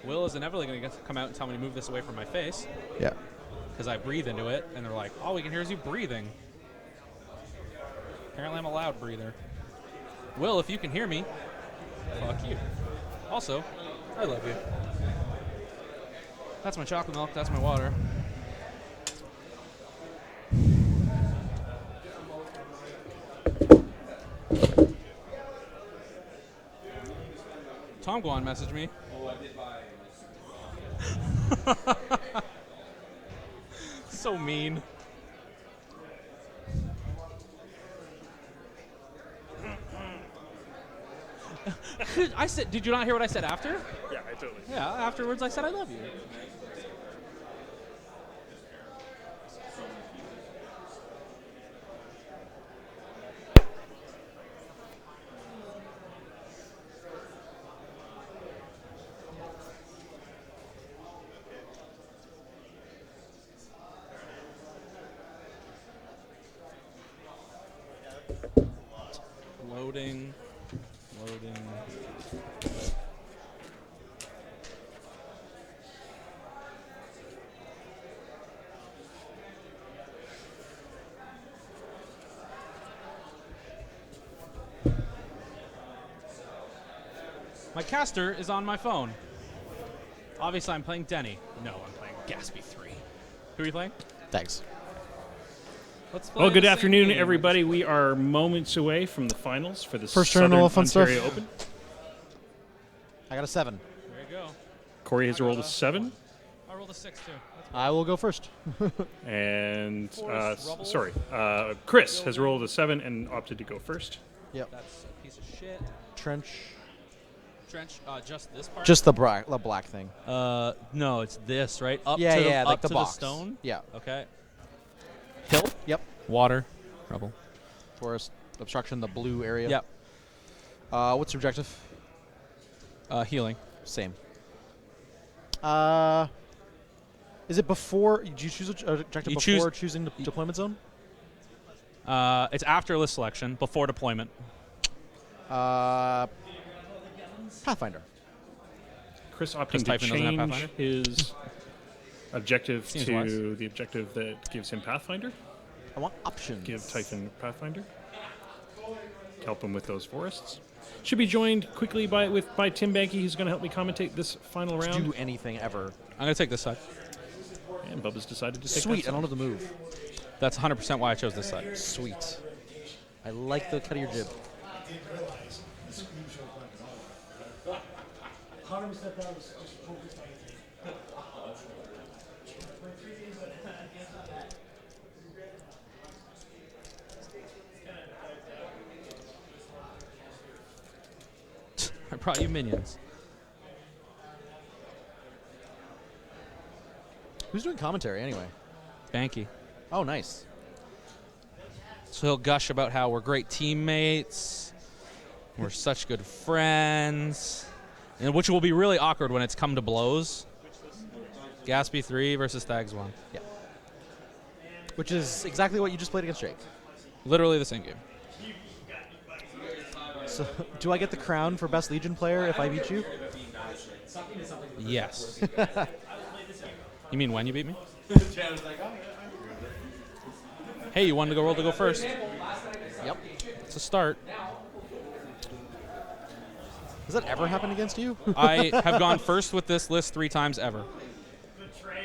Will is inevitably going to come out and tell me to move this away from my face. Yeah. Because I breathe into it, and they're like, all we can hear is you breathing. Apparently I'm a loud breather. Will, if you can hear me, fuck you. Also, I love you. That's my chocolate milk. That's my water. Tom Guan messaged me. So mean. I said, did you not hear what I said after? Yeah, I totally. Yeah, afterwards I said I love you. Loading. My caster is on my phone. Obviously, I'm playing Denny. No, I'm playing Gatsby 3. Who are you playing? Thanks. Let's play Well, good the same afternoon, game. everybody. We are moments away from the finals for the First turn and Southern all fun stuff. Ontario Open. I got a 7. There you go. Corey has rolled a 7, I rolled a 6 too. I will go first. and Forest Rubbles. Chris has rolled a 7 and opted to go first. Yep. That's a piece of shit. Trench. Trench, just this part? Just the black thing. No, it's this, right? Up Yeah, to yeah, up like the to box. the stone? Yeah. Okay. Hill? Yep. Water. Rubble. Forest obstruction, the blue area. Yep. What's your objective? Healing. Same. Is it before? Did you choose an objective before choosing the deployment zone? It's after list selection, before deployment. Pathfinder. Chris opting Chris to Typhon doesn't have change Pathfinder? his objective Seems to wise. the objective that gives him Pathfinder. I want options. Give Typhon Pathfinder. Help him with those forests. Should be joined quickly by Tim Banky, who's going to help me commentate this final round. Do anything ever. I'm going to take this side. And Bubba's decided to take Sweet. that I don't side. have to move. That's 100% why I chose this side. Sweet. I like the cut of your jib. I brought you minions. Who's doing commentary anyway? Banky. Oh, nice. So he'll gush about how we're great teammates, we're such good friends, and which will be really awkward when it's come to blows. Gatsby 3 versus Thags 1. Yeah. Which is exactly what you just played against Jake. Literally the same game. So, do I get the crown for best Legion player if I beat you? Yes. You mean when you beat me? Hey, you wanted to roll to go first. Yep. It's a start. Has that ever happened against you? I have gone first with this list 3 times ever.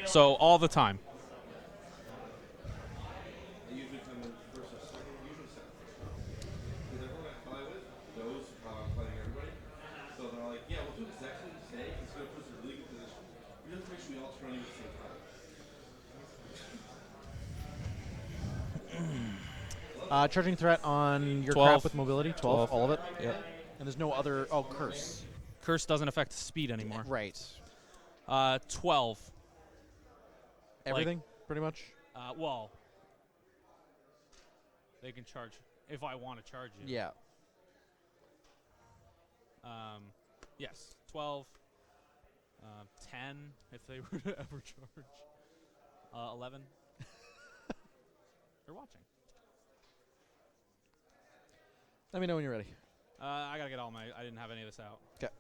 So all the time. Charging threat on your 12. crap with mobility. 12. 12. All of it? Yep. And there's no other... Oh, curse. Curse doesn't affect speed anymore. Right. 12. Everything, pretty much? Well, they can charge if I want to charge you. Yeah. Yes. 12. 10 if they were to ever charge. 11. They're watching. Let me know when you're ready. I gotta get all my. I didn't have any of this out. Okay.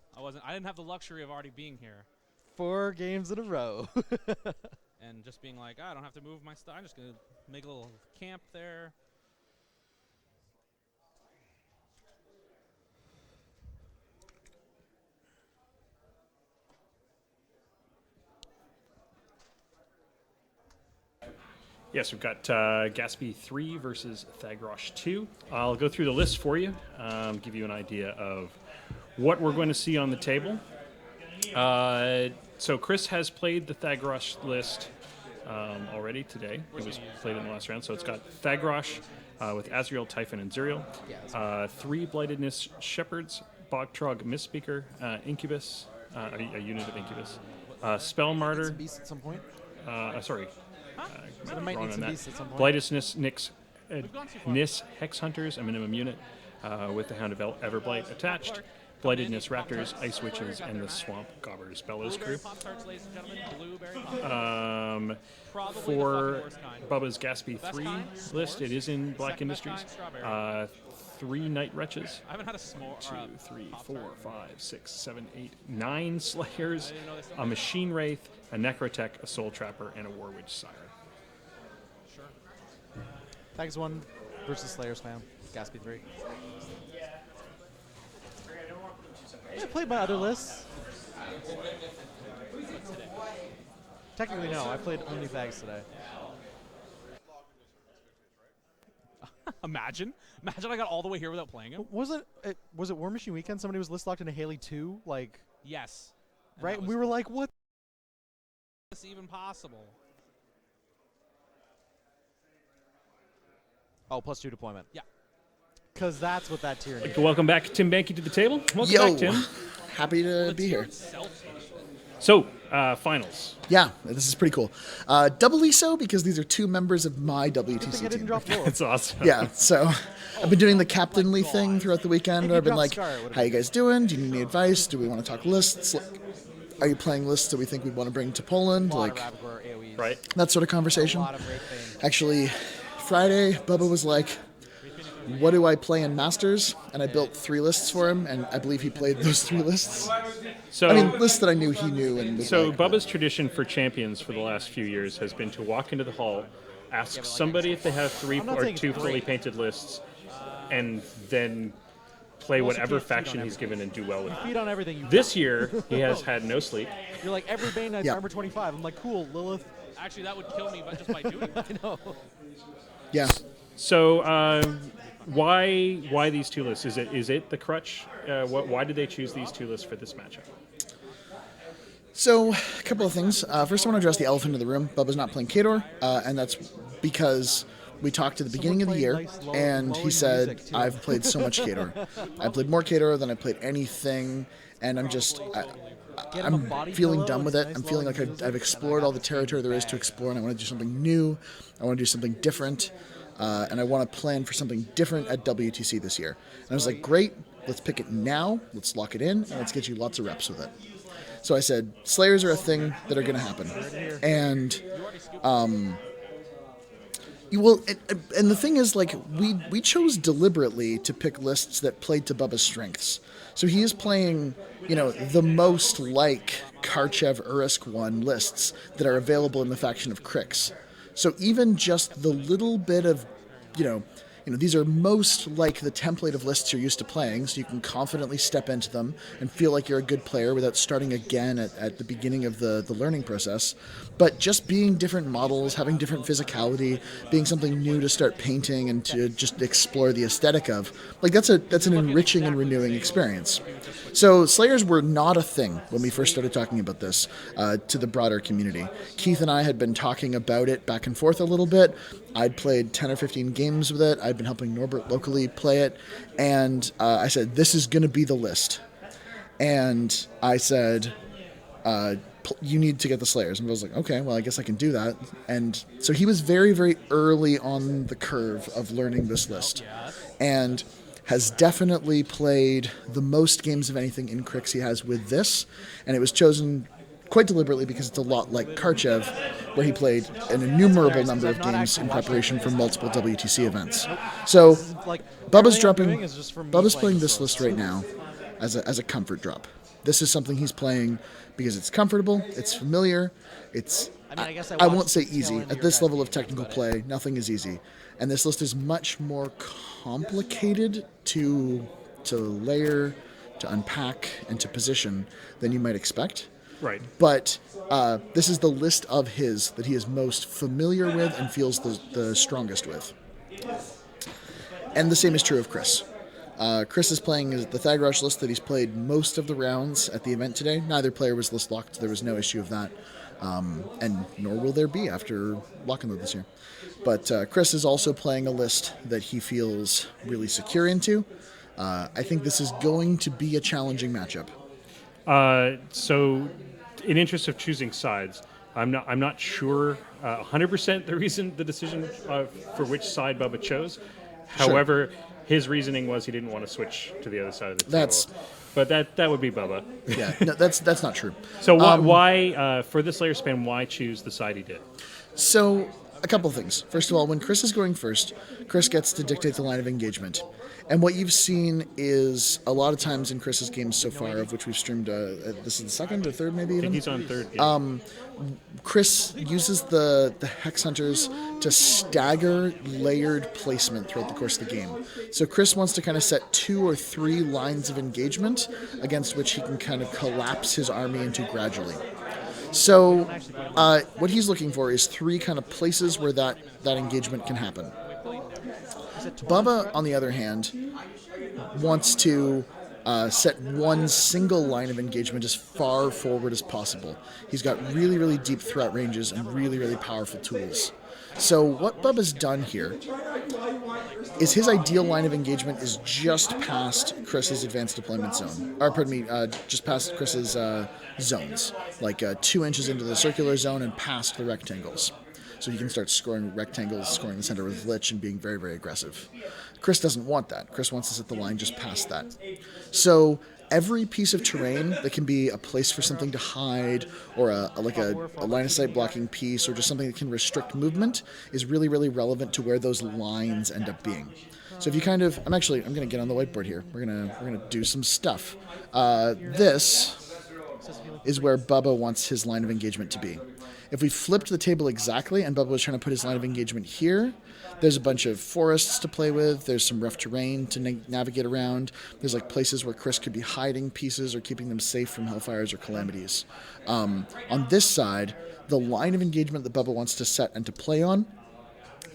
I didn't have the luxury of already being here. 4 games in a row. And just being like, I don't have to move my stuff. I'm just going to make a little camp there. Yes, we've got Gatsby 3 versus Thagrosh 2. I'll go through the list for you, give you an idea of what we're going to see on the table. So Chris has played the Thagrosh list already today. It was played in the last round. So it's got Thagrosh with Azrael, Typhon, and Zuriel. 3 Blightedness Shepherds, Bogtrog, Misspeaker, Incubus, a unit of Incubus. Spell Martyr. Beast at some point. Sorry. So might Wrong need on some that. beasts at some point. Blightedness, Nis Hex Hunters, a minimum unit, with the Hound of Everblight attached. Blightedness Raptors, Ice Witches, and the Swamp Gobbers Bellows crew. For Bubba's Gatsby 3 list, it is in Black Industries. 3 Night Wretches. 2, 3, 4, 5, 6, 7, 8, 9 Slayers, a Machine Wraith, a Necrotech, a Soul Trapper, and a Warwitch Siren. Tags 1 versus Slayers fan. Gatsby 3. I played my other lists. Technically, no. I played only Fags today. Imagine I got all the way here without playing him. Was it War Machine Weekend? Somebody was list locked into Haley 2, like Yes. And right? And we were like, what? Is this even possible? Oh, +2 deployment. Yeah. Because that's what that tier needs. Welcome back, Tim Banky, to the table. Welcome back, Tim. Happy to be here. So, finals. Yeah, this is pretty cool. Doubly so because these are 2 members of my WTC I didn't team. drop low. That's awesome. Yeah, so I've been doing the captainly thing throughout the weekend. If I've you been dropped like, Scar, it would've how you guys doing? Do you need any advice? Do we want to talk lists? Like, are you playing lists that we think we'd want to bring to Poland? Like, Right. that sort of conversation. A lot of Wraith Bane. Actually, Friday, Bubba was like, what do I play in Masters? And I built 3 lists for him, and I believe he played those 3 lists. So, I mean, lists that I knew he knew. And was so like, Bubba's tradition for champions for the last few years has been to walk into the hall, ask somebody if they have 3 I'm not or saying 2 it's fully great. painted lists, and then play also whatever can't feed on faction he's everything. given and do well with it. Feed on everything you This year, he has had no sleep. You're like, every Bane Knight's Yeah. armor 25. I'm like, cool, Lilith. Actually, that would kill me just by doing that. I know. yeah. So, why these 2 lists? Is it the crutch? Why did they choose these 2 lists for this matchup? So, a couple of things. First, I want to address the elephant in the room. Bubba's not playing Kador, and that's because we talked at the beginning of the year, played nice, and he flowing said, music, too. I've played so much Kador. I played more Kador than I played anything, and I'm just... Get him a I'm body feeling pillow, done with it's it. nice I'm feeling flowing like music, I've and explored I all got the this territory there is to explore, and I want to do something new. I want to do something different, and I want to plan for something different at WTC this year. And I was like, great, let's pick it now, let's lock it in, and let's get you lots of reps with it. So I said, Slayers are a thing that are going to happen. And and the thing is, like, we chose deliberately to pick lists that played to Bubba's strengths. So he is playing, the most like Karchev Urisk 1 lists that are available in the faction of Cryx. So even just the little bit of, these are most like the template of lists you're used to playing, so you can confidently step into them and feel like you're a good player without starting again at the beginning of the learning process. But just being different models, having different physicality, being something new to start painting and to just explore the aesthetic of, like that's an enriching and renewing experience. So Slayers were not a thing when we first started talking about this to the broader community. Keith and I had been talking about it back and forth a little bit. I'd played 10 or 15 games with it. I'd been helping Norbert locally play it. And I said, this is going to be the list. And I said, you need to get the Slayers. And I was like, okay, well, I guess I can do that. And so he was very, very early on the curve of learning this list. And has definitely played the most games of anything in Cryx he has with this. And it was chosen quite deliberately because it's a lot like Karchev, where he played an innumerable number of games in preparation for multiple WTC events. So Bubba's playing this list right now as a comfort drop. This is something he's playing because it's comfortable, it's familiar, it's... I guess I won't say easy. At this level of technical play, nothing is easy. And this list is much more complicated to layer, to unpack, and to position than you might expect. Right. But this is the list of his that he is most familiar with and feels the strongest with. And the same is true of Cryx. Cryx is playing the Thagrosh list that he's played most of the rounds at the event today. Neither player was list locked. There was no issue of that. And nor will there be after locking them this year. But Cryx is also playing a list that he feels really secure into. I think this is going to be a challenging matchup. So, in interest of choosing sides, I'm not sure 100% the decision for which side Bubba chose. However, his reasoning was he didn't want to switch to the other side of the table. But that would be Bubba. Yeah, no, that's not true. So why for this layer span, why choose the side he did? So a couple of things. First of all, when Cryx is going first, Cryx gets to dictate the line of engagement. And what you've seen is a lot of times in Cryx's games so far, of which we've streamed, this is the second or third maybe even? I think he's on third game. Cryx uses the Hex Hunters to stagger layered placement throughout the course of the game. So Cryx wants to kind of set 2 or 3 lines of engagement against which he can kind of collapse his army into gradually. So what he's looking for is 3 kind of places where that engagement can happen. Bubba, on the other hand, wants to set one single line of engagement as far forward as possible. He's got really, really deep threat ranges and really, really powerful tools. So what Bubba's done here is his ideal line of engagement is just past Cryx's advanced deployment zone. Or pardon me, just past Cryx's zones. Like 2 inches into the circular zone and past the rectangles. So you can start scoring rectangles, scoring the center with Lich, and being very, very aggressive. Cryx doesn't want that. Cryx wants to set the line just past that. So every piece of terrain that can be a place for something to hide, or a line of sight blocking piece, or just something that can restrict movement, is really, really relevant to where those lines end up being. So if you kind of, I'm going to get on the whiteboard here. We're gonna do some stuff. This is where Bubba wants his line of engagement to be. If we flipped the table exactly and Bubba was trying to put his line of engagement here, there's a bunch of forests to play with. There's some rough terrain to navigate around. There's like places where Cryx could be hiding pieces or keeping them safe from hellfires or calamities. On this side, the line of engagement that Bubba wants to set and to play on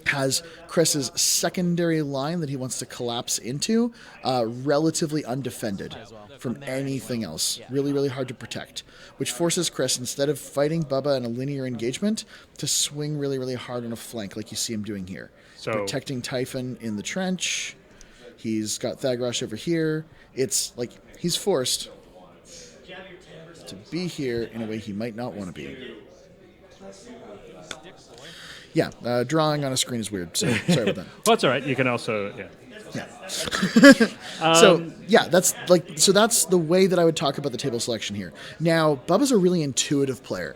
has Cryx's secondary line that he wants to collapse into, relatively undefended from anything else. Really, really hard to protect, which forces Cryx, instead of fighting Bubba in a linear engagement, to swing really, really hard on a flank like you see him doing here. So, protecting Typhon in the trench. He's got Thagrosh over here. It's like he's forced to be here in a way he might not want to be. Yeah, drawing on a screen is weird, so sorry about that. Well, that's all right. You can also, yeah. That's the way that I would talk about the table selection here. Now, Bubba's a really intuitive player,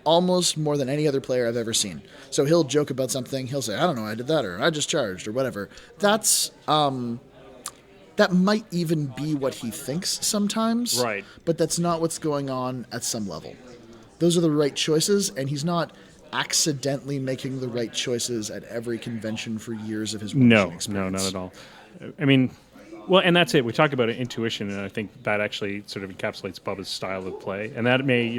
almost more than any other player I've ever seen. So he'll joke about something. He'll say, "I don't know, I did that," or "I just charged," or whatever. That's that might even be what he thinks sometimes, right? But that's not what's going on at some level. Those are the right choices, and he's not accidentally making the right choices at every convention for years of his experience. No, not at all. I mean, well, and that's it. We talk about intuition, and I think that actually sort of encapsulates Bubba's style of play. And that may,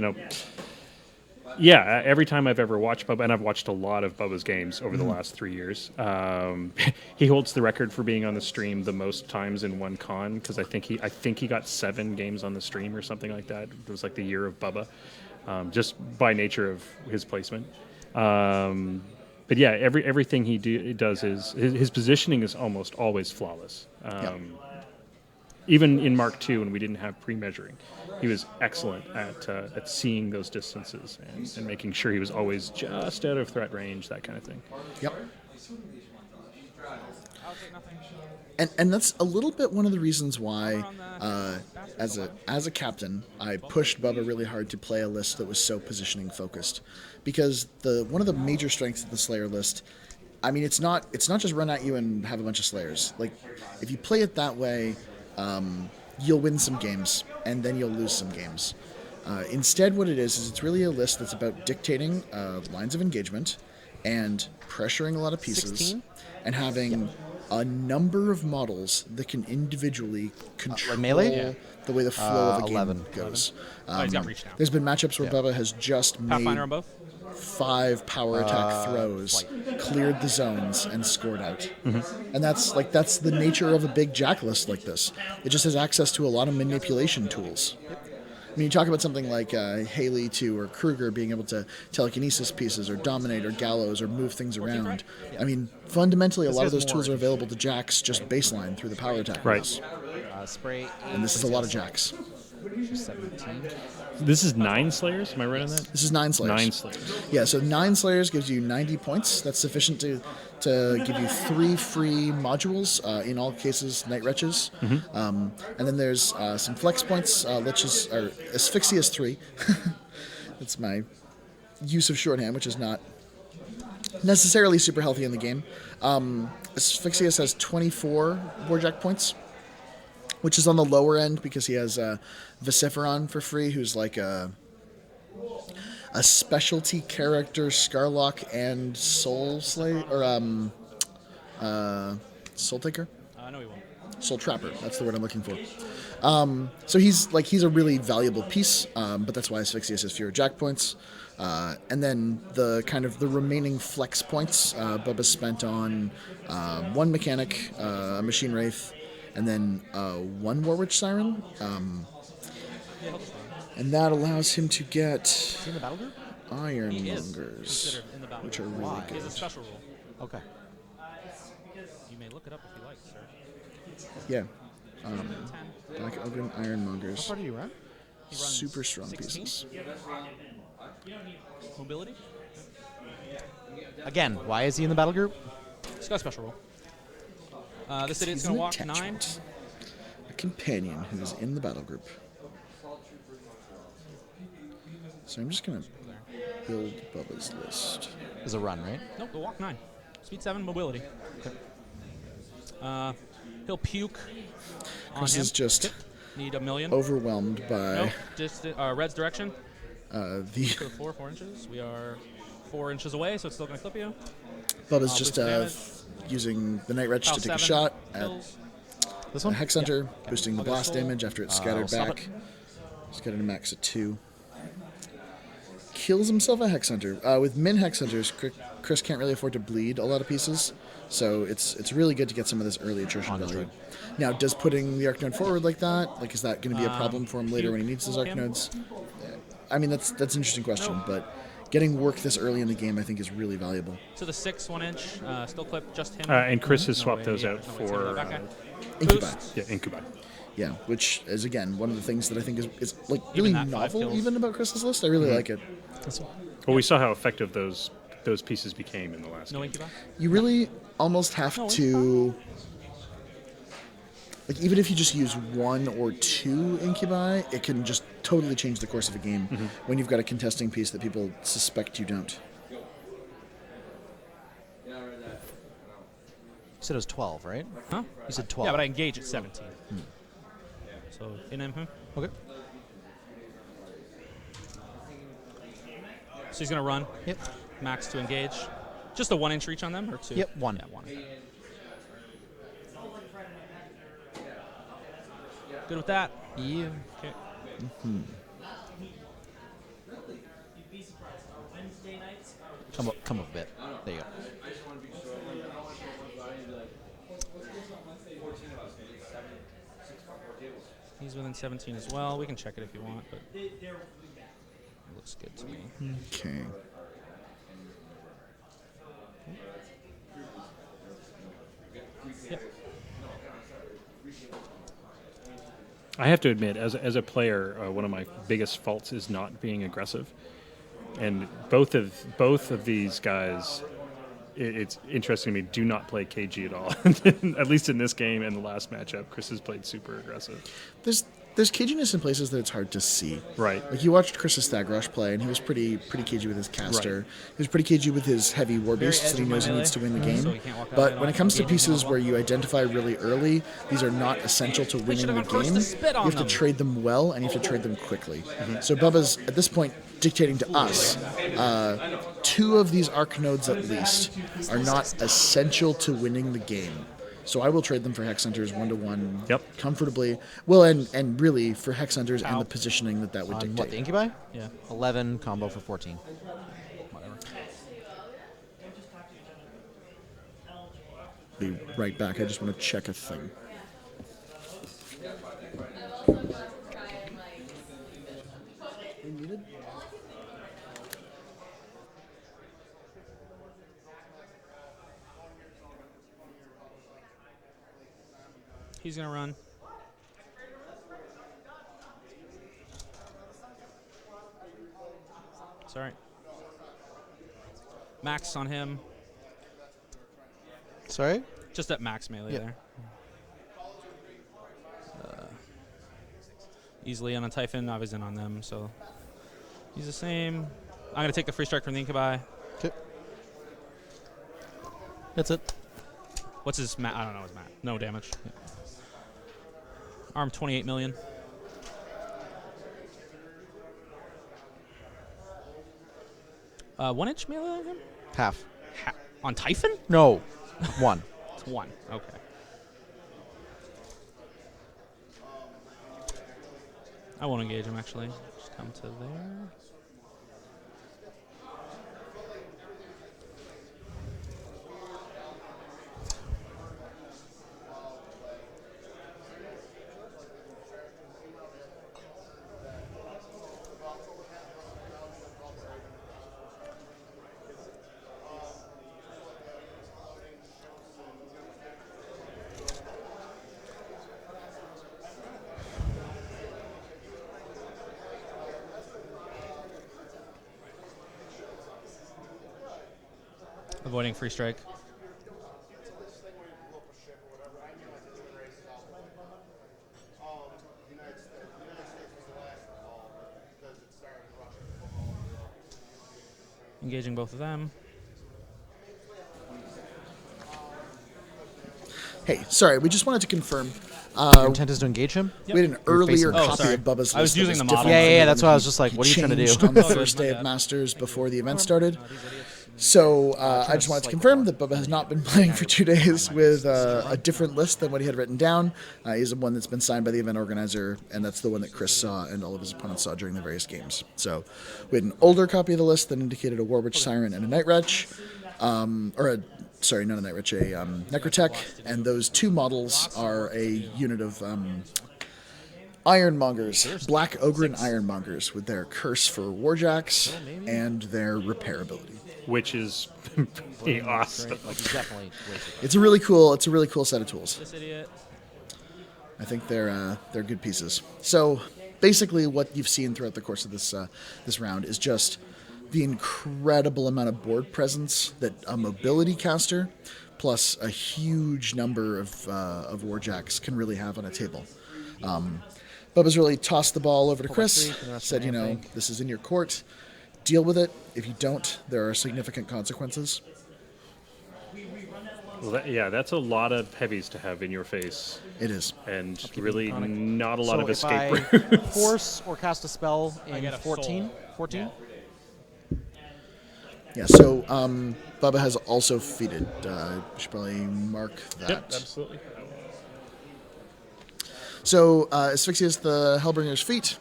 every time I've ever watched Bubba, and I've watched a lot of Bubba's games over the last 3 years, he holds the record for being on the stream the most times in one con, because I think he got 7 games on the stream or something like that. It was like the year of Bubba, just by nature of his placement. But yeah, everything he does is his positioning is almost always flawless. Even in Mark II, when we didn't have pre-measuring, he was excellent at seeing those distances and making sure he was always just out of threat range, that kind of thing. Yep. And that's a little bit one of the reasons why, as a captain, I pushed Bubba really hard to play a list that was so positioning focused, because one of the major strengths of the Slayer list, I mean, it's not just run at you and have a bunch of Slayers. Like, if you play it that way, you'll win some games. and then you'll lose some games. Instead, what it is it's really a list that's about dictating lines of engagement and pressuring a lot of pieces 16? and having a number of models that can individually control melee? the way the flow of a game 11. goes. He's got reach now. There's been matchups where Bubba has just Pathfinder made on both. 5 power attack throws, cleared the zones, and scored out. And that's the nature of a big Jack list like this. It just has access to a lot of manipulation tools. I mean, you talk about something like Haley 2 or Kruger being able to telekinesis pieces or dominate or gallows or move things around. I mean, fundamentally, a lot of those tools are available to Jacks just baseline through the power attack. Right. rules. Spray. And this is a lot of Jacks. 17. This is 9 Slayers. Am I right on that? This is 9 Slayers. 9 Slayers. Yeah, so 9 Slayers gives you 90 points. That's sufficient to give you 3 free modules, in all cases, Night Wretches. And then there's some flex points. Liches, or Asphyxia's 3. That's my use of shorthand, which is not necessarily super healthy in the game. Asphyxius has 24 Warjack points, which is on the lower end because he has Vociferon for free, who's like a specialty character, Scarlock and Soul Slayer, or Soul Taker? No, he won't. Soul Trapper, that's the word I'm looking for. So he's a really valuable piece, but that's why Asphyxius has fewer Jack points. And then the remaining flex points, Bubba spent on 1 Mechanic, a Machine Wraith, and then 1 Warwitch Siren. And that allows him to get Is he in the battle group? Ironmongers, which are really He has a good. special rule. Okay. You may look it up if you like, sir. Yeah. 10. Black Ogre How Ironmongers. far do you run? He runs Super strong 16. pieces. Mobility? Again, why is he in the battle group? He's got a special rule. This idiot's He's going an to walk 9. attachment. A companion who is in the battle group. So I'm just going to build Bubba's list. Is a run, right? Nope, go walk 9. Speed 7, mobility. He'll puke on Chris him. is just Need 1,000,000. overwhelmed by Nope, just red's direction. the So 4 inches. We are 4 inches away, so it's still going to clip you. Bubba's just boost damage. using the Night Wretch Pal to take a 7 shot at kills. This the one? Hex Hunter, boosting the I'll go blast soul. damage after it's scattered stop back. it. He's got a max of 2. Kills himself a Hex Hunter. With min Hex Hunters, Chris can't really afford to bleed a lot of pieces, so it's really good to get some of this early attrition value. Now, does putting the Arc Node forward like that, is that going to be a problem for him later when he needs those Arc him. Nodes? I mean, that's an interesting question, but getting work this early in the game, I think, is really valuable. To the 6 1-inch, still clip just him. And Chris has No swapped way, those yeah, out no way, for that guy. Incubi. Boost. Incubi. Yeah, which is, again, one of the things that I think is like really that 5 novel kills. even about Chris's list. I really like it. Well, we saw how effective those pieces became in the last No game. incubi? You really almost have No, to, like, even if you just use 1 or 2 incubi, it can just totally change the course of a game when you've got a contesting piece that people suspect you don't. You said it was 12, right? Huh? You said 12. Yeah, but I engage at 17. So, in him. Okay. So he's going to run. Yep. Max to engage. Just a 1-inch reach on them, or 2? Yep, 1. Yeah, 1. Good with that. Yeah. Okay. Come up a bit. There you go. He's within 17 as well. We can check it if you want, but it looks good to me. Okay. Yep. I have to admit, as a player, one of my biggest faults is not being aggressive. And both of these guys, it's interesting to me, do not play KG at all. At least in this game and the last matchup, Chris has played super aggressive. there's caginess in places that it's hard to see. Right. Like you watched Chris's Stag Rush play, and he was pretty cagey with his caster. Right. He was pretty cagey with his heavy war beasts that he knows he needs to win the game. So he can't walk out But and when it off comes to engaging pieces as well. where you identify really early, these are not essential to winning the game. You have to trade them well, and you have to trade them quickly. So Bubba's at this point dictating to us. 2 of these arc nodes at least are not essential to winning the game. So I will trade them for Hex Hunters 1-to-1 Yep. comfortably. Well, and really for Hex Hunters and the positioning that would On dictate. what, the Incubi? Yeah. 11 combo for 14. Be right back. I just want to check a thing. He's going to run. Sorry. Max on him. Sorry? Just at max melee Yeah. there. Easily on a Typhon, obviously on them, so he's the same. I'm going to take the free strike from the Incubi. Okay. That's it. What's his mat? I don't know his mat. No damage. Yeah. Arm 28 million. One inch melee on him? Half. On Typhon? No. 1. It's 1. Okay. I won't engage him actually. Just come to there. Avoiding free strike. Engaging both of them. Hey, sorry, we just wanted to confirm. Your intent is to engage him? We had an earlier facing- copy sorry. of Bubba's list. I was that using the different model. Yeah, from yeah, the that's one why I was he- just like, he what are you trying to do? changed on the All good, first my day of bad. Masters before the event started. So I just wanted to slight confirm that Bubba has not been playing for 2 days with a different list than what he had written down. He's the one that's been signed by the event organizer, and that's the one that Chris saw and all of his opponents saw during the various games. So we had an older copy of the list that indicated a Warwitch Siren and a Night Wretch, sorry, not a Night Wretch, a Necrotech, and those 2 models are a unit of Ironmongers, Black Ogre and Ironmongers, with their curse for Warjacks and their repairability. Which is pretty awesome. Like, he's definitely wasted. It's a really cool set of tools. This idiot. I think they're good pieces. So basically, what you've seen throughout the course of this round is just the incredible amount of board presence that a mobility caster, plus a huge number of Warjacks, can really have on a table. Bubba's really tossed the ball over to Chris, 4x3 for the rest of said, my hand, I think. this is in your court. Deal with it. If you don't, there are significant consequences. Well, that's a lot of heavies to have in your face, It is. and really iconic. not a lot So of if escape I routes. force or cast a spell in get a 14? soul. 14? Yeah, so Bubba has also feated. We should probably mark that. Yep, absolutely. So Asphyxius the Hellbringer's feat,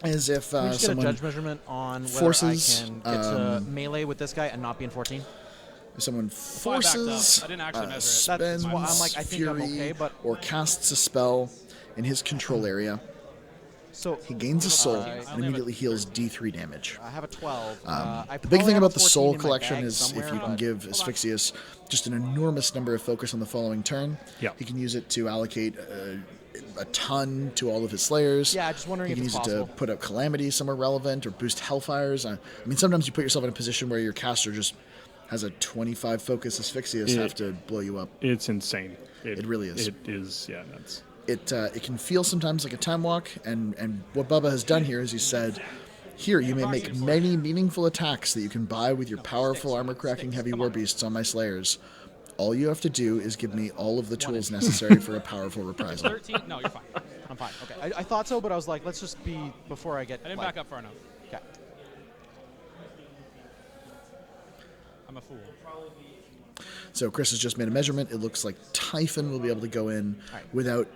as if Can we just get a someone judge measurement on whether forces, I can get to melee with this guy and not be in 14? if someone I backed forces, up. I didn't actually measure it. spends That's why I'm like, I think I'm fury, okay, but- or casts a spell in his control area, So he gains a soul I and immediately heals D3 damage. I have a 12. The I big probably thing have about a the 14 soul in my collection bag is if somewhere, you can but- give Asphyxius just an enormous number of focus on the following turn, Yeah. he can use it to allocate a ton to all of his slayers. Yeah, just wondering he if can it's use it possible. to put up Calamity somewhere relevant or boost Hellfires. I mean, sometimes you put yourself in a position where your caster just has a 25 focus Asphyxius have to blow you up. It's insane. It really is. It is, yeah, nuts. it can feel sometimes like a time walk, and what Bubba has done here is he said, here, you may make many meaningful attacks that you can buy with your powerful armor-cracking heavy war beasts on my slayers. All you have to do is give me all of the tools necessary for a powerful reprisal. 13? No, you're fine. I'm fine. Okay. I thought so, but I was like, let's just be before I get. I didn't back up far enough. Okay. I'm a fool. So Cryx has just made a measurement. It looks like Typhon will be able to go in without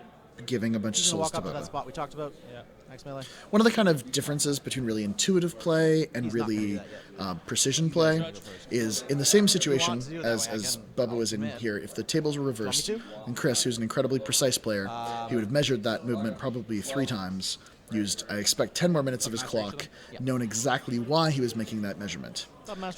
giving a bunch of He's gonna souls walk to up to that Bubba. spot we talked about. Yeah. Next melee. One of the kind of differences between really intuitive play and He's not gonna do really that precision play is in the same situation to do it that as, way, I as can- Bubba was in here. If the tables were reversed, to? and Cryx, who's an incredibly precise player, he would have measured that movement probably 3 times, used, I expect, 10 more minutes of his clock, known exactly why he was making that measurement.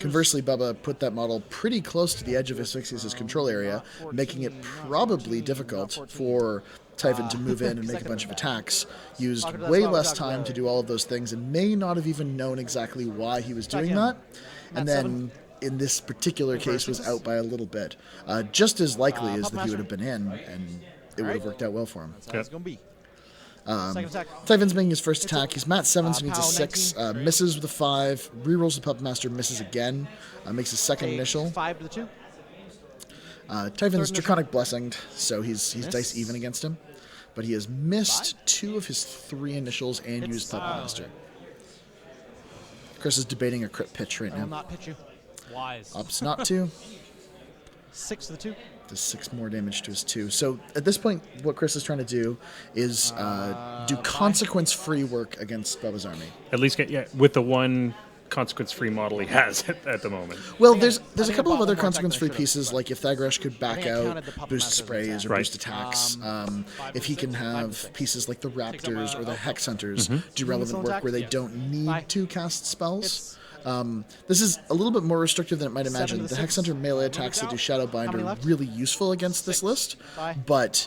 Conversely, Bubba put that model pretty close to the edge of Asphyxius' control area, making it probably difficult for Typhon to move in and make a bunch of attacks, used way less time to do all of those things, and may not have even known exactly why he was doing that. And then, in this particular case, was out by a little bit. Just as likely as that he would have been in, and it would have worked out well for him. That's how it's gonna be. Second attack. Typhon's making his first attack. He's mat 7, so he needs a Pow, 6. 19. Misses with a 5. Rerolls the Puppet Master, misses again. Makes his second initial. 5 to the 2. Typhon's initial. Draconic Blessinged, so he's Miss. dice even against him. But he has missed 2 of his 3 initials and used Puppet Master. Cryx is debating a crit pitch right I will now. not pitch you. Wise. Opts not to. 6 to the 2. Does 6 more damage to his 2. So at this point, what Cryx is trying to do is do consequence-free work against Bubba's army. At least get with the one consequence-free model he has at the moment. Well, there's a think I couple of bought other one more attack than I consequence-free should've, pieces, but- like if Thagresh could back think I out, counted the Puppet boost Master as an sprays or attack. Right. boost attacks. If he can have pieces like the Raptors or the Hex Hunters do relevant work where they don't need to cast spells. This is a little bit more restrictive than it might 7 imagine. to the The Hex 6. Hunter melee attacks that do Shadowbind many are left? really useful against this list, Bye. but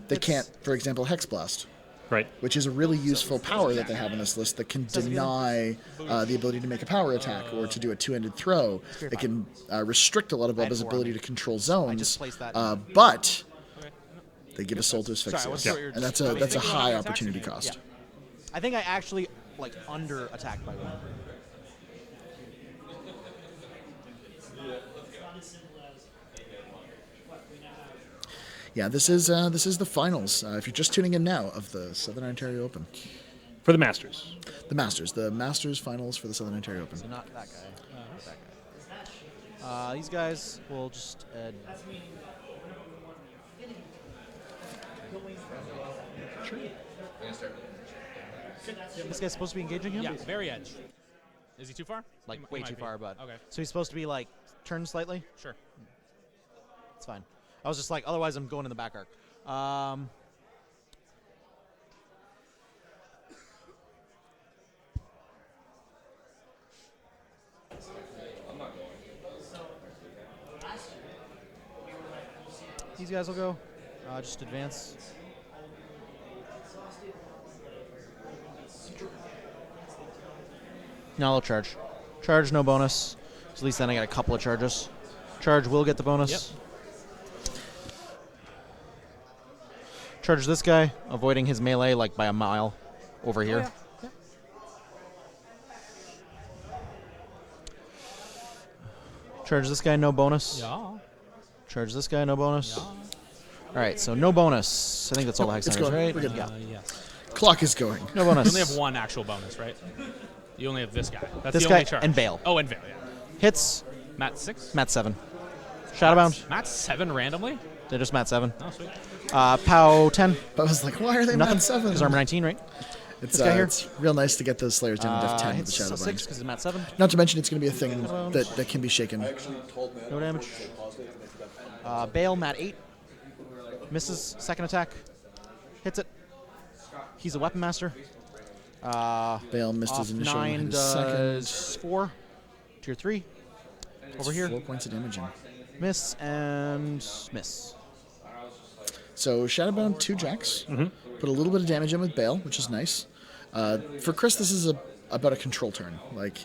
they can't, for example, Hex Blast, Right. which is a really useful power that they have in this list that can deny the ability to make a power attack or to do a 2-ended throw. It can restrict a lot of Bubba's 4 ability to control zones, just placed that. but they give a soul to Sorry, I Asphyxius, wasn't sure what and you're- that's a high opportunity cost. Yeah. I think I actually under attacked by 1. Yeah, this is the finals. If you're just tuning in now of the Southern Ontario Open, For the Masters. the Masters finals for the Southern Ontario Open. So not that guy. Not that guy. These guys will just. This guy's supposed to be engaging him? Yeah, very edge. Is he too far? Like He way might too be. far, but. Okay. So he's supposed to be like turn slightly? Sure. It's fine. I was just like, otherwise I'm going in the back arc. These guys will go. Just advance. No, I'll charge. Charge, no bonus. So at least then I get a couple of charges. Charge will get the bonus. Yep. Charge this guy, avoiding his melee like by a mile over here. yeah. Charge this guy, no bonus. Yeah. Charge this guy, no bonus. All right, so no bonus. I think that's all the Nope, hex it's hunters, going. right? We're good. Yeah. Yes. Clock is going. No You bonus. only have one actual bonus, right? You only have this guy. That's This the guy only charge. and Bale. Oh, and Bale, yeah. Hits, Mat 6? mat 7. Shadowbound, Mat 7 randomly? they're just mat 7. Oh, sweet. Pow 10. But I was like, why are they Nothing. mat 7? Because armor 19, right? It's, this guy here. it's real nice to get those Slayers down to def 10 with the Hits Shadow 6 Bind. because it's mat 7. Not to mention it's going to be a thing that can be shaken. No damage. Bale, mat 8. Misses, second attack. Hits it. He's a weapon master. Bale missed his Off initial 9 and his second. does 4. Tier 3. Over here. 4 points of damaging. Miss and miss. So Shadowbound 2 jacks. Put a little bit of damage in with Bale, which is nice. For Cryx, this is about a control turn. Like,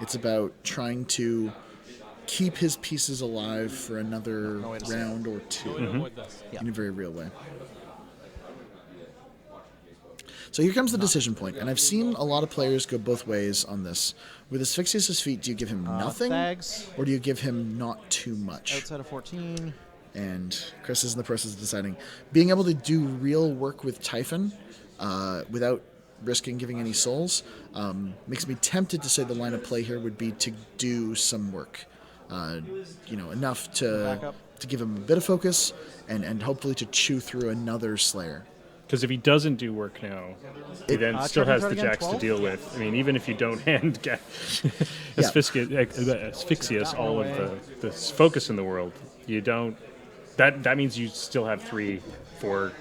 it's about trying to keep his pieces alive for another way to say round or two Avoid this. Yeah. in a very real way. So here comes the decision point, and I've seen a lot of players go both ways on this. With Asphyxious' feat, do you give him nothing, Thags. or do you give him not too much? Outside of 14. And Chris is in the process of deciding. Being able to do real work with Typhon without risking giving any souls makes me tempted to say the line of play here would be to do some work. Enough to give him a bit of focus and hopefully to chew through another Slayer. Because if he doesn't do work now, he then still has the jacks to deal with. I mean, even if you don't hand Asphyxious all of the focus in the world, you don't. That means you still have 3, 4,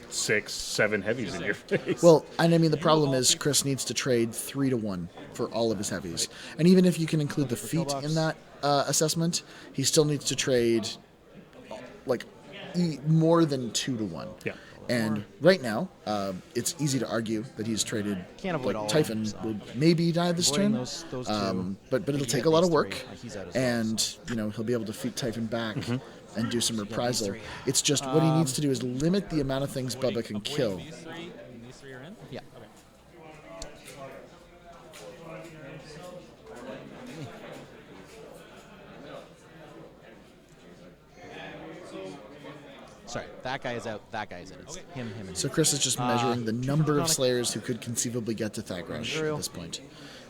6, 7 heavies in your face. Well, and I mean, the problem is Chris needs to trade 3 to 1 for all of his heavies. And even if you can include the feat in that assessment, he still needs to trade more than 2 to 1. Yeah. And right now, it's easy to argue that he's traded. Can't avoid all Typhon of them, so. will maybe die this turn, Those two. but it'll You take get a lot of these work, three. He's out as and he'll be able to feat Typhon back and do some reprisal. It's just what he needs to do is limit the amount of things Bubba can kill. These 3 and these 3 are in? Yeah. Sorry, that guy is out. That guy is in. It's him, and So Chris is just measuring the number of Draconic. Slayers who could conceivably get to Thagrush at Zuriel. this point.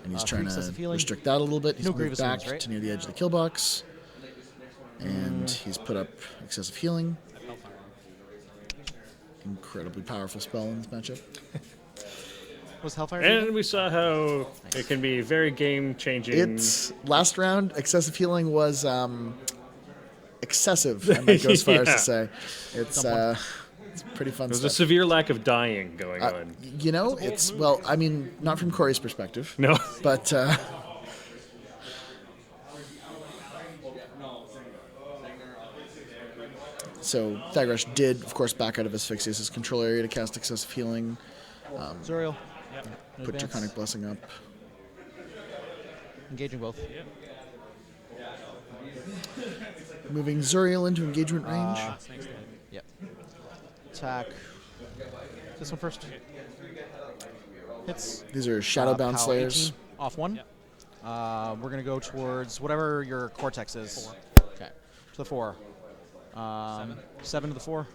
And he's trying Excessive to healing. restrict that a little bit. He's No moved grievous back wounds, right? to near the edge of the kill box. And he's put up excessive healing. Incredibly powerful spell in this matchup. Was Hellfire? And we saw how it can be very game-changing. It's last round, excessive healing was excessive, I might go as far as Yeah. to say. It's pretty fun There's a stuff. severe lack of dying going on. It's, well, I mean, not from Corey's perspective. No. But so Thagrush did, of course, back out of Asphyxious' control area to cast excessive healing, Zuriel. put Advance. Draconic Blessing up. Engaging both. Moving Zuriel into engagement range. Yep. Attack. This one first. Hits. These are Shadowbound POW Slayers. 18, off 1. We're going to go towards whatever your Cortex is. 4. Okay. To the 4. 7 to the 4.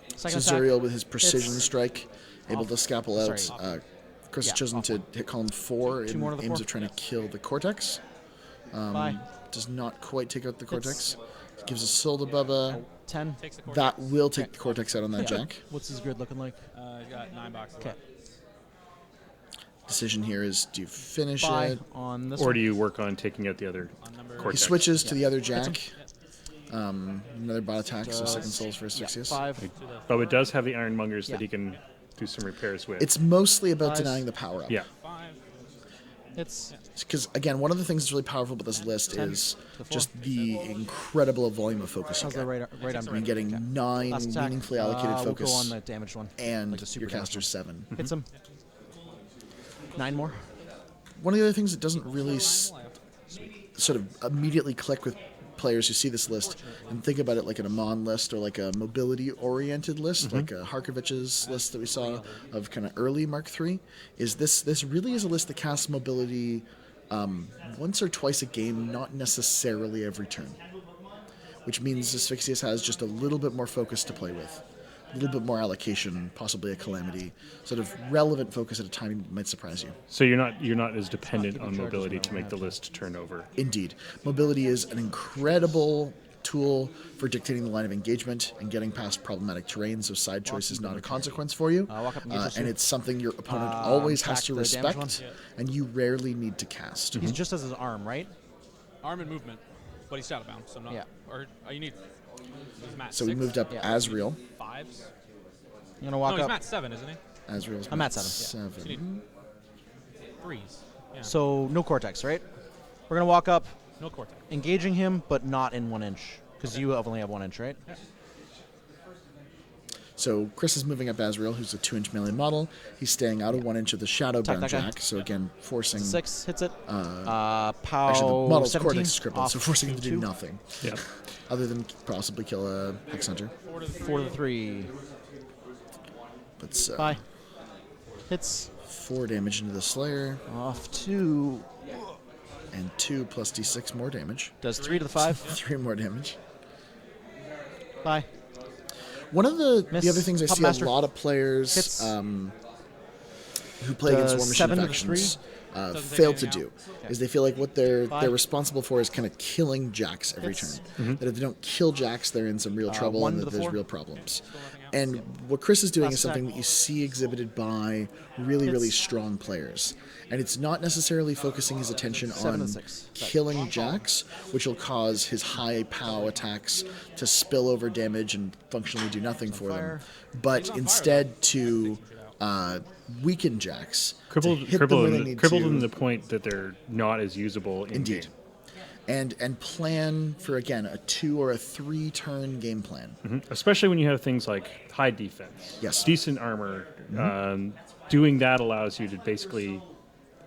So Second attack. Zuriel with his precision Hits. strike, able to scalpel out. Sorry. Chris has Yeah, chosen off to 1. hit column 4 Two in more to the aims 4. of trying to kill the Cortex. Bye. Does not quite take out the Cortex. Gives a soul to Bubba. 10. Takes the That will take the Cortex out on that Yeah. jack. What's his grid looking like? He's got 9 boxes. Okay. Decision here is, do you finish Bye it? on this Or one. do you work on taking out the other He Cortex? switches to the other Hits him. jack. Another bot attack, so second souls for Yeah, Asphyxious. 5. Bubba does have the Ironmongers Yeah. that he can do some repairs with. It's mostly about Nice. denying the power up. yeah. 5. Hits. Because, again, one of the things that's really powerful about this list 10 is to the 4. just the incredible volume of focus you How's get. the right arm? I mean, getting 9 Last attack. meaningfully allocated We'll focus go on the damaged one. and like the super your damaged caster's 7. one. Hits him. 9 more. One of the other things that doesn't really sort of immediately click with players who see this list and think about it like an Amon list or like a mobility-oriented list, like a Harkovich's list that we saw of kind of early Mark III, is this really is a list that casts mobility once or twice a game, not necessarily every turn. Which means Asphyxious has just a little bit more focus to play with. A little bit more allocation, possibly a calamity, sort of relevant focus at a time that might surprise you. So you're not as dependent keeping on charges mobility when I to make don't the have to. list turn over. Indeed. Mobility is an incredible tool for dictating the line of engagement and getting past problematic terrain, so side choice is not a consequence for you. Walk up and engage this And two. it's something your opponent always has attack to the damaged respect, one. and you rarely need to cast. He's just as his arm, right? Arm and movement, but he's shadowbound, so not. Yeah. Or you need. He's mat So we 6, moved up Yeah. Asriel. 5s. I'm going to walk No, he's up. mat 7, isn't he? Asriel's I'm at 7, So you need 3s. Yeah. So no Cortex, right? We're going to walk up, No cortex. engaging him, but not in 1 inch. Because you only have 1 inch, right? So Chris is moving up Asriel, who's a 2-inch melee model. He's staying out of 1 inch of the Shadowbound that guy. Jack, so again, forcing... 6 hits it. Actually, Pow the model's 17 Cortex is crippled, so off forcing him to do 2. nothing, Yeah. other than possibly kill a Hex Hunter. 4 to the 3. But Bye. Hits. 4 damage into the Slayer. Off 2. And 2 plus d6 more damage. Does 3 to the 5. 3 more damage. Bye. One of the Miss. other things I Puppet see Master. a lot of players Hits. who play against Does War Machine 7 to factions 3? fail to do is they feel like what they're 5. responsible for is kind of killing Jacks every Hits. turn. That if they don't kill Jacks, they're in some real trouble 1 and to that the there's 4. real problems. And what Cryx is doing Last is something attack. that you see exhibited by really Hits. strong players. And it's not necessarily focusing his attention 7 on to 6. killing Jacks, which will cause his high POW attacks to spill over damage and functionally do nothing for them, fire. but instead to weaken Jacks, Crippled, to hit them where they crippled, need crippled to, to the point that they're not as usable in indeed, game. and plan for again a 2 or a 3 turn game plan. Especially when you have things like high defense, Yes. decent armor. Doing that allows you to basically,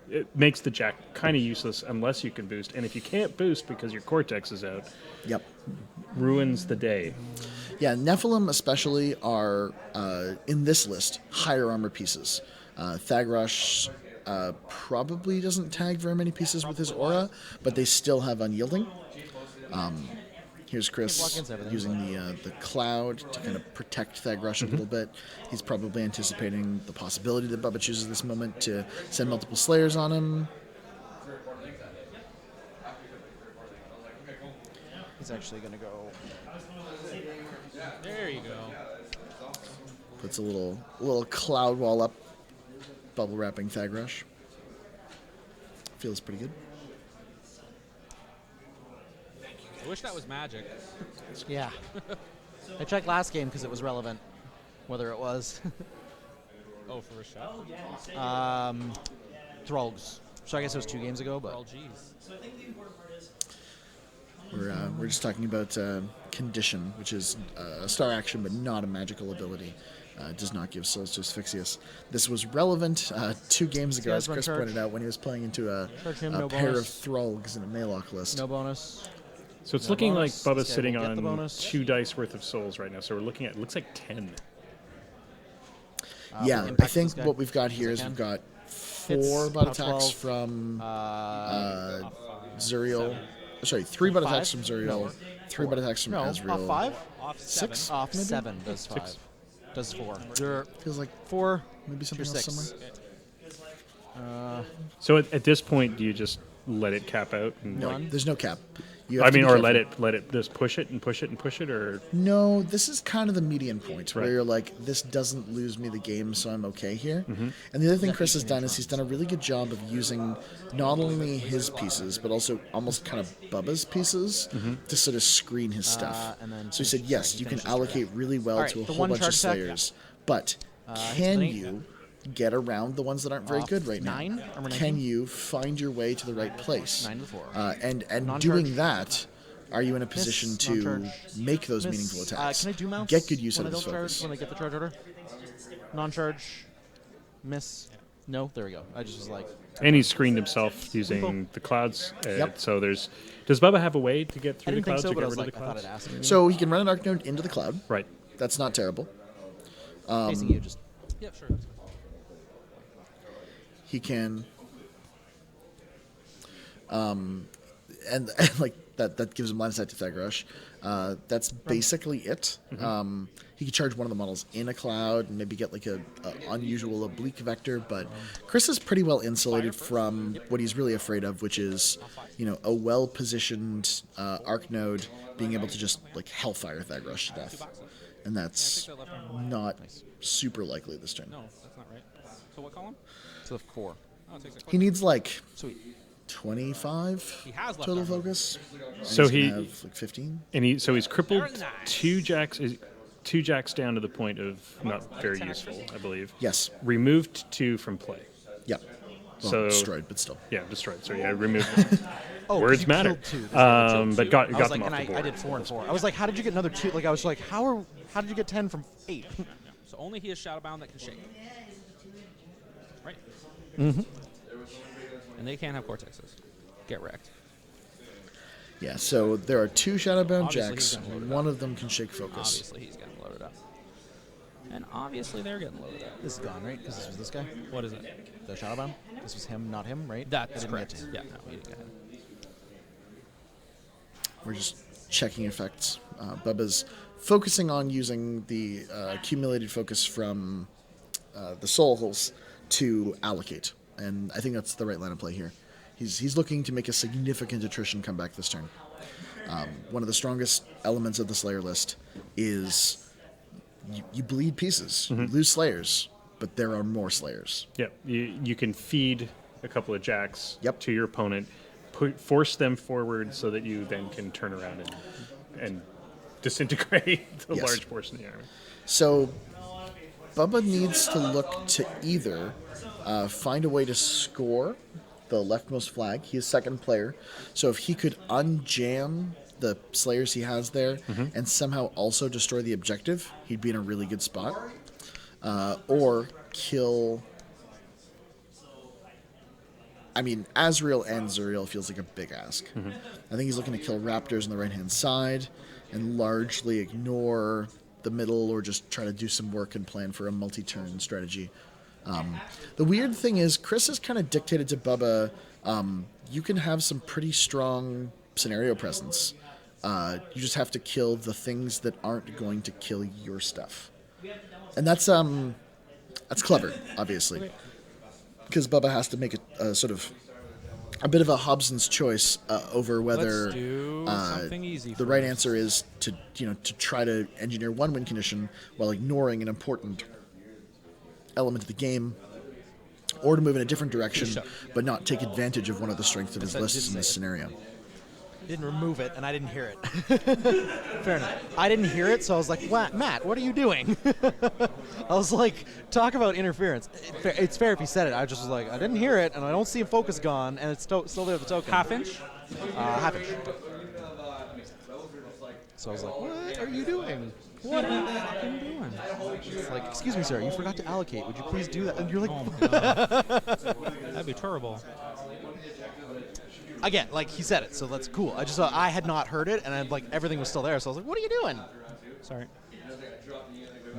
it makes the Jack kind of useless unless you can boost. And if you can't boost because your Cortex is out, Yep. ruins the day. Yeah, Nephilim especially are in this list higher armor pieces. Thagrosh probably doesn't tag very many pieces with his aura, but they still have unyielding. Here's Cryx block against everything, using the cloud to kind of protect Thagrosh a little bit. He's probably anticipating the possibility that Bubba chooses this moment to send multiple Slayers on him. He's actually going to go. There you go. Puts a little cloud wall up, bubble wrapping Thagrosh. Feels pretty good. I wish that was magic. Yeah. I checked last game because it was relevant, whether it was. Oh, for a shot. Thralgs. So I guess it was 2 games ago, but. Oh, jeez. We're just talking about Condition, which is a star action but not a magical ability. Does not give souls to Asphyxious. This was relevant 2 games ago, as Run Chris charge. pointed out, when he was playing into a Charge him, pair no of bonus. Thralgs in a Maylock list. No bonus. So it's No looking bonus. like This Bubba's guy sitting will get the on bonus. 2 dice worth of souls right now. So we're looking at, it looks like 10. Yeah, I impact think this guy what we've got here as is I we've can. got 4 Hits, butt now attacks 12. from Zuriel. Sorry, 3 butt attacks from 5? Zuriel, 3 butt attacks from No, Azrael. off 5? Off 6? 7. Off Maybe? 7 does 5. 6. Does 4. There Feels like 4. maybe something You're else 6. somewhere. So at this point, do you just let it cap out? And None. There's no cap. You have to be or careful. let it just push it and push it and push it, or No, this is kind of the median point where Right. you're like, this doesn't lose me the game, so I'm okay here. And the other thing Chris has done is he's done a really good job of using not only his pieces, but also almost kind of Bubba's pieces to sort of screen his stuff. and then So he said, finish yes, strike. you He can finishes allocate really well Alright, to a the whole one bunch of charge attack. Slayers, but hits can an 8. you get around the ones that aren't very Off good right 9? now? Armor Can 19? you find your way to the right place? 9 to 4. And Non-charge. doing that, are you in a position to non-charge. make those Miss. meaningful attacks? Can I do mounts? Get good use when out I of this don't focus. charge, when I get the charge order? Non-charge. Miss. No, there we go. I just was like. and he's screened himself using the clouds. Yep. So does Bubba have a way to get I through the didn't think clouds so, or but I get was rid like, of I the thought clouds? I'd ask. So he can run an Arc Node into the cloud. Right. That's not terrible. Facing you, just. Yeah, sure. That's fine. He can, and like that gives him line of sight to Thagrosh. That's basically it. He can charge one of the models in a cloud and maybe get like a unusual oblique vector. But Chris is pretty well insulated from what he's really afraid of, which is, a well-positioned Arc Node being able to just like Hellfire Thagrosh to death, and that's not super likely this turn. No, that's not right. So what column? To the 4. Oh, it takes a He needs like Sweet. 25 He has left total armor. focus. And So he's gonna he- have like 15. And he's crippled Very nice. 2 jacks down to the point of not very useful, I believe. Yes. Removed 2 from play. Yep. Well, So- destroyed, but still. Yeah, destroyed. So yeah, removed them. Oh, Words you matter. killed 2. This guy killed But 2. got I was them like, off and the board. I did 4 and 4. I was like, how did you get another 2? Like, I was like, how did you get 10 from 8? So only he is Shadowbound that can shake. Right. And they can't have Cortexes. Get wrecked. Yeah, so there are 2 Shadowbound Obviously, Jacks. he's gonna load it One of them can shake focus. Obviously, he's getting loaded up. And obviously they're getting loaded up. This is gone, right? Because this was this guy. What is it? The Shadowbound. This was him, not him, right? That's I didn't correct. get to him. Yeah, no, you didn't get him. We're just checking effects. Bubba's focusing on using the accumulated focus from the souls to allocate, and I think that's the right line of play here. He's looking to make a significant attrition comeback this turn. One of the strongest elements of the Slayer list is you bleed pieces, you lose Slayers, but there are more Slayers. Yep. You can feed a couple of jacks Yep. to your opponent, force them forward so that you then can turn around and disintegrate the Yes. large portion of the army. So Bubba needs to look to either find a way to score the leftmost flag. He is second player. So if he could unjam the Slayers he has there and somehow also destroy the objective, he'd be in a really good spot. Or kill... I mean, Azrael and Zuriel feels like a big ask. I think he's looking to kill Raptors on the right-hand side and largely ignore the middle or just try to do some work and plan for a multi-turn strategy. The weird thing is, Chris has kind of dictated to Bubba, you can have some pretty strong scenario presence. You just have to kill the things that aren't going to kill your stuff. And that's clever, obviously. Because Bubba has to make a sort of a bit of a Hobson's choice over whether Let's do something easy the right answer is to try to engineer one win condition while ignoring an important element of the game, or to move in a different direction but not take advantage of one of the strengths of his lists in this scenario. Didn't remove it, and I didn't hear it. Fair enough. I didn't hear it, so I was like, Matt, what are you doing? I was like, talk about interference. It's fair if he said it. I just was like, I didn't hear it, and I don't see a focus gone, and it's still there, the token. Half inch? Half inch. So I was like, what are you doing? What are you fucking doing? It's like, excuse me, sir, you forgot to allocate. Would you please do that? And you're like, Oh my god. That'd be terrible. again, like he said it, so that's cool. I had not heard it, and like everything was still there, so I was like, what are you doing? Sorry.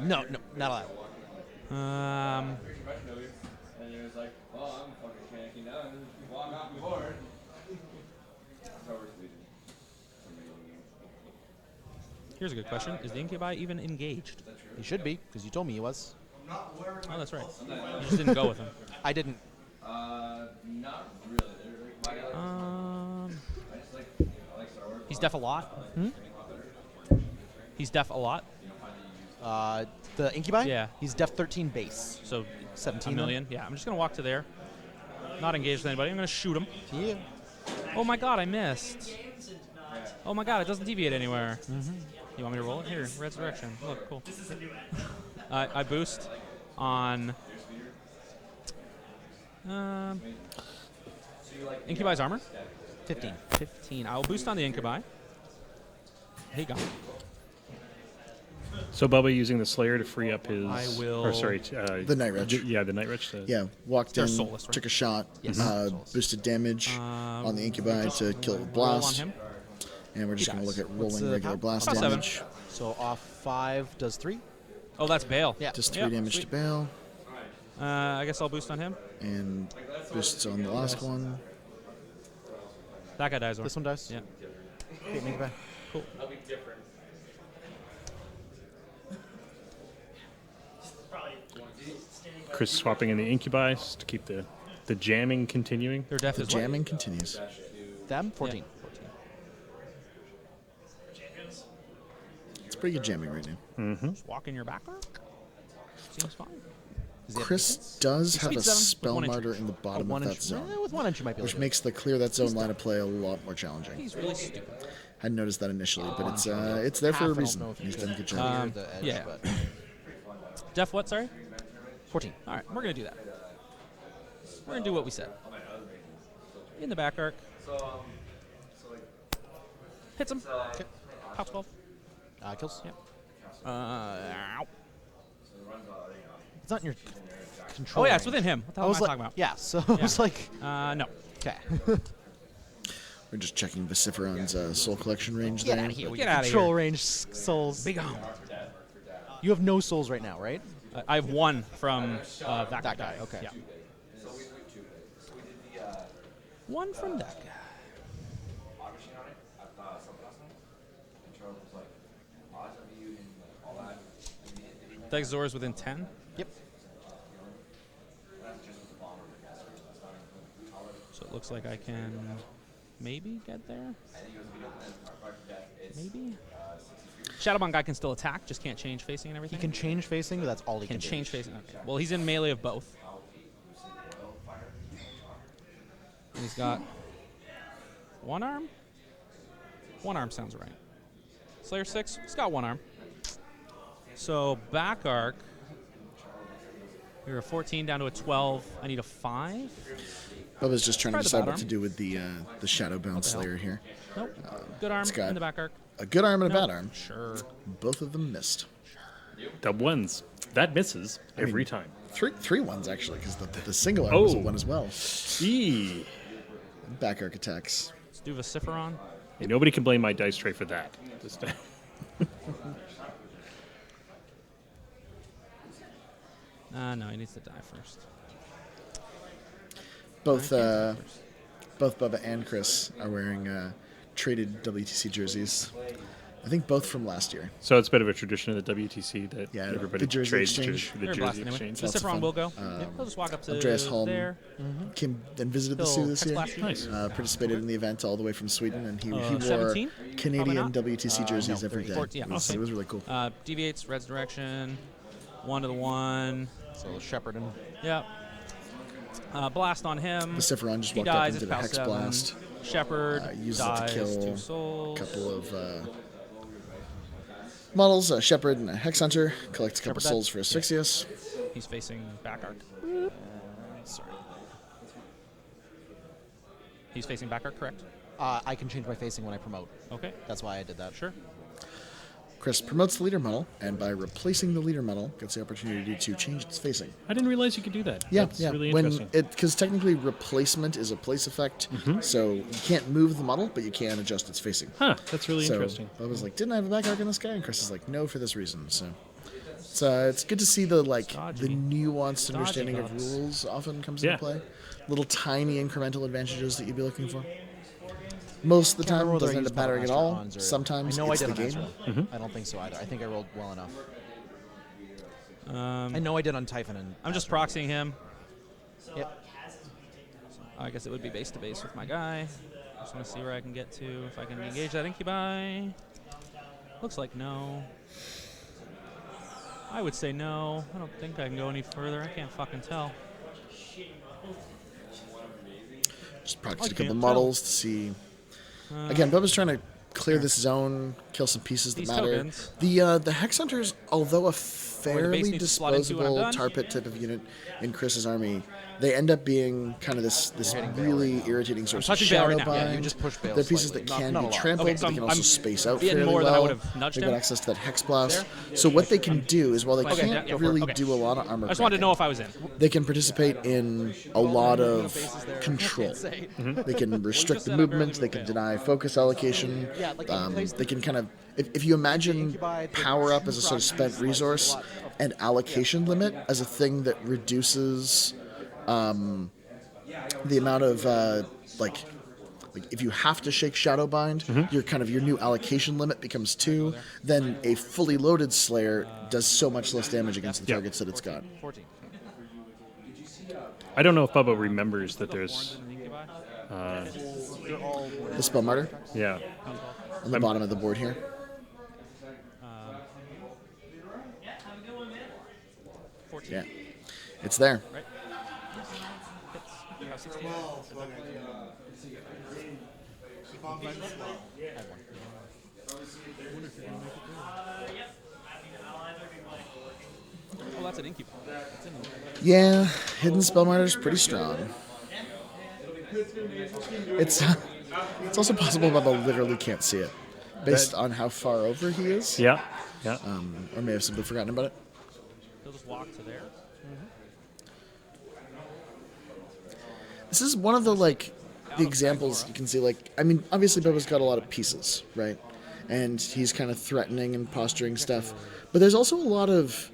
No, not allowed. Here's a good question. Is the Incubi even engaged? He should be, because you told me he was. Oh, that's right. You just didn't go with him. I didn't. Not really. He's deaf a lot. He's deaf a lot. The Incubi? Yeah. He's def 13 base. So 17 a million. Yeah, I'm just going to walk to there. Not engaged with anybody. I'm going to shoot him. Yeah. Oh my god, I missed. Oh my god, it doesn't deviate anywhere. You want me to roll it? Here, resurrection. Look, cool. I boost on Incubi's armor. 15. 15. I will boost on the Incubi. He got it. So Bubba using the Slayer to free up his... I will- Or sorry, The Night Wretch. Yeah, the Night Wretch. Yeah, walked They're in, soulless, right? took a shot, Yes. Soulless. boosted damage on the Incubi to kill with Roll on blast, him. and we're just going to dies. look at What's rolling the regular count? blast About 7. damage. So off 5 does 3. Oh, that's Bale. Yeah. Does 3 Yep, damage sweet. to Bale, I guess I'll boost on him. and boosts on the last one. That guy dies. This one dies? Yeah. Okay, make it back. Cool. Chris swapping in the Incubi to keep the jamming continuing. They're deaf The as well. jamming continues. Them? 14. It's pretty good jamming right now. Just walk in your back arc. Seems fine. Chris does have a Speed 7 with spell 1 inch. martyr in the bottom One of that inch. zone, With 1 inch you might be able which to. makes the clear that zone line of play a lot more challenging. He's really stupid. Hadn't noticed that initially, but it's there for a Half, I don't reason. know if you He's could done a good job. clear the edge, yeah. but Deaf what, sorry? 14. All right, we're going to do that. We're going to do what we said. In the back arc. Hits him. Okay. Pop 12. Kills. Yep. Ow. It's not in your control. Oh, yeah, it's range. within him. What the I hell was am I like, talking about? yeah, so I was like, No. okay. We're just checking Vociferon's soul collection range Get there. out of here with Get your outta control here. range souls. Be gone. You have no souls right now, right? I have one from that That guy, okay. Yeah. One from that guy. Dex Zora's within 10. Yep. So it looks like I can maybe get there. Maybe. Shadowbound guy can still attack, just can't change facing and He everything. can change facing, but that's all he can do. change facing. Okay. Well, he's in melee of both. And he's got one arm. One arm sounds right. Slayer 6. He's got one arm. So back arc. You're a 14 down to a 12. I need a 5. Bubba's just trying to Try the decide bad what arm. to do with the Shadowbound Slayer here. Nope. Good arm it's got in the back arc. A good arm and a Nope. bad arm. Sure. Both of them missed. The ones that misses every time. Three ones actually, because the single arm was a Oh. one as well. Eee. Back arc attacks. Let's do Vociferon. Hey, nobody can blame my dice tray for that. Just- No, he needs to die first. Both I can't die first. both Bubba and Chris are wearing traded WTC jerseys. I think both from last year. so it's a bit of a tradition of the WTC that Yeah, everybody the jersey trades exchange. the They're jersey blessed anyway. exchange. Lots of Vociferon fun. will go. He'll just walk up to Andreas Holm there. came and visited the He'll zoo this year. Hexblast you. Nice. Participated in the event all the way from Sweden, and he wore 17? Probably Canadian not. WTC jerseys no, every day. 14, yeah, It okay. was really cool. Deviates, red's direction. 1 to the 1. So Shepard and Yep. Blast on him. Vociferon just He walked up dies. and It's did a PAL Hex 7. Blast. Shepard Uses it to dies. kill 2 souls. A couple of models, Shepard and a Hex Hunter. Collects a couple Shepard died? souls for Asphyxius. He's facing back arc. Sorry. He's facing back arc, correct? I can change my facing when I promote. Okay. That's why I did that. Sure. Chris promotes the leader model, and by replacing the leader model, gets the opportunity to change its facing. I didn't realize you could do that. Yeah, That's yeah. really When interesting. because technically replacement is a place effect, so you can't move the model, but you can adjust its facing. Huh, that's really So interesting. I was like, didn't I have a back arc in this guy? And Chris is like, no, for this reason. So it's good to see the Dodgy. nuanced Dodgy understanding of thoughts. rules often comes Yeah. into play. Little tiny incremental advantages that you'd be looking for. Most of the Can't time, remember it whether I doesn't end used up mattering at Battle all. Master Ons or- Sometimes I know it's I the did on game. Ice Roll. I don't think so either. I think I rolled well enough. Um, I know I did on Typhon and I'm just proxying him. Yep. I guess it would be base to base with my guy. Just want to see where I can get to. If I can engage that incubi. Looks like no. I would say no. I don't think I can go any further. I can't fucking tell. Just practice I a couple can't models to see. Again, Bubba's trying to clear this zone, kill some pieces that These matter. tokens. The Hex Hunters, although a base fairly needs to slot into when I'm disposable done. tar pit type of unit in Chris's army, they end up being kind of this really irritating source of touching Bale right shadow now. Yeah, bind. you just push Bale They're pieces slightly. that can Not be a lot. trampled, Okay, so but they can I'm also space out getting fairly more than I well. would've nudged They've got him. access to that Hex Blast. There? So what they can do is, while they Okay, can't yeah, go for it. really Okay. do a lot of armor I just wanted to know if I was in. they can participate in a lot of control. They can restrict the said I barely movement. They moved can Bale. deny focus allocation. Yeah, like in place They can kind of, if you imagine power up as a sort of spent resource and allocation limit as a thing that reduces the amount of like if you have to shake Shadowbind, your new allocation limit becomes 2. Then a fully loaded Slayer does so much less damage against the Yeah. targets that it's got. 14. I don't know if Bubba remembers that there's. The Spell Martyr Yeah. on the bottom of the board here. 14. Yeah, it's there. Right? Hits. How 16? Oh, that's an incubi. That's in the Yeah, Hidden Spell Martyr's pretty strong. It's also possible Bubba literally can't see it, based on how far over he is. Yeah. Yeah. Or may have simply forgotten about it. He'll just walk to there. This is one of the examples you can see. Obviously Bubba's got a lot of pieces, right? and he's kind of threatening and posturing stuff. But there's also a lot of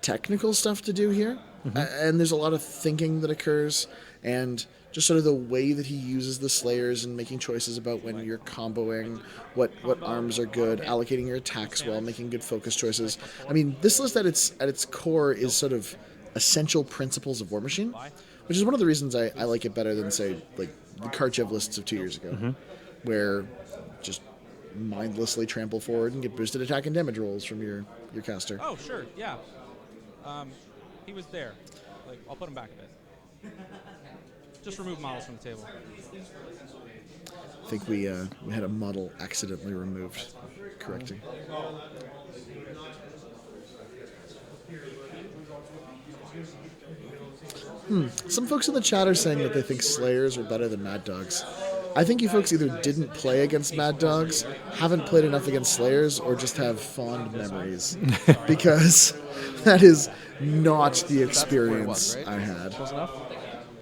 technical stuff to do here, and there's a lot of thinking that occurs, and just sort of the way that he uses the Slayers and making choices about when you're comboing, what arms are good, allocating your attacks well, making good focus choices. I mean, this list at its core is sort of essential principles of War Machine, which is one of the reasons I like it better than, say, like the Karchev lists of 2 years ago, where just mindlessly trample forward and get boosted attack and damage rolls from your caster. Oh, sure, yeah. He was there. Like, I'll put him back a bit. Just remove models from the table. I think we had a model accidentally removed. Correcting. Some folks in the chat are saying that they think Slayers are better than Mad Dogs. I think you folks either didn't play against Mad Dogs, haven't played enough against Slayers, or just have fond memories. Because that is not the experience I had. Close enough?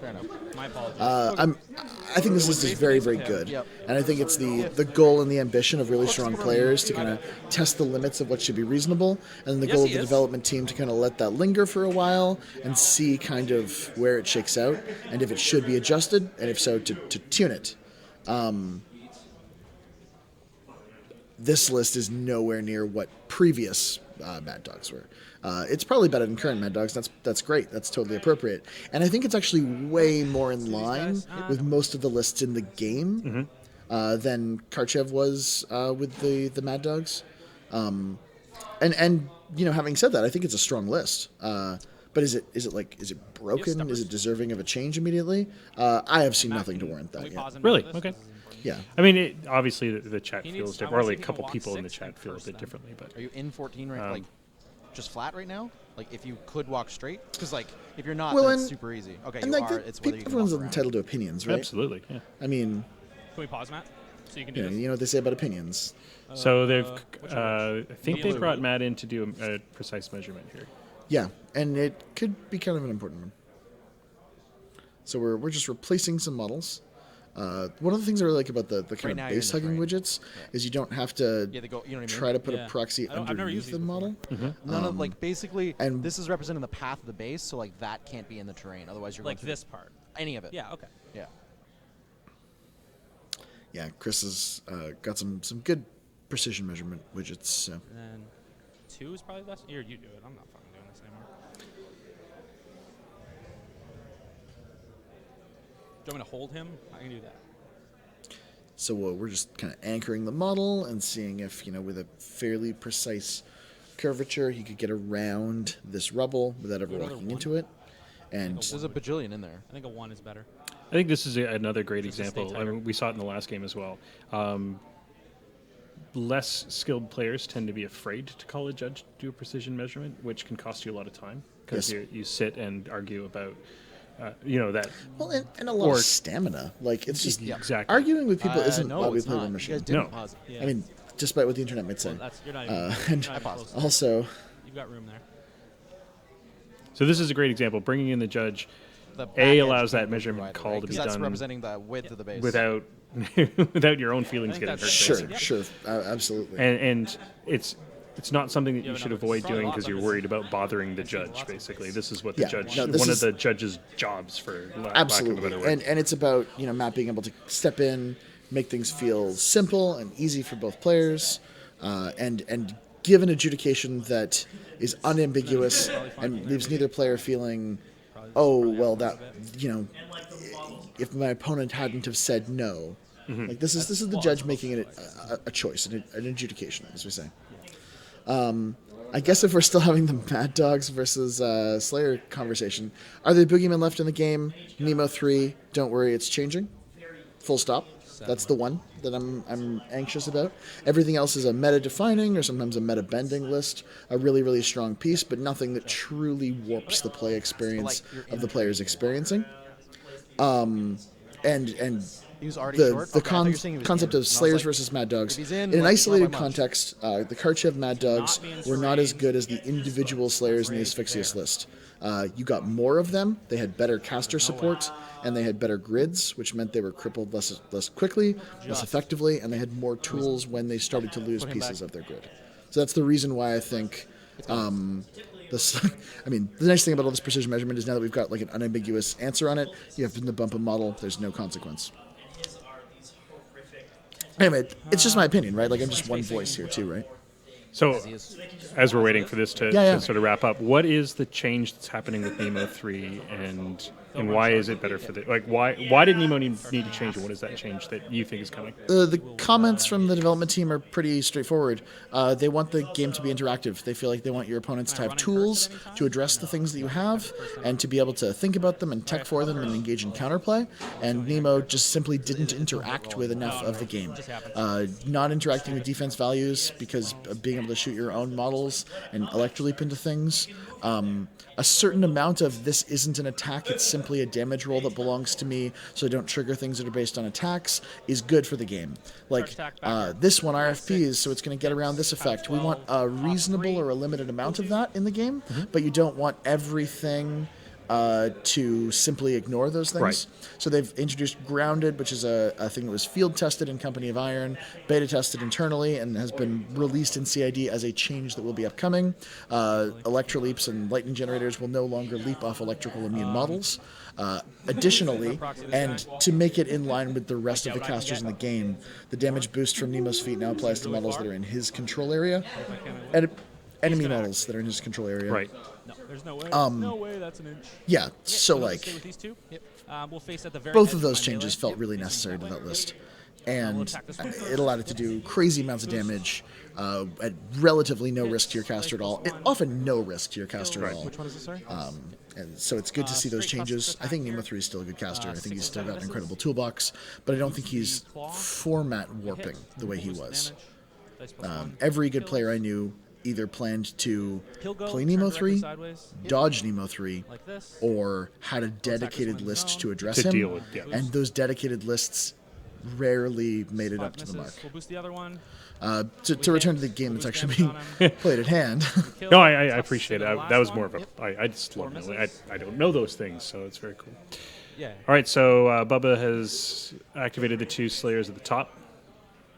Fair enough. My apologies. I think this list is very, very good. Yep. And I think it's the goal and the ambition of really strong players to kind of test the limits of what should be reasonable, and then the goal of the development team to kind of let that linger for a while and see kind of where it shakes out, and if it should be adjusted, and if so, to tune it. This list is nowhere near what previous Mad Dogs were. It's probably better than current Mad Dogs. That's great. That's totally appropriate. And I think it's actually way more in line with most of the lists in the game than Karchev was with the Mad Dogs. And you know, having said that, I think it's a strong list. But is it broken? Is it deserving of a change immediately? I have seen nothing to warrant that yet. Really? Okay. Yeah. I mean, obviously the chat feels different, or at least a couple people in the chat feel a bit differently. But Are you in 14 right like just flat right now? Like if you could walk straight? Because like if you're not, Well, then it's and- super easy. Okay, And you like are. It's whether you can everyone's walk around. entitled to opinions, right? absolutely, yeah. I mean, Can we pause, Matt? So you can do you know, this? you know what they say about opinions. So they've, which I think they brought Matt in to do a precise measurement here. Yeah, and it could be kind of an important one. So we're just replacing some models. One of the things I really like about the kind now of you're in base the hugging terrain. widgets is you don't have to Yeah, they go. You know what I mean? try to put Yeah. a proxy I've never used underneath these the before. model. None of like basically, and- this is representing the path of the base, so like that can't be in the terrain. Otherwise, you're Like going this part. any of it. Yeah, okay. Yeah. Yeah, Chris has got some good precision measurement widgets. So. And then 2 is probably the best. Here, you do it. I'm not fucking doing this anymore. Do you want me to hold him? I can do that. So we're just kind of anchoring the model and seeing if, you know, with a fairly precise curvature, he could get around this rubble without ever Another walking one? into it. And There's a bajillion in there. I think a 1 is better. I think this is another great Just to stay example. I tighter. mean, we saw it in the last game as well. Less skilled players tend to be afraid to call a judge to do a precision measurement, which can cost you a lot of time because Yes. you sit and argue about, you know, that. well, and a lot Or- of stamina. Like, it's just Exactly. arguing with people isn't no, why we it's play not. War You Machine. guys didn't No. pause it. Yeah. I mean, despite what the internet might say. Well, that's, you're not even, And you're not even close. also, You've got room there. So this is a great example. Bringing in the judge The back A edge allows can't that be measurement divided, call right? to 'Cause be that's done representing the width of the base. without without your own feelings I getting think hurt. that's sure, basically. sure, absolutely. And it's not something that You you have should another- avoid probably doing lots because of you're this- worried about bothering the I've seen judge. lots of Basically, this. this is what the Yeah, judge, no, this one of is- the judge's jobs for lack of a Absolutely, better word. and it's about, you know, Matt being able to step in, make things feel simple and easy for both players, and give an adjudication that is unambiguous and leaves neither player feeling, oh well, that, you know, if my opponent hadn't have said no. Like this is the judge making it a choice, an adjudication, as we say. I guess if we're still having the Mad Dogs versus Slayer conversation, are there boogeymen left in the game? Nemo 3, don't worry, it's changing. Full stop. That's the one that I'm anxious about. Everything else is a meta-defining or sometimes a meta-bending list, a really, really strong piece, but nothing that truly warps the play experience of the players experiencing. He was already the short? the Okay, I thought you were saying he was concept in. of And I was Slayers like, versus Mad Dogs. if he's in, In an like, isolated not by much. context, the Karchev Mad Dogs were not as good as the individual Slayers in the Asphyxious list. You got more of them. They had better caster support, and they had better grids, which meant they were crippled less quickly, less effectively, and they had more tools when they started to lose pieces of their grid. So that's the reason why I think. I mean, the nice thing about all this precision measurement is now that we've got like an unambiguous answer on it, you have to bump a model. There's no consequence. Anyway, it's just my opinion, right? Like I'm just one voice here too, right? So, as we're waiting for this to Yeah. sort of wrap up, what is the change that's happening with Nemo 3, and why is it better for the why did Nemo need to change, and what is that change that you think is coming? The comments from the development team are pretty straightforward. They want the game to be interactive. They feel like they want your opponents to have tools to address the things that you have and to be able to think about them and tech for them and engage in counterplay. And Nemo just simply didn't interact with enough of the game. Not interacting with defense values because of being able to shoot your own models and electroleap into things. A certain amount of this isn't an attack, it's simply a damage roll that belongs to me, so I don't trigger things that are based on attacks, is good for the game. Like, this one, RFPs, so it's going to get around this effect. We want a reasonable or a limited amount of that in the game, but you don't want everything to simply ignore those things. Right. So they've introduced Grounded, which is a thing that was field tested in Company of Iron, beta tested internally, and has been released in CID as a change that will be upcoming. Electroleaps and lightning generators will no longer leap off electrical immune models. Additionally, and to make it in line with the rest of the casters in the game, the damage boost from Nemo's feat now applies to models that are in his control area, and enemy models that are in his control area. Right. No, there's no way that's an inch. Yeah, so like, Stay with these two. We'll face at the very both edge of those my changes melee. felt really necessary to that list. And it allowed it to do crazy amounts of damage at relatively no risk to your caster at all. Often no risk to your caster at all. Which one is this, sorry? And so it's good to see those changes. I think Nemo 3 is still a good caster. I think he's still got an incredible toolbox, but I don't think he's format warping the way he was. Every good player I knew either planned to play Nemo 3, dodge Nemo 3, or had a dedicated list to address him. deal with, yeah. And those dedicated lists rarely made it up to the mark. We'll boost the other one. To return to the game that's actually being played at hand. No, I appreciate it. That was more of a. I just love knowing. I don't know those things, so it's very cool. Yeah. All right, so Bubba has activated the 2 Slayers at the top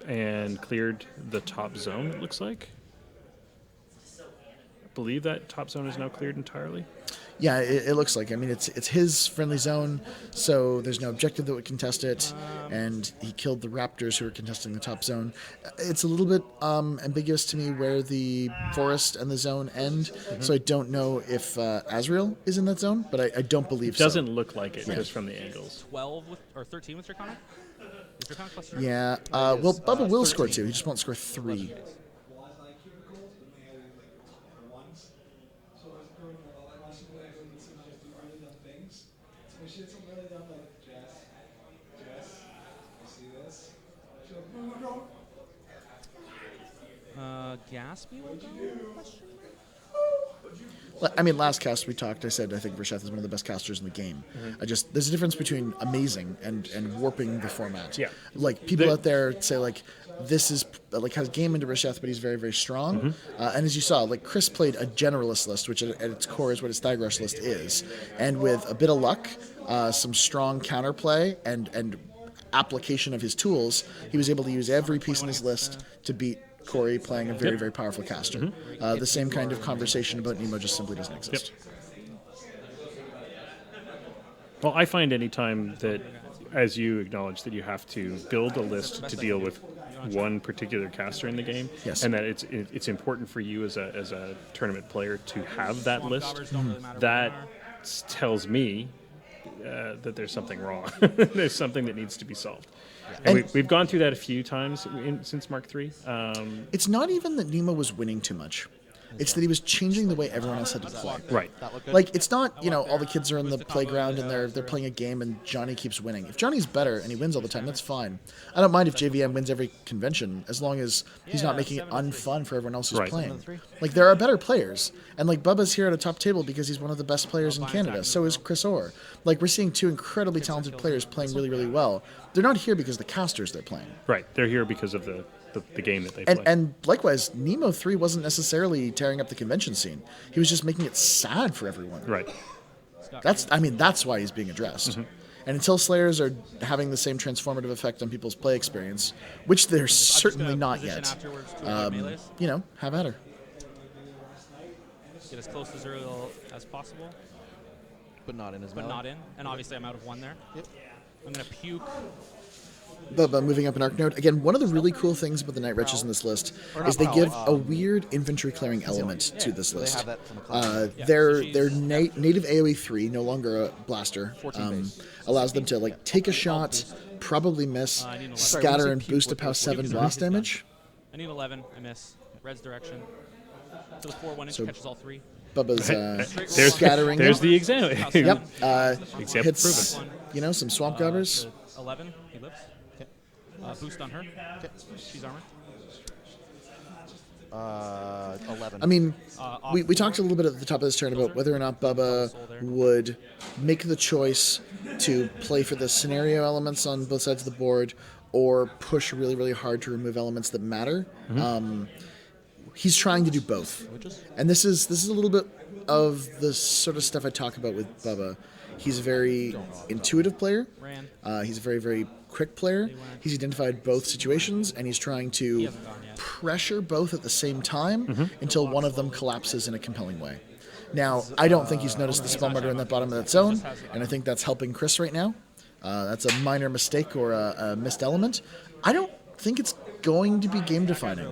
and cleared the top zone, it looks like. I believe that top zone is now cleared entirely. Yeah, it looks like. I mean, it's his friendly zone, so there's no objective that would contest it, and he killed the raptors who were contesting the top zone. It's a little bit ambiguous to me where the forest and the zone end, so I don't know if Azrael is in that zone, but I don't believe so. Doesn't look like it just from the angles. 12 or 13 with Draconic? Is Draconic plus 3? Yeah, well, Bubba will score 2. He just won't score 3. Gaspy will go? Question I mean, last cast we talked, I said I think Vrisheth is one of the best casters in the game. There's a difference between amazing and warping the format. Yeah. Like, people out there say, like, this is, like, has game into Vrisheth, but he's very, very strong. And as you saw, like, Chris played a generalist list, which at its core is what his Stag Rush list is. And with a bit of luck, some strong counterplay, and application of his tools, he was able to use every piece in his list to beat Corey playing a very, very powerful caster. The same kind of conversation about Nemo just simply doesn't exist. Well, I find any time that, as you acknowledge, that you have to build a list to deal with one particular caster in the game, Yes. and that it's important for you as a tournament player to have that list, that tells me that there's something wrong. There's something that needs to be solved. And we've gone through that a few times since Mark III. It's not even that Nemo was winning too much. It's that he was changing the way everyone else had to play. Right. Like, it's not, all the kids are in the playground and they're playing a game and Johnny keeps winning. If Johnny's better and he wins all the time, that's fine. I don't mind if JVM wins every convention as long as he's not making it unfun for everyone else who's playing. Like, there are better players. And, like, Bubba's here at a top table because he's one of the best players in Canada. So is Cryx. Like, we're seeing two incredibly talented players playing really, really well. They're not here because of the casters they're playing. Right. They're here because of the game that they play. And likewise, Nemo 3 wasn't necessarily tearing up the convention scene. He was just making it sad for everyone. Right. That's why he's being addressed. And until Slayers are having the same transformative effect on people's play experience, which they're certainly not yet, have at her. Get as close to 0 as possible. But not in his But not in. And obviously I'm out of 1 there. Yep. I'm going to puke. Bubba moving up an arc node. Again, one of the really cool things about the Night Wretches in this list is they give a weird inventory clearing element to this list. Their native AoE 3, no longer a blaster, allows them to like take a shot, probably miss, scatter, and boost up House 7 blast damage. I need 11. I miss. Red's direction. To the 4 1-inch catches all 3. Bubba's scattering. There's the example. Yep. Example Hits, proven. some swamp gobbers. 11. He lives. Boost on her. Okay. She's armored. 11. I mean, we talked a little bit at the top of this turn about whether or not Bubba would make the choice to play for the scenario elements on both sides of the board or push really, really hard to remove elements that matter. He's trying to do both. And this is a little bit of the sort of stuff I talk about with Bubba. He's a very intuitive player. He's a very, very quick player. He's identified both situations, and he's trying to pressure both at the same time until one of them collapses in a compelling way. Now, I don't think he's noticed the spell murder in that bottom of that zone, and I think that's helping Cryx right now. That's a minor mistake or a missed element. I don't think it's going to be game-defining.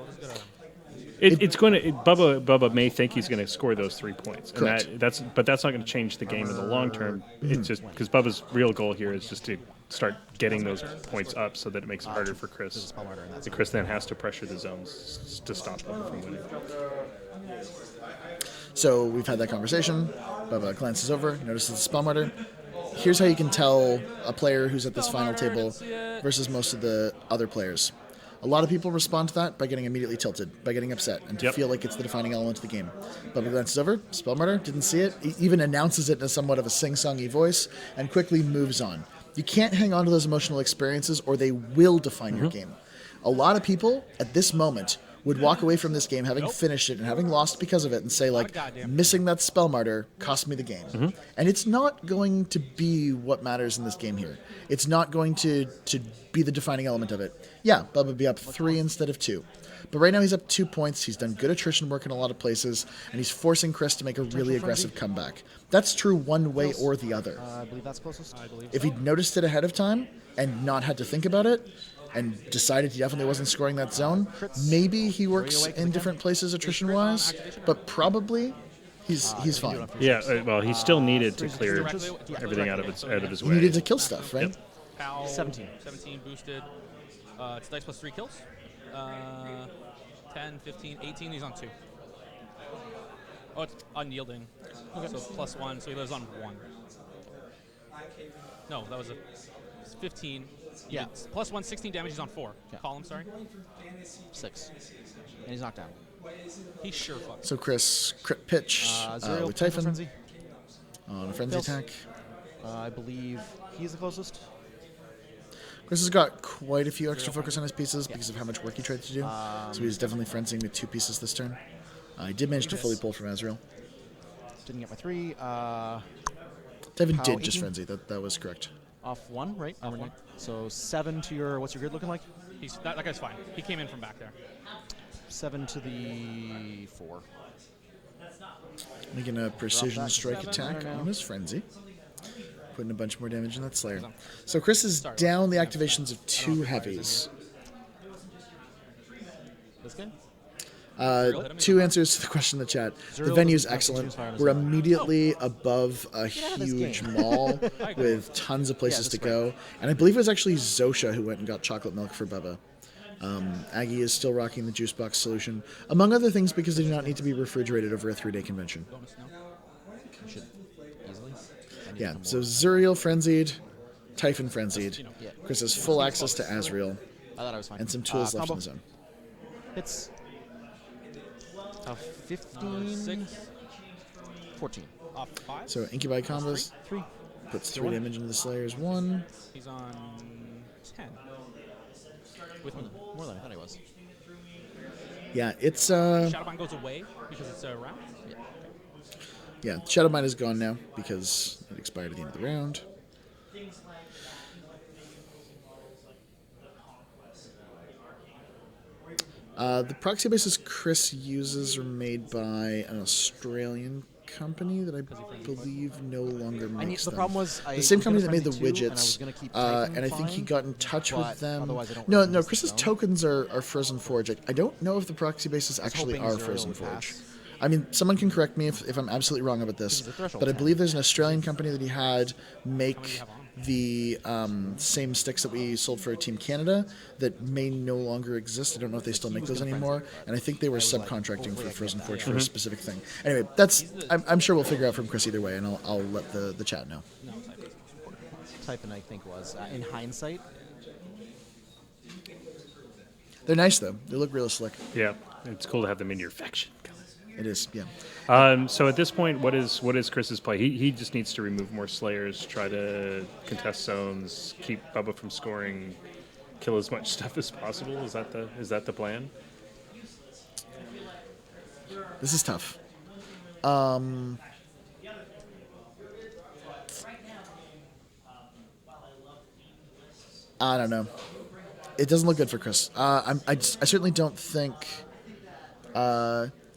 It's going to. Bubba may think he's going to score those 3 points, Correct. and that's not going to change the game in the long term. It's just because Bubba's real goal here is just to start getting those points up, so that it makes it harder for Cryx. The Cryx then has to pressure the zones to stop Bubba from winning. So we've had that conversation. Bubba glances over, notices the spell martyr. Here's how you can tell a player who's at this final table versus most of the other players. A lot of people respond to that by getting immediately tilted, by getting upset, and to feel like it's the defining element of the game. Bubba glances over, spell martyr, didn't see it, he even announces it in somewhat of a sing-songy voice, and quickly moves on. You can't hang on to those emotional experiences or they will define your game. A lot of people, at this moment, would walk away from this game having finished it and having lost because of it and say, like, missing that spell martyr cost me the game. And it's not going to be what matters in this game here. It's not going to be the defining element of it. Yeah, Bubba would be up 3 instead of 2. But right now he's up 2 points. He's done good attrition work in a lot of places, and he's forcing Cryx to make a really aggressive comeback. That's true one way or the other. I believe that's closest. If he'd noticed it ahead of time and not had to think about it, and decided he definitely wasn't scoring that zone, maybe he works in different places attrition-wise, but probably he's fine. Yeah, well, he still needed to clear everything out of his way. He needed to kill stuff, right? Pal, 17 boosted. It's dice plus 3 kills. 10, 15, 18. He's on 2. Oh, it's unyielding. Okay. So plus 1, so he lives on 1. No, that was a 15. Yeah. Plus 1, 16 damage. He's on 4. Yeah. Column, sorry. 6. And he's knocked down. He's sure fucked. So Cryx, crit pitch with Typhon Frenzy. on a frenzy attack. I believe he's the closest. Cryx has got quite a few extra focus on his pieces because of how much work he tried to do. So he's definitely frenzying with 2 pieces this turn. He did manage to fully pull from Azrael. Didn't get my 3. Typhon Pow, did just 18. frenzy. That was correct. Off 1, right? Off 1. So 7 to your, what's your grid looking like? That guy's fine. He came in from back there. 7 to the 4. Making a precision strike attack on his frenzy. Putting a bunch more damage in that Slayer. So Cryx is down the activations of 2 heavies. This guy? 2 answers to the question in the chat. The venue's excellent. We're immediately above a huge mall with tons of places to go. And I believe it was actually Zosha who went and got chocolate milk for Bubba. Aggie is still rocking the juice box solution, among other things because they do not need to be refrigerated over a 3-day convention. Should easily. Yeah, so Zuriel Frenzied, Typhon Frenzied. Chris has full access to Azrael, I thought I was fine. and some tools left in Combo. the zone. It's 15, 14. Off 5. So Incubi combos, 3. puts 3 damage into the Slayer's 1. He's on 10. With More than I thought he was. Yeah, it's Shadowbind goes away because it's a round. yeah, Shadowbind is gone now because it expired at the end of the round. The proxy bases Chris uses are made by an Australian company that I believe no longer makes The them. problem was The same was company gonna that made the friendly too, and I was widgets, gonna keep and I think he fine, got in touch with but them. otherwise I don't No, really no, miss the Chris's zone. tokens are Frozen Forge. I don't know if the proxy bases actually hoping are Zuriel Frozen would Forge. pass. I mean, someone can correct me if I'm absolutely wrong about this, This is a threshold but I 10. believe there's an Australian company that he had make the same sticks that we sold for Team Canada that may no longer exist. I don't know if they still make those anymore, and I think they were subcontracting for Frozen Forge for a specific thing. Anyway, I'm sure we'll figure out from Chris either way, and I'll let the chat know. Typhon, I think, was. In hindsight, They're nice though. They look real slick. Yeah, it's cool to have them in your faction. It is, yeah. So at this point, what is Chris's play? He just needs to remove more Slayers, try to contest zones, keep Bubba from scoring, kill as much stuff as possible. Is that the plan? This is tough. I don't know. It doesn't look good for Chris. I certainly don't think.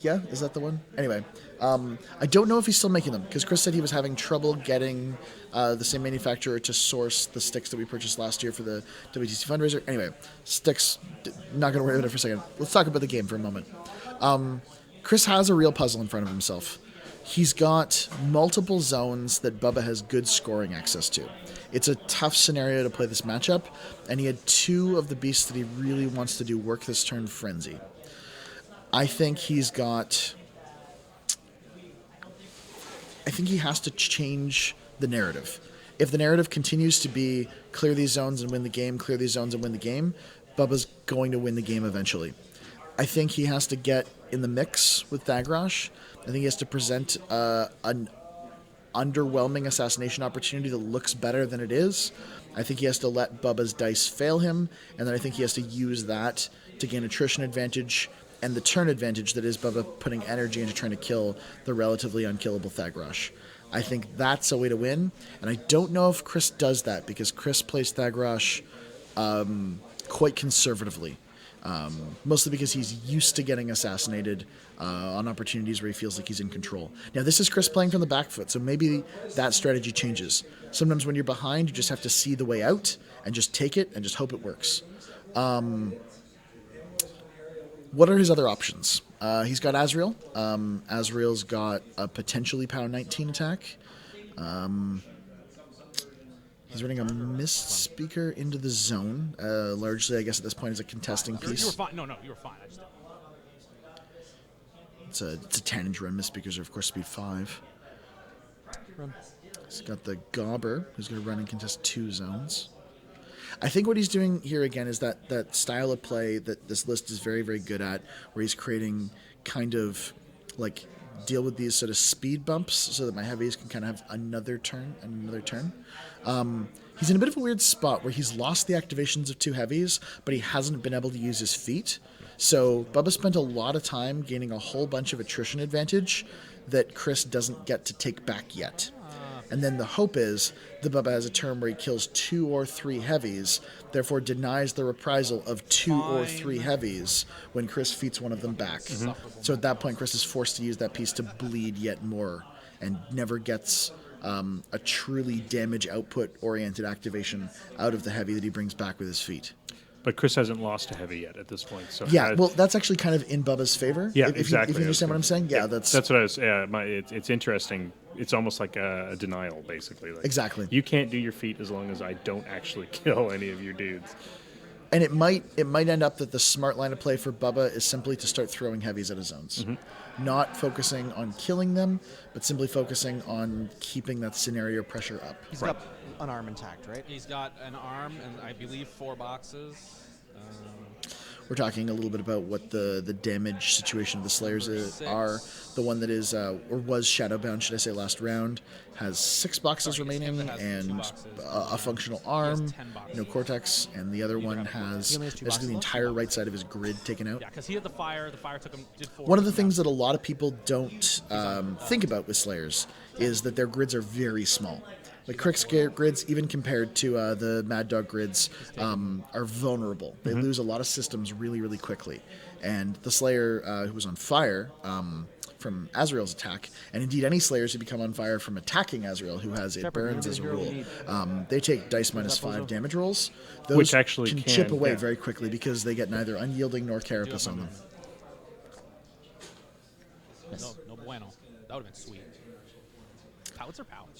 Yeah, is that the one? Anyway, I don't know if he's still making them because Chris said he was having trouble getting the same manufacturer to source the sticks that we purchased last year for the WTC fundraiser. Anyway, sticks. Not going to worry about it for a second. Let's talk about the game for a moment. Chris has a real puzzle in front of himself. He's got multiple zones that Bubba has good scoring access to. It's a tough scenario to play this matchup, and he had 2 of the beasts that he really wants to do work this turn Frenzy. I think he has to change the narrative. If the narrative continues to be clear these zones and win the game, clear these zones and win the game, Bubba's going to win the game eventually. I think he has to get in the mix with Thagrosh. I think he has to present an underwhelming assassination opportunity that looks better than it is. I think he has to let Bubba's dice fail him, and then I think he has to use that to gain attrition advantage and the turn advantage that is Bubba putting energy into trying to kill the relatively unkillable Thagrosh. I think that's a way to win, and I don't know if Chris does that because Chris plays Thagrosh quite conservatively. Mostly because he's used to getting assassinated on opportunities where he feels like he's in control. Now, this is Chris playing from the back foot, so maybe that strategy changes. Sometimes when you're behind, you just have to see the way out and just take it and just hope it works. What are his other options? He's got Azrael. Azrael's got a potentially POW 19 attack. He's running a Mist Speaker into the zone. Largely, I guess, at this point, is a contesting piece. You were fine. No, you were fine. I just... It's a 10-inch run. Mist Speakers are, of course, speed 5. He's got the Gobber, who's going to run and contest 2 zones. I think what he's doing here, again, is that style of play that this list is very, very good at, where he's creating kind of, like, deal with these sort of speed bumps so that my heavies can kind of have another turn and another turn. He's in a bit of a weird spot where he's lost the activations of 2 heavies, but he hasn't been able to use his feet. So Bubba spent a lot of time gaining a whole bunch of attrition advantage that Chris doesn't get to take back yet. And then the hope is that Bubba has a turn where he kills 2 or 3 heavies, therefore denies the reprisal of 2 or 3 heavies when Chris feats one of them back. So at that point, Chris is forced to use that piece to bleed yet more and never gets a truly damage output-oriented activation out of the heavy that he brings back with his feet. But Chris hasn't lost a heavy yet at this point. So Yeah, well, that's actually kind of in Bubba's favor. Yeah, if exactly. You understand what I'm saying? Yeah, that's what I was. Yeah, it's interesting. It's almost like a denial, basically. Like, Exactly. You can't do your feat as long as I don't actually kill any of your dudes. And it might end up that the smart line of play for Bubba is simply to start throwing heavies at his zones. Not focusing on killing them, but simply focusing on keeping that scenario pressure up. He's got an arm intact, right? He's got an arm and I believe 4 boxes. We're talking a little bit about what the damage situation of the Slayers are. The one that is, or was Shadowbound, should I say, last round, has 6 boxes remaining and a functional arm, no Cortex, and the other one has basically the entire right side of his grid taken out. Yeah, because he had the fire. The fire took him, did 4. One of the things that a lot of people don't think about with Slayers is that their grids are very small. Like Cryx grids, even compared to the Mad Dog grids, are vulnerable. They lose a lot of systems really, really quickly. And the Slayer who was on fire from Azrael's attack, and indeed any Slayers who become on fire from attacking Azrael, who has it burns as a rule, they take dice -5 damage rolls. Those Which actually can can chip away very quickly because they get neither unyielding nor carapace on them. No bueno. That would have been sweet. Pouts or pout?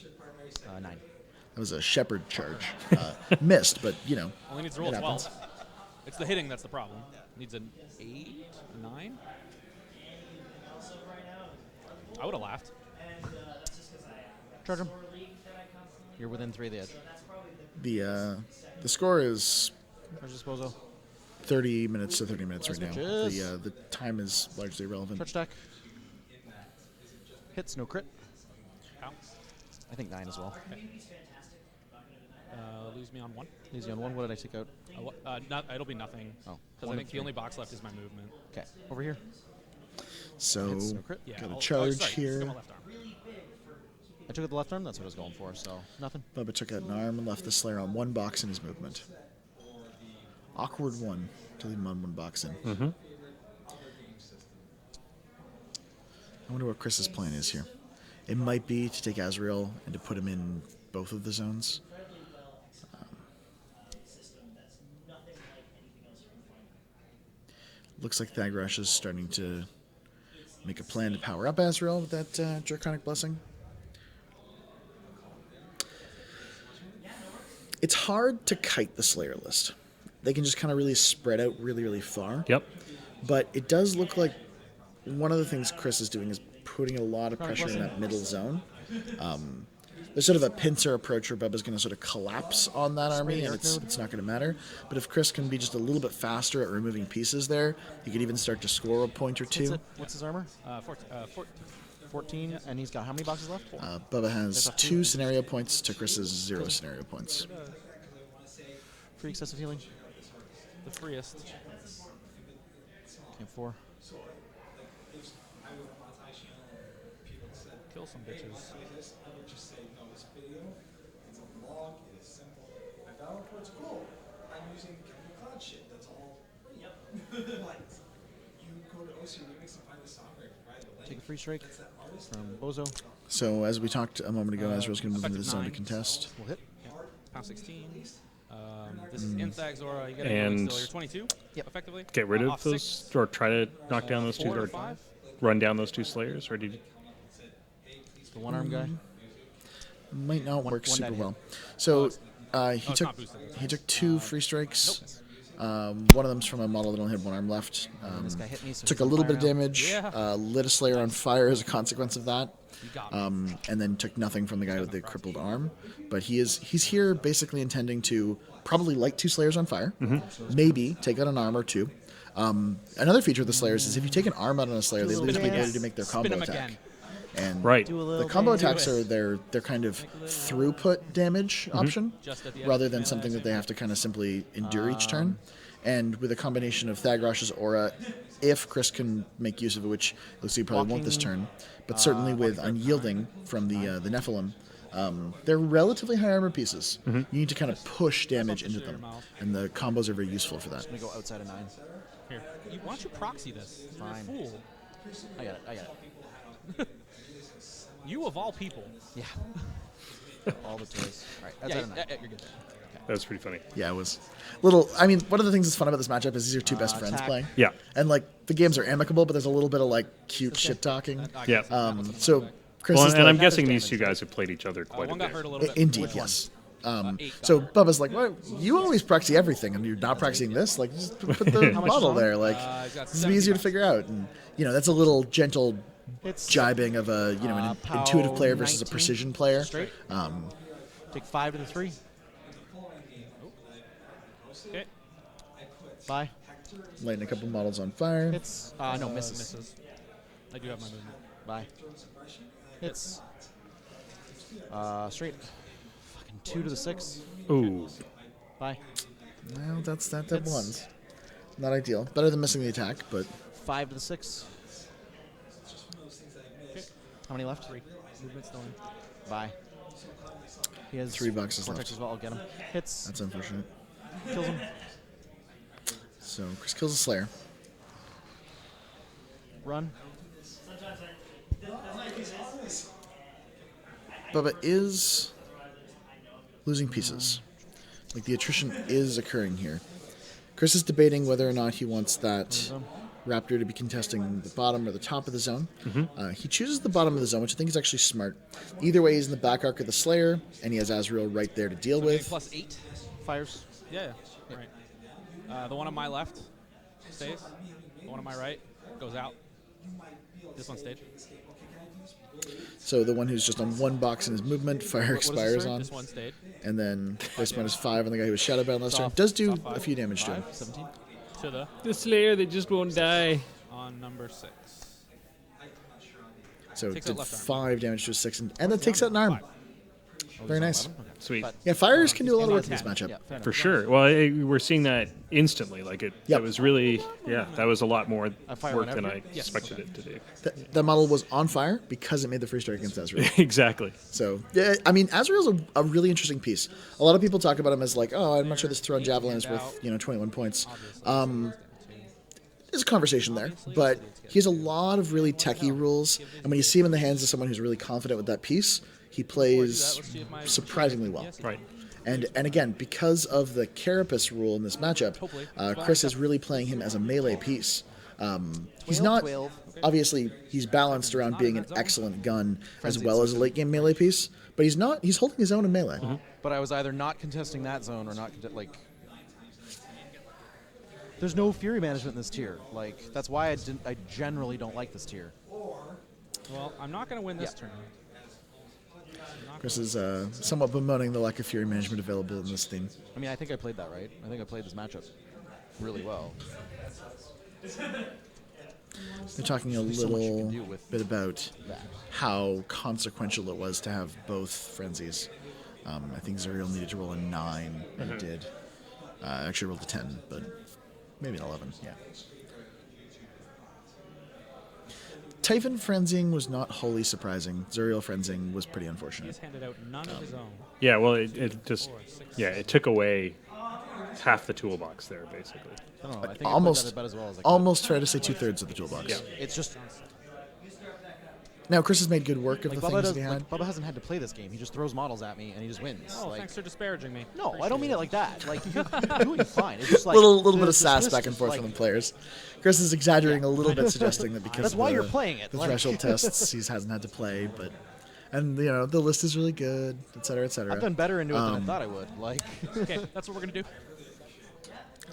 9. That was a shepherd charge. Missed, but Only needs to roll it 12. happens. It's the hitting that's the problem. Needs an 8, 9. I would have laughed. Charge him. You're within 3 of the edge. The score is Charge disposal. 30 minutes to 30 minutes right now. Switches. The time is largely irrelevant. Charge stack. Hits, no crit. Pounce. I think 9 as well. Lose me on 1. Easy on 1. What did I take out? It'll be nothing. Oh. Because I think the only box left is my movement. Okay. Over here. So, Hits, no crit. Yeah, got a I'll- charge sorry, here. still my left arm. I took out the left arm. That's what I was going for. So nothing. Bubba took out an arm and left the Slayer on 1 box in his movement. Awkward one to leave him on 1 box in. I wonder what Chris's plan is here. It might be to take Azrael and to put him in both of the zones. Looks like Thagrash is starting to make a plan to power up Azrael with that Draconic Blessing. It's hard to kite the Slayer list. They can just kind of really spread out really, really far. Yep. But it does look like one of the things Chris is doing is putting a lot of pressure in that middle zone. There's sort of a pincer approach where Bubba's going to sort of collapse on that army, and it's not going to matter. But if Chris can be just a little bit faster at removing pieces there, he could even start to score a point or 2. What's his armor? 14, and he's got how many boxes left? Bubba has 2 scenario points to Chris's 0 scenario points. Free excessive healing. The freest. Okay, 4. Kill some bitches. Take a free strike from Bozo. So as we talked a moment ago, Azrael's going to move into the zone to contest. We'll hit. Pound 16. This is Inthag's Aura. You get And- still. You're 22, effectively. Get rid of Off those, 6, or try to knock down those 2, 4 or or 5. run down those 2 Slayers, or did you? The 1 arm guy. Might not work one super dead well. So it's not boosted. he took 2 free strikes. One of them's from a model that only had 1 arm left. This guy hit me, so Took he's a on little fire bit of now. damage. Yeah. Lit a Slayer on fire as a consequence of that. You got me. And then took nothing from the guy with the crippled arm. But he's here basically intending to probably light 2 Slayers on fire. Maybe take out an arm or 2. Another feature of the Slayers is if you take an arm out on a Slayer, they lose the ability to make their Spin combo him attack. again. And Right. the combo attacks are their kind of throughput damage option, Just at the end rather of the than melee, something I that they have to kind of simply endure each turn. And with a combination of Thagrash's Aura, if Chris can make use of it, which looks like he probably won't this turn, but certainly with Unyielding from the Nephilim, they're relatively high armor pieces. You need to kind of push damage into them, and the combos are very useful for that. I'm going to go outside of 9. Here. Why don't you proxy this? You're a Fine. fool. I got it. You of all people. Yeah. All the toys. All right, Yeah, outside of 9. you're good. That was pretty funny. Yeah, it was little. I mean, one of the things that's fun about this matchup is these are 2 best friends attack. playing. Yeah. And like the games are amicable, but there's a little bit of like cute shit talking. Yeah. So Chris Well, is and I'm like, guessing these 2 guys have played each other quite a One got bit. hurt a little bit. indeed, Which one? yes. So Bubba's like, "What? You always practice everything, and you're not practicing this? Like, just put the model there. Like, this will be easier to figure out." And that's a little gentle jibing of an intuitive player versus a 19. precision player. Straight. Take 5 to the 3. Okay. Bye. Lighting a couple models on fire. Hits. No, misses. Misses. I do have my movement. Bye. Hits. Straight. Fucking 2 to the 6. Ooh. Bye. Well, that's that one's not ideal. Better than missing the attack, but 5 to the 6. How many left? 3. Movement still in. Bye. He has $3 is Vortex left. as well. I'll get him. Hits. That's unfortunate. Kills him. So Cryx kills the Slayer. Run. Bubba is losing pieces. Like, the attrition is occurring here. Chris is debating whether or not he wants that Raptor to be contesting the bottom or the top of the zone. He chooses the bottom of the zone, which I think is actually smart. Either way, he's in the back arc of the Slayer, and he has Azrael right there to deal with. +8. Fires. Yeah. Right. The one on my left stays. The one on my right goes out. This one stayed. So the one who's just on one box in his movement, fire expires on. This one stayed. And then base -5 on the guy who was shadowbound last turn. Does do a few damage to him. 17. To The Slayer, they just won't die. on number 6. So it Takes did out left arm. 5 damage to a 6, and that takes out an arm. Very nice. Sweet. Yeah, fires can do a lot of work in this matchup. Yeah, fair For enough. sure. Well, we're seeing that instantly. Like Yep. that was really, that was a lot more fire work went than out I here? expected it to do. That model was on fire because it made the free strike against Azrael. Exactly. So, yeah, I mean, Azrael's a really interesting piece. A lot of people talk about him as like, oh, I'm not sure this thrown javelin is worth 21 points. There's a conversation there, but he has a lot of really techie rules, and when you see him in the hands of someone who's really confident with that piece, he plays surprisingly well. Right. And again, because of the Carapace rule in this matchup, Chris is really playing him as a melee piece. He's not, 12. obviously, he's balanced around being an excellent gun as well as a late game melee piece, but he's holding his own in melee. But I was either not contesting that zone or not there's no fury management in this tier. Like, that's why I generally don't like this tier. Well, I'm not going to win this turn. Chris is somewhat bemoaning the lack of fury management available in this theme. I mean, I think I played that right. I think I played this matchup really well. They're talking a There's so much you can little do with bit about that. how consequential it was to have both frenzies. I think Zuriel needed to roll a 9, and he did. Actually rolled a 10, but maybe an 11, yeah. Typhon frenzying was not wholly surprising. Zuriel frenzying was pretty He unfortunate. has handed out none of his own. Yeah. Well, it just it took away half the toolbox there, basically. I don't know. I think Almost- I played that about as well as I could. Almost fair to say 2/3 of the toolbox. Yeah. It's just Now, Chris has made good work of like the Bubba, things that he had. Bubba hasn't had to play this game. He just throws models at me and he just wins. Oh, like, thanks for disparaging me. no, I don't mean it like that. Like you're doing fine. It's just like little bit the of sass system, back and forth like, from the players. Chris is exaggerating a little bit, suggesting that because That's of why the, you're playing it, the like- threshold tests, he hasn't had to play. And the list is really good, et cetera, et cetera. I've done better into it than I thought I would. Like, Okay, that's what we're going to do.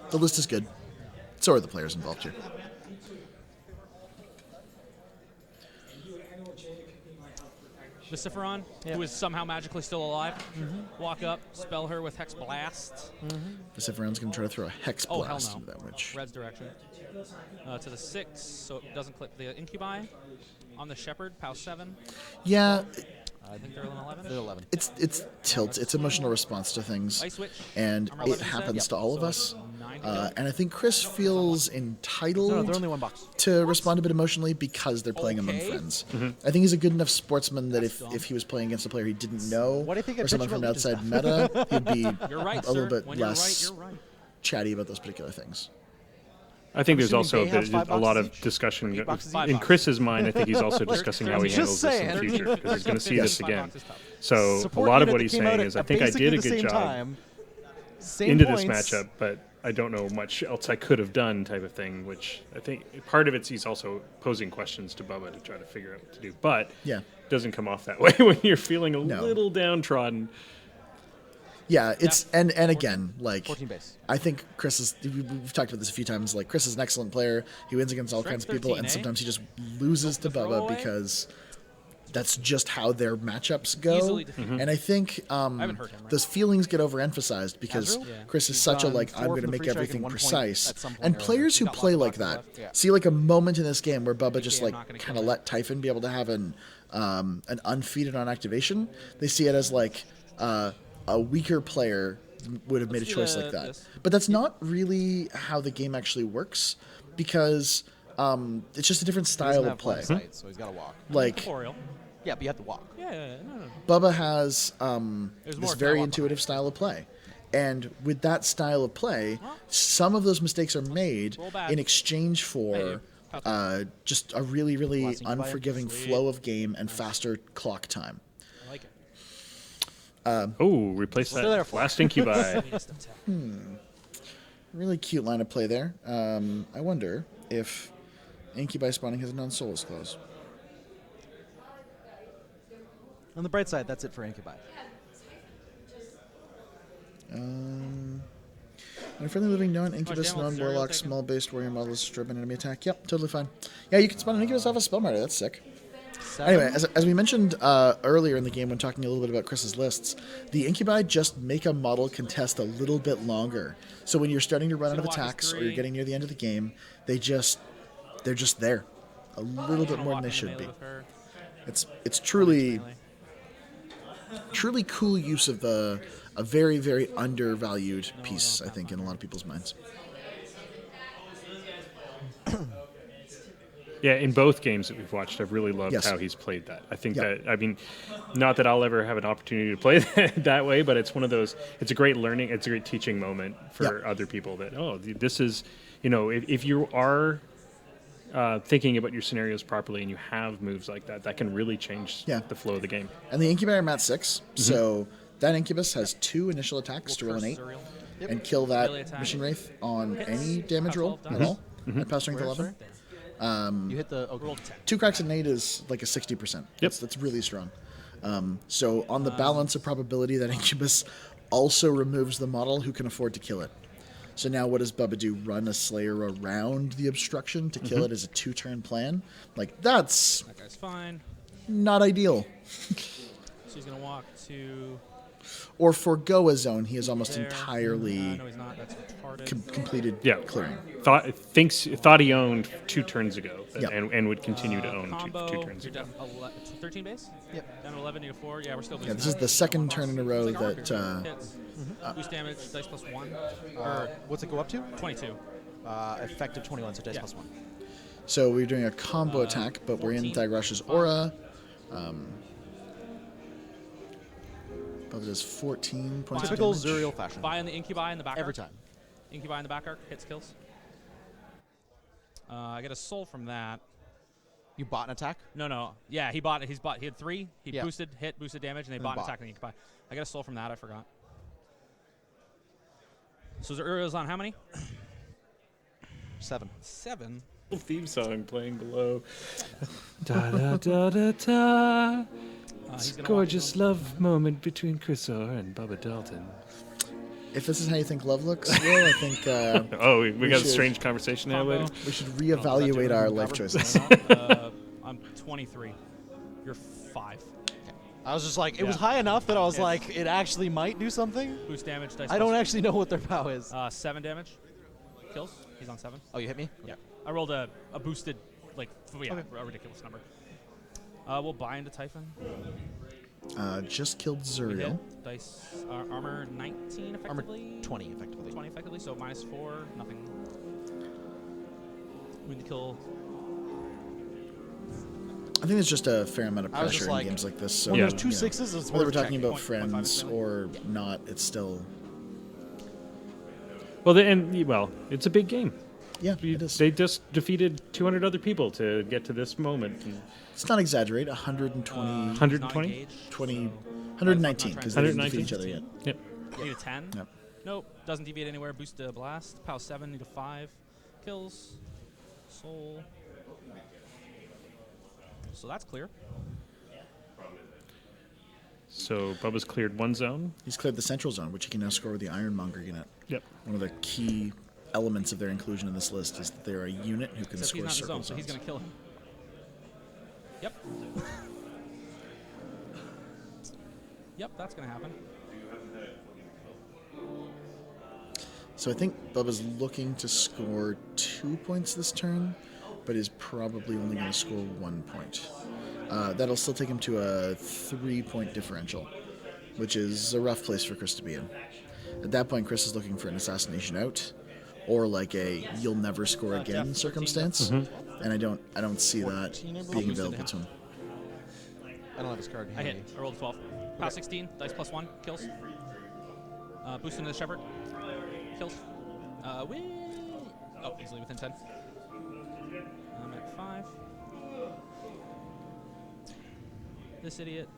The list is good. So are the players involved here. Vociferon, who is somehow magically still alive, walk up, spell her with Hex Blast. Vociferon's going to try to throw a Hex Oh, hell Blast no. into that witch. Red's direction. To the 6, so it doesn't clip the Incubi. On the Shepherd, POW 7. Yeah, I think they're 11. they're 11. it's tilt. It's emotional response to things. Ice Witch. And Armor it 11 set? happens Yep. to all of So us. 9 to go. And I think Chris feels entitled No, they're only one box. to respond a bit emotionally because they're playing among Okay. friends. I think he's a good enough sportsman that if he was playing against a player he didn't know Why do you think I or someone bitch from about outside Legion meta, he'd be You're right, a little sir. bit When less you're right. chatty about those particular things. I think there's assuming also they have 5 a lot boxes of each? discussion 8 boxes each? in 5 Chris's mind. I think he's also discussing how he Just handles this in saying. the future because he's going to see Yes. this 5 again. boxes tough. So Support a lot of unit what that he's came out saying at is, I think I basically did a the good same job time, same into points. this matchup, but I don't know much else I could have done, type of thing. Which I think part of it's he's also posing questions to Bubba to try to figure out what to do, but Yeah. it doesn't come off that way when you're feeling a No. little downtrodden. Yeah, it's and again, like 14 base. I think Chris is. We've talked about this a few times. Like Chris is an excellent player. He wins against all kinds of people, 13, and eh? sometimes he just loses to The Bubba throwaway? because that's just how their matchups go. Easily defeated. And I think haven't heard him, right? those feelings get overemphasized because Azrael? Yeah. Chris is He's such a done like 4 I'm from going to the make free strike everything and 1 point precise. at some point And earlier. players who Got play lots like of that boxes left. see like a moment in this game where Bubba just I'm like not gonna kind kill of let Typhon be able to have an unfeeded on activation. They see it as like a weaker player would have made a do choice like that. this. But that's not really how the game actually works because it's just a different He style doesn't of have play. line sight, so he's got to walk. Like Corporeal. Yeah, but you have to walk. Yeah, no. Bubba has There's this more very talent intuitive behind style of play. And with that style of play, some of those mistakes are made Roll back. in exchange for Hey, just a really, really Blessing to buy it. unforgiving Sweet. flow of game and faster clock time. I like it. Oh, replace What are there that for? last Incubi. Really cute line of play there. I wonder if Incubi spawning has a non-soulless clause. On the bright side, that's it for Incubi. When a friendly living non-incubus, damage, non-warlock, taken. small-based warrior model is strip an enemy attack. Yep, totally fine. Yeah, you can spawn an incubus off a spellmartyr. That's sick. 7? Anyway, as we mentioned earlier in the game when talking a little bit about Chris's lists, the Incubi just make a model contest a little bit longer. So when you're starting to run out of walk is attacks or 3. you're getting near the end of the game, they're just there. A little bit more than they Walk should into be. melee with her. It's truly Melee. truly cool use of a very, very undervalued piece, I think, in a lot of people's minds. Yeah, in both games that we've watched, I've really loved Yes. how he's played that. I think Yeah. that, I mean, not that I'll ever have an opportunity to play that way, but it's one of those, it's a great learning, it's a great teaching moment for Yeah. other people that, oh, this is, you know, if you are thinking about your scenarios properly and you have moves like that, that can really change Yeah. the flow of the game. And the Incubi are mat 6, so that Incubus has 2 initial attacks to roll an 8 Zuriel. and kill Melee that attack. Mission Wraith on Hits. any damage Power roll 12 at does. all at Power Strength Where, 11. You hit the... Okay. Roll 10. 2 cracks and 8 is like a 60%. That's really strong. So on the balance of probability, that Incubus also removes the model who can afford to kill it. So now what does Bubba do? Run a Slayer around the obstruction to kill it as a 2-turn plan? Like, that's That guy's fine. not ideal. So he's going to walk to Or forgo a zone he has almost there. entirely No, he's not. That's retarded. completed Yeah. clearing. Thought he owned 2 turns ago Yeah. and would continue to own Combo. 2 turns You're ago. down 13 base? Yep. Down to 11, need a 4. Yeah, we're still losing. Yeah, this is that. the second turn in a row It's like that... armor piercing. Hits. Boost damage, dice plus 1. Or What's it go up to? 22. Effective 21, so dice Yeah. plus 1. So we're doing a combo attack, but we're in 14. Thagrosh's aura. Bubba does 14 points of Typical damage. Zuriel fashion. Buy on the Incubi in the back Every arc. time. Incubi in the back arc. Hits, kills. I get a soul from that. You bought an attack? No. Yeah, he bought. He had 3. He Yeah. boosted damage, and they And bought an bought. attack on the Incubi. I got a soul from that. I forgot. So Zuriel's on how many? 7. 7. Theme song playing below. Da da da da da. He's gonna Gorgeous love moment between Chrysor and Bubba Dalton. If this is how you think love looks, Will, I think Oh, we got a should- strange conversation now later. we should reevaluate our life choices. I'm 23. You're 5. I was just like, it was Yeah. high enough that I was Yeah. like, it actually might do something. Boost damage. Dice I don't plus- actually know what their POW is. 7 damage. Kills. He's on 7. Oh, you hit me? Yeah. I rolled a boosted, like, a ridiculous number. We'll buy into Typhon. Just killed We Zuriel. hit. Dice. Armor 19 Armor effectively. 20, effectively. 20 effectively, so minus 4. Nothing. We need to kill. I think there's just a fair amount of I was just pressure in like, games like this. So When Yeah. there's 2 you know, 6s, it's whether we're worth talking checking. about 0.5 friends is really- or not, it's still Well, it's a big game. yeah, it is. They just defeated 200 other people to get to this moment. And Let's not exaggerate. 120, 120? 20, 119 because they didn't defeat 119? each other yet. Yep. Need a 10. Yep. Nope. Doesn't deviate anywhere. Boost to blast. POW 7. Need a 5. Kills. Soul. So that's clear. So Bubba's cleared one zone. He's cleared the central zone, which he can now score with the Ironmonger unit. Yep. One of the key elements of their inclusion in this list is that they're a unit who can Except he's score not in circle zone, so he's zones. going to kill him. Yep. Yep, that's going to happen. So I think Bubba's looking to score 2 points this turn, but is probably only going to score 1 point. That'll still take him to a 3-point differential, which is a rough place for Cryx to be in. At that point, Cryx is looking for an assassination out, or like a "you'll never score again" circumstance, and I don't see that 14, I believe. being available to him. I don't have his card I handy. hit. I rolled 12. Pass 16. Dice +1. Kills. Boost into the Shepherd. Kills. Whee! Oh, easily within 10. I'm at 5. This idiot.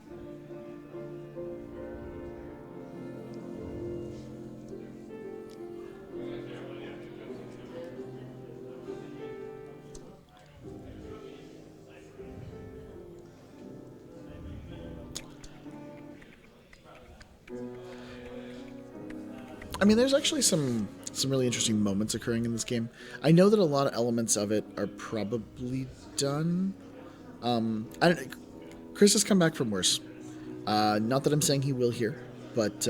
I mean, there's actually some really interesting moments occurring in this game. I know that a lot of elements of it are probably done. Cryx has come back from worse. Not that I'm saying he will here, but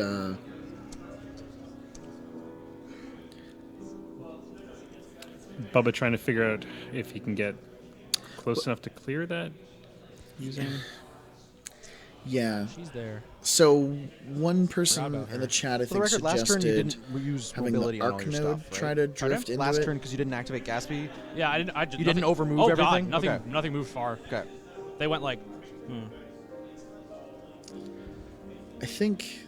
Bubba trying to figure out if he can get close enough to clear that using. yeah. She's there. So one Forgot person about in the her. chat, I For the think, record, last turn you suggested didn't use having mobility the on all arc your node stuff, right? try to drift into Last it. turn because you didn't activate Gatsby. Yeah, I didn't. You didn't overmove oh, everything? God, nothing. Okay. Nothing moved far. Okay. They went like. I think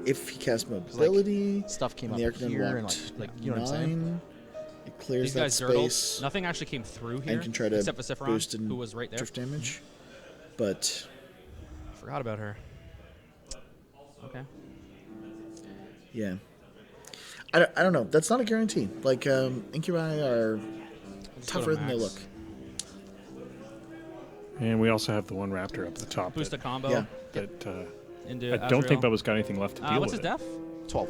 if he casts mobility, Stuff came and up the arc node here and walked like you know what I'm saying? 9, it clears These that guys dirtled. space Nothing actually came through here. and can try to except Vociferon, boost and who was right there. drift damage. But Forgot about her. Okay. yeah, I don't know. That's not a guarantee. Like incubi are Let's go to tougher than they max. look. And we also have the one raptor up the top. Boost a that, combo. Yeah. that Into I don't think Azrael. Bubba's got anything left to deal What's with. his def? 12.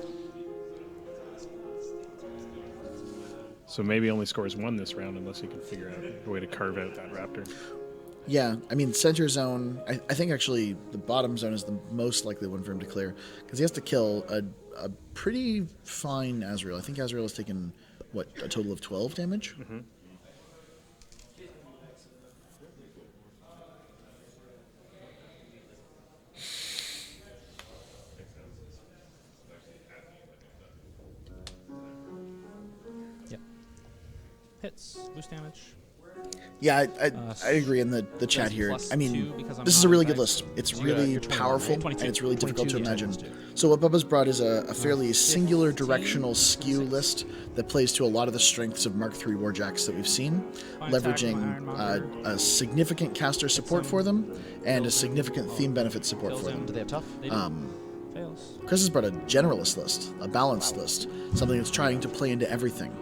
So maybe only scores 1 this round unless he can figure out a way to carve out that raptor. Yeah, I mean, center zone, I think actually the bottom zone is the most likely one for him to clear, because he has to kill a pretty fine Azrael. I think Azrael has taken, what, a total of 12 damage? Mm-hmm. Yep. Hits. Boost damage. Yeah, I agree in the chat That's here. plus I mean, 2 because I'm this is not a really in good dice. list. It's Yeah, really you're 21, powerful, right? 22. and it's really difficult to 22, yeah, imagine. plus 2. So what Bubba's brought is a fairly singular 15, directional skew 6. list that plays to a lot of the strengths of Mark III Warjacks that we've seen, Fine attack, leveraging Ironmonger. a significant caster support for them and a significant theme benefit support Kills for him. them. Do they have tough? They do. Fails. Cryx has brought a generalist list, a balanced list, something that's trying to play into everything.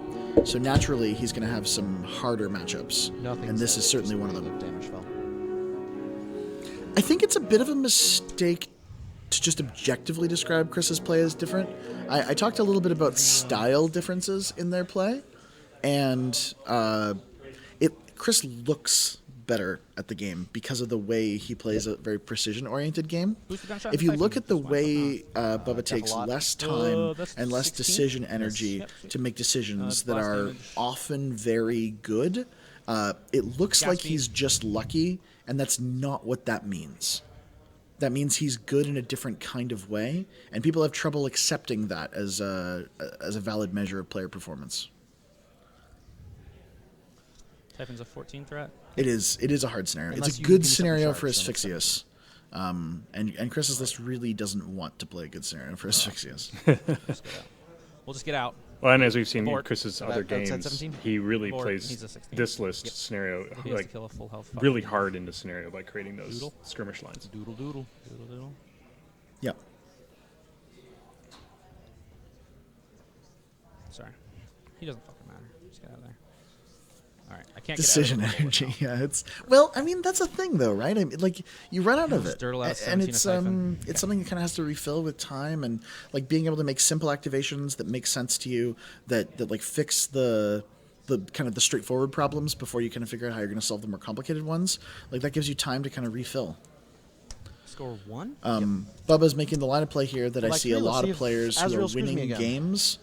So naturally, he's going to have some harder matchups, Nothing. and this is certainly one of them. Damage fell. I think it's a bit of a mistake to just objectively describe Cryx's play as different. I talked a little bit about style differences in their play, and Cryx looks better at the game because of the way he plays a very precision-oriented game. Boosted gunshot If you and look Typhon, at the just one, way but Bubba takes lot. less time that's and less 16? decision energy Yep. to make decisions that blast are damage. often very good, it looks like Gatsby. he's just lucky, and that's not what that means. That means he's good in a different kind of way, and people have trouble accepting that as a valid measure of player performance. Typhon's a 14 threat. It is a hard scenario. Unless It's a you good give me something scenario sharp, for so it's Asphyxious. And Cryx's list really doesn't want to play a good scenario for Asphyxious. Just get out. We'll just get out. Well, and as we've seen in Abort. Chris's So other that's at games, 17? he really Abort. plays He's a 16. this list Yep. scenario He has like to kill a full health. fuck. really hard into scenario by creating those Doodle. skirmish lines. Doodle doodle. Doodle doodle. Yeah. Sorry. He doesn't fucking matter. Just get out of there. All right, I can't decision get out of energy. Yeah, it's well. I mean, that's a thing, though, right? I mean, like you run out of it, Dirtle out of and 17 it's a siphon. it's something that kind of has to refill with time, and like being able to make simple activations that make sense to you, that like fix the kind of the straightforward problems before you kind of figure out how you're going to solve the more complicated ones. Like that gives you time to kind of refill. Score 1? Bubba's making the line of play here that I Like, see a let's lot see of if players who are Azrael screws me winning again. games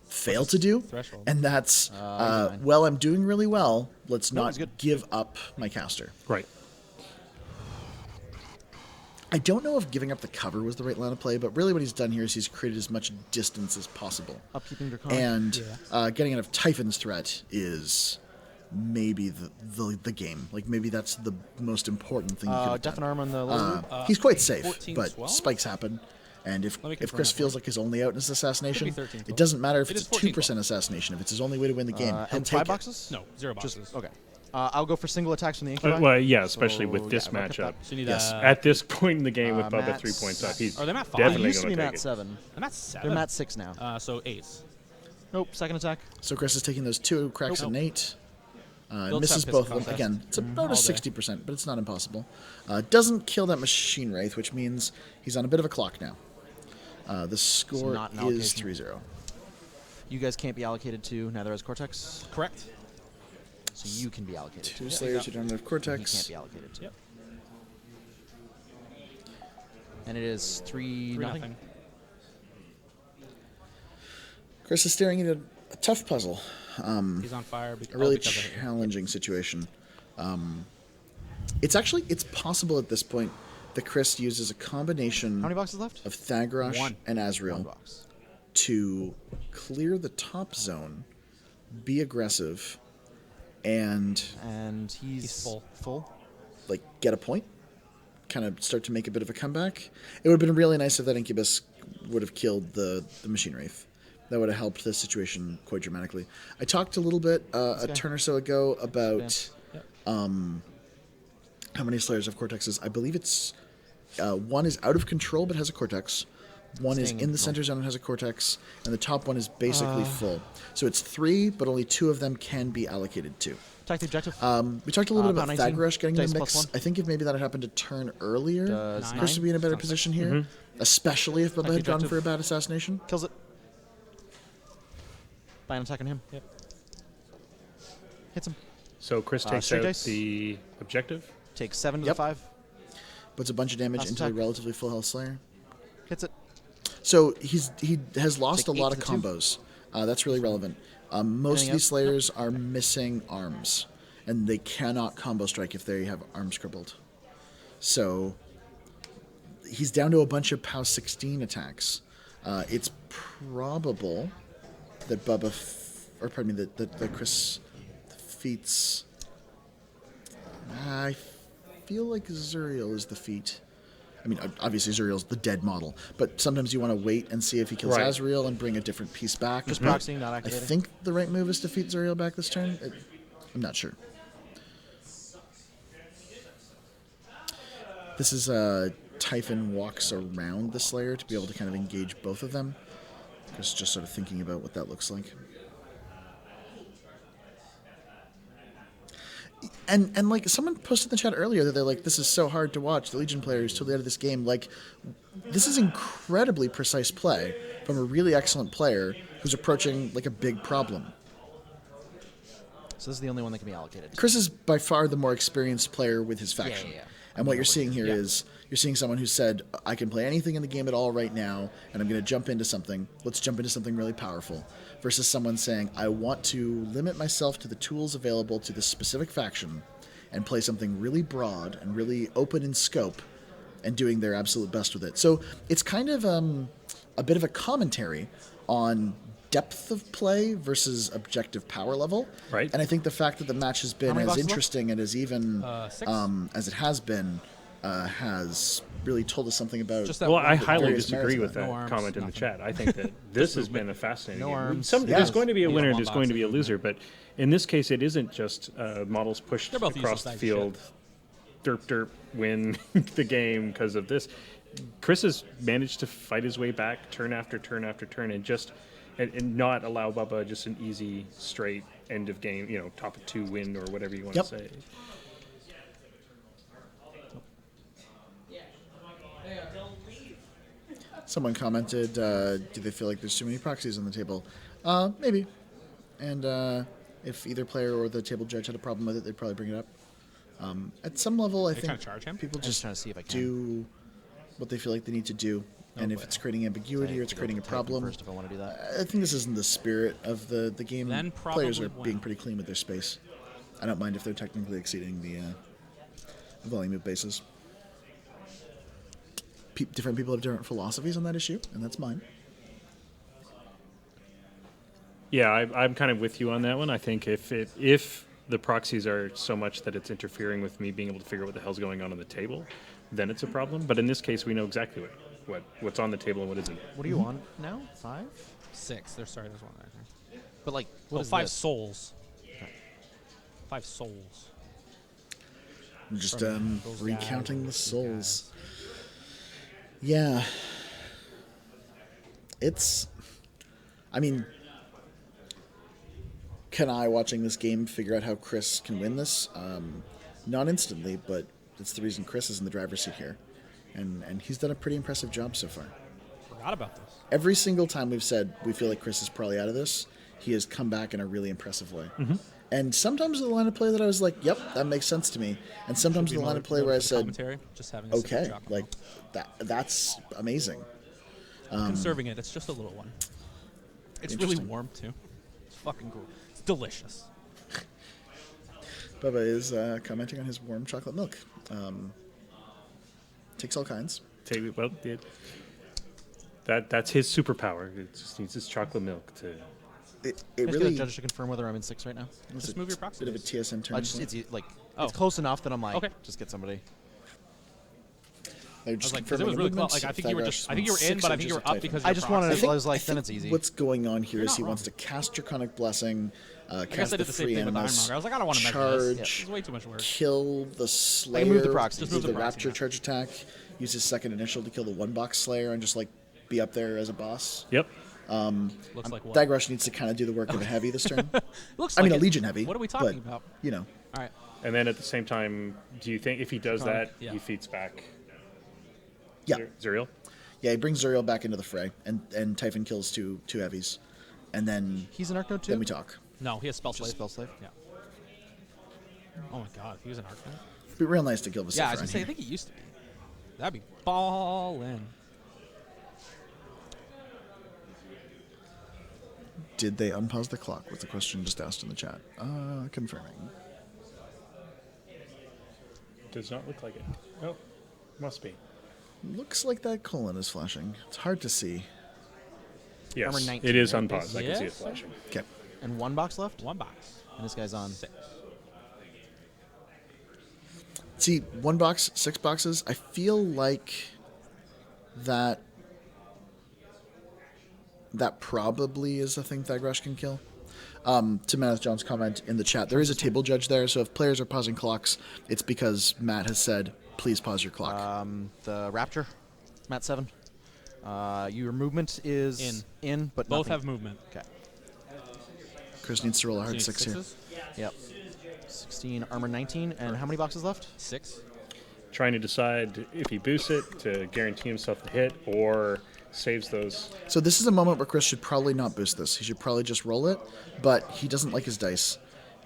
fail to do, Threshold? and that's fine. well, I'm doing really well. Let's No, not he's good. give up my caster. Right. I don't know if giving up the cover was the right line of play, but really what he's done here is he's created as much distance as possible. Upkeeping Draconic. And getting out of Typhon's threat is maybe the game. Like maybe that's the most important thing you could have Deafen done. Arm on the lizard. He's quite safe, 14, but 12? spikes happen. And if Let me confirm Chris that for feels you. like his only out is assassination, 13, it doesn't matter if It it's is a 14, 2% assassination. If it's his only way to win the game, he'll and take 5 it. boxes? No, 0 boxes. Okay. I'll go for single attacks from the Incubi. Well, yeah, especially So, with this yeah, I'm gonna pick matchup. that. So you need Yes. At this point in the game with Bubba Matt's- 3 points up, he's Are they Matt 5? They definitely used to going be to Mat take it. 7. I'm at 7. They're Mat 6 now. So 8. Nope, second attack. So Chris is taking those 2 cracks Nope. and 8. Builds Misses up both pistol of them. contest. Again, it's about a All day. 60%, but it's not impossible. Doesn't kill that Machine Wraith, which means he's on a bit of a clock now. The score not an is allocation. 3-0. You guys can't be allocated to, neither has Cortex, Correct. so you can be allocated to. 2 Slayers who don't have He Cortex. can't be allocated to. Yep. And it is 3 3 nothing. nothing. Chris is staring at a tough puzzle. He's on fire. A really because of it. challenging situation. It's possible at this point that Chris uses a combination How many boxes left? of Thagrosh 1. and 1 Azrael box. to clear the top zone, be aggressive, and And He's full. Full. like get a point, kind of start to make a bit of a comeback. It would have been really nice if that Incubus would have killed the Machine Wraith. That would have helped the situation quite dramatically. I talked a little bit a turn or so ago about Yep. how many Slayers have Cortexes. I believe it's 1 is out of control but has a Cortex. 1 is Staying in the full. center zone and has a Cortex, and the top one is basically full. So it's 3, but only 2 of them can be allocated to. Attack the objective. We talked a little bit About about 19, Thagrosh getting in dice the plus mix. 1. I think if maybe that had happened a turn earlier, Does Chris 9. would be in a better Sounds position here, especially if Bubba the had gone objective. for a bad assassination. Kills it. Buy an attack on him. Yep. Hits him. So Chris takes straight out dice. the objective. Takes 7 to Yep. the 5. Puts a bunch of damage Last into a attack. relatively full health Slayer. Hits it. So he has lost Take a lot 8 of to the 2. combos. That's really relevant. Most Anything of these else? Slayers are missing arms, and they cannot combo strike if they have arms crippled. So he's down to a bunch of POW 16 attacks. It's probable that Bubba, or pardon me, that Chris defeats. I feel like Zuriel is the feat. I mean, obviously Zuriel's the dead model, but sometimes you want to wait and see if he kills Right. Azrael and bring a different piece back. Just proxying, not I activating. think the right move is to feed Zuriel back this turn. I'm not sure. This is Typhon walks around the Slayer to be able to kind of engage both of them. Just sort of thinking about what that looks like. And like someone posted in the chat earlier that they're like, this is so hard to watch. The Legion player is totally out of this game. Like, this is incredibly precise play from a really excellent player who's approaching like a big problem. So this is the only one that can be allocated. Chris is by far the more experienced player with his faction. yeah. And what you're seeing here is you're seeing someone who said, I can play anything in the game at all right now, and I'm going to jump into something. Let's jump into something really powerful. Versus someone saying, I want to limit myself to the tools available to this specific faction and play something really broad and really open in scope and doing their absolute best with it. So it's kind of a bit of a commentary on depth of play versus objective power level. Right. And I think the fact that the match has been many as boxes left? interesting and as even 6. as it has been has really told us something about. Just that Well, one I bit. highly various disagree with merits of that No arms, comment in the nothing. chat. I think that this has been a fascinating No game. arms. There's going to be a Yeah, winner, one there's going to be a box. loser, but in this case, it isn't just models pushed They're both across the useless field, derp, win the game because of this. Chris has managed to fight his way back turn after turn after turn and just and not allow Bubba just an easy, straight end of game, top of 2 win or whatever you want to say. Someone commented, do they feel like there's too many proxies on the table? Maybe. And if either player or the table judge had a problem with it, they'd probably bring it up. At some level, I think trying to charge him? people I'm just just trying to see if I can. do what they feel like they need to do. And if it's creating ambiguity or it's creating a problem, First, if I want to do that. I think this isn't the spirit of the game. Then Players are probably being when. pretty clean with their space. I don't mind if they're technically exceeding the volume of bases. Different people have different philosophies on that issue, and that's mine. Yeah, I'm kind of with you on that one. I think if the proxies are so much that it's interfering with me being able to figure out what the hell's going on the table, then it's a problem. But in this case, we know exactly what's on the table and what isn't. What are you on now? 5? 6. There's one right there. But like, Well, what is 5 this? souls. 5 souls. I'm just From those recounting the guys. souls. Yeah. It's... I mean... Can I, watching this game, figure out how Chris can win this? Not instantly, but that's the reason Chris is in the driver's seat here. And he's done a pretty impressive job so far. Forgot about this. Every single time we've said we feel like Chris is probably out of this, he has come back in a really impressive way. Mm-hmm. And sometimes with the line of play that I was like, yep, that makes sense to me. And sometimes with the line of play where I said, Just having a sip of okay, chocolate like milk. that's amazing. Conserving it. It's just a little one. It's really Interesting. warm too. It's fucking cool. It's delicious. Bubba is commenting on his warm chocolate milk. Takes all kinds. That's his superpower. It just needs his chocolate milk to. It Can I just get really a judge to confirm whether I'm in 6 right now? was Just a move your proxy bit of a base. TSM turn. It's close enough that I'm like, Okay. just get somebody. They're I was just like, because it confirming was really movements. close. Like, I think If you were Thygrash just. I think you were wants in, 6 but I think you inches were of up because. I your just proxy. wanted to. I was like, I then think it's easy. What's going on here You're is not he wrong. wants to cast Draconic Blessing, I guess cast I the did the same free thing with animus, Ironmonger. I was like, I don't want to measure this. charge, It's way too much work. kill the Slayer, move the proxy. Just do move the the proxy, Rapture man. charge attack, use his second initial to kill the 1-box Slayer and just like be up there as a boss. Yep. Looks like what? Thygrash needs to kind of do the work of a heavy this turn. Looks I mean, like a it. Legion heavy. What are we talking but, about? You know, All right. And then at the same time, do you think if he does that, Yeah. he feeds back yeah, Zuriel? yeah. He brings Zuriel back into the fray, and Typhon kills two heavies, and then He's an Arcno too? then we talk. No, he has spell slave. Just spell slave? Yeah. Oh my god, he was an Arcane. It'd be real nice to kill Vociferan. Yeah, I was gonna say, I here. think he used to be. That'd be ballin'. Did they unpause the clock? Was the question just asked in the chat? Confirming. Does not look like it. Oh, must be. Looks like that colon is flashing. It's hard to see. Yes, Armor 19, it is right? unpaused. I can see it Yes. flashing. Okay. And 1 box left? One box. And this guy's on. 6. See, 1 box, 6 boxes. I feel like that probably is a thing Thygrash can kill. To Matt John's comment in the chat, there is a table judge there, so if players are pausing clocks, it's because Matt has said, please pause your clock. The Rapture, Mat 7. Your movement is in, but Both nothing. have movement. Okay. Chris needs to roll a hard So you 6 here. sixes? Yep. 16, armor 19, and how many boxes left? 6. Trying to decide if he boosts it to guarantee himself the hit or saves those. So this is a moment where Chris should probably not boost this. He should probably just roll it, but he doesn't like his dice,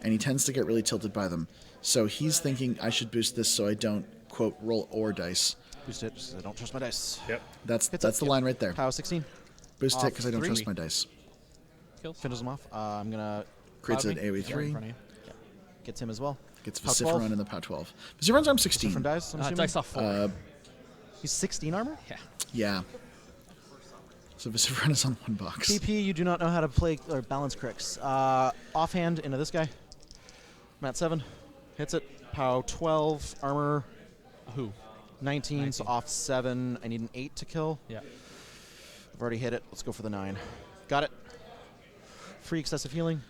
and he tends to get really tilted by them. So he's thinking, I should boost this so I don't, quote, roll or dice. Boost it, just 'cause I don't trust my dice. Yep. That's Hits the it, yep. line right there. Power 16. Boost it Off because I don't 3. trust my dice. Kills. Finishes him off. I'm going to Creates Cloud an me. AoE Yeah, in 3. front of you. get him as well. Gets Power 12. Vociferan in the POW 12. Vociferan's arm 16. Different dice, I'm assuming? Dice off 4. He's 16 armor? Yeah. Yeah. So Vociferan is on 1 box. PP, you do not know how to play or balance Cryx. Offhand into this guy. Mat 7. Hits it. POW 12. Armor Who? 19, so 19. off 7. I need an 8 to kill. Yeah. I've already hit it. Let's go for the 9. Got it. Free excessive healing.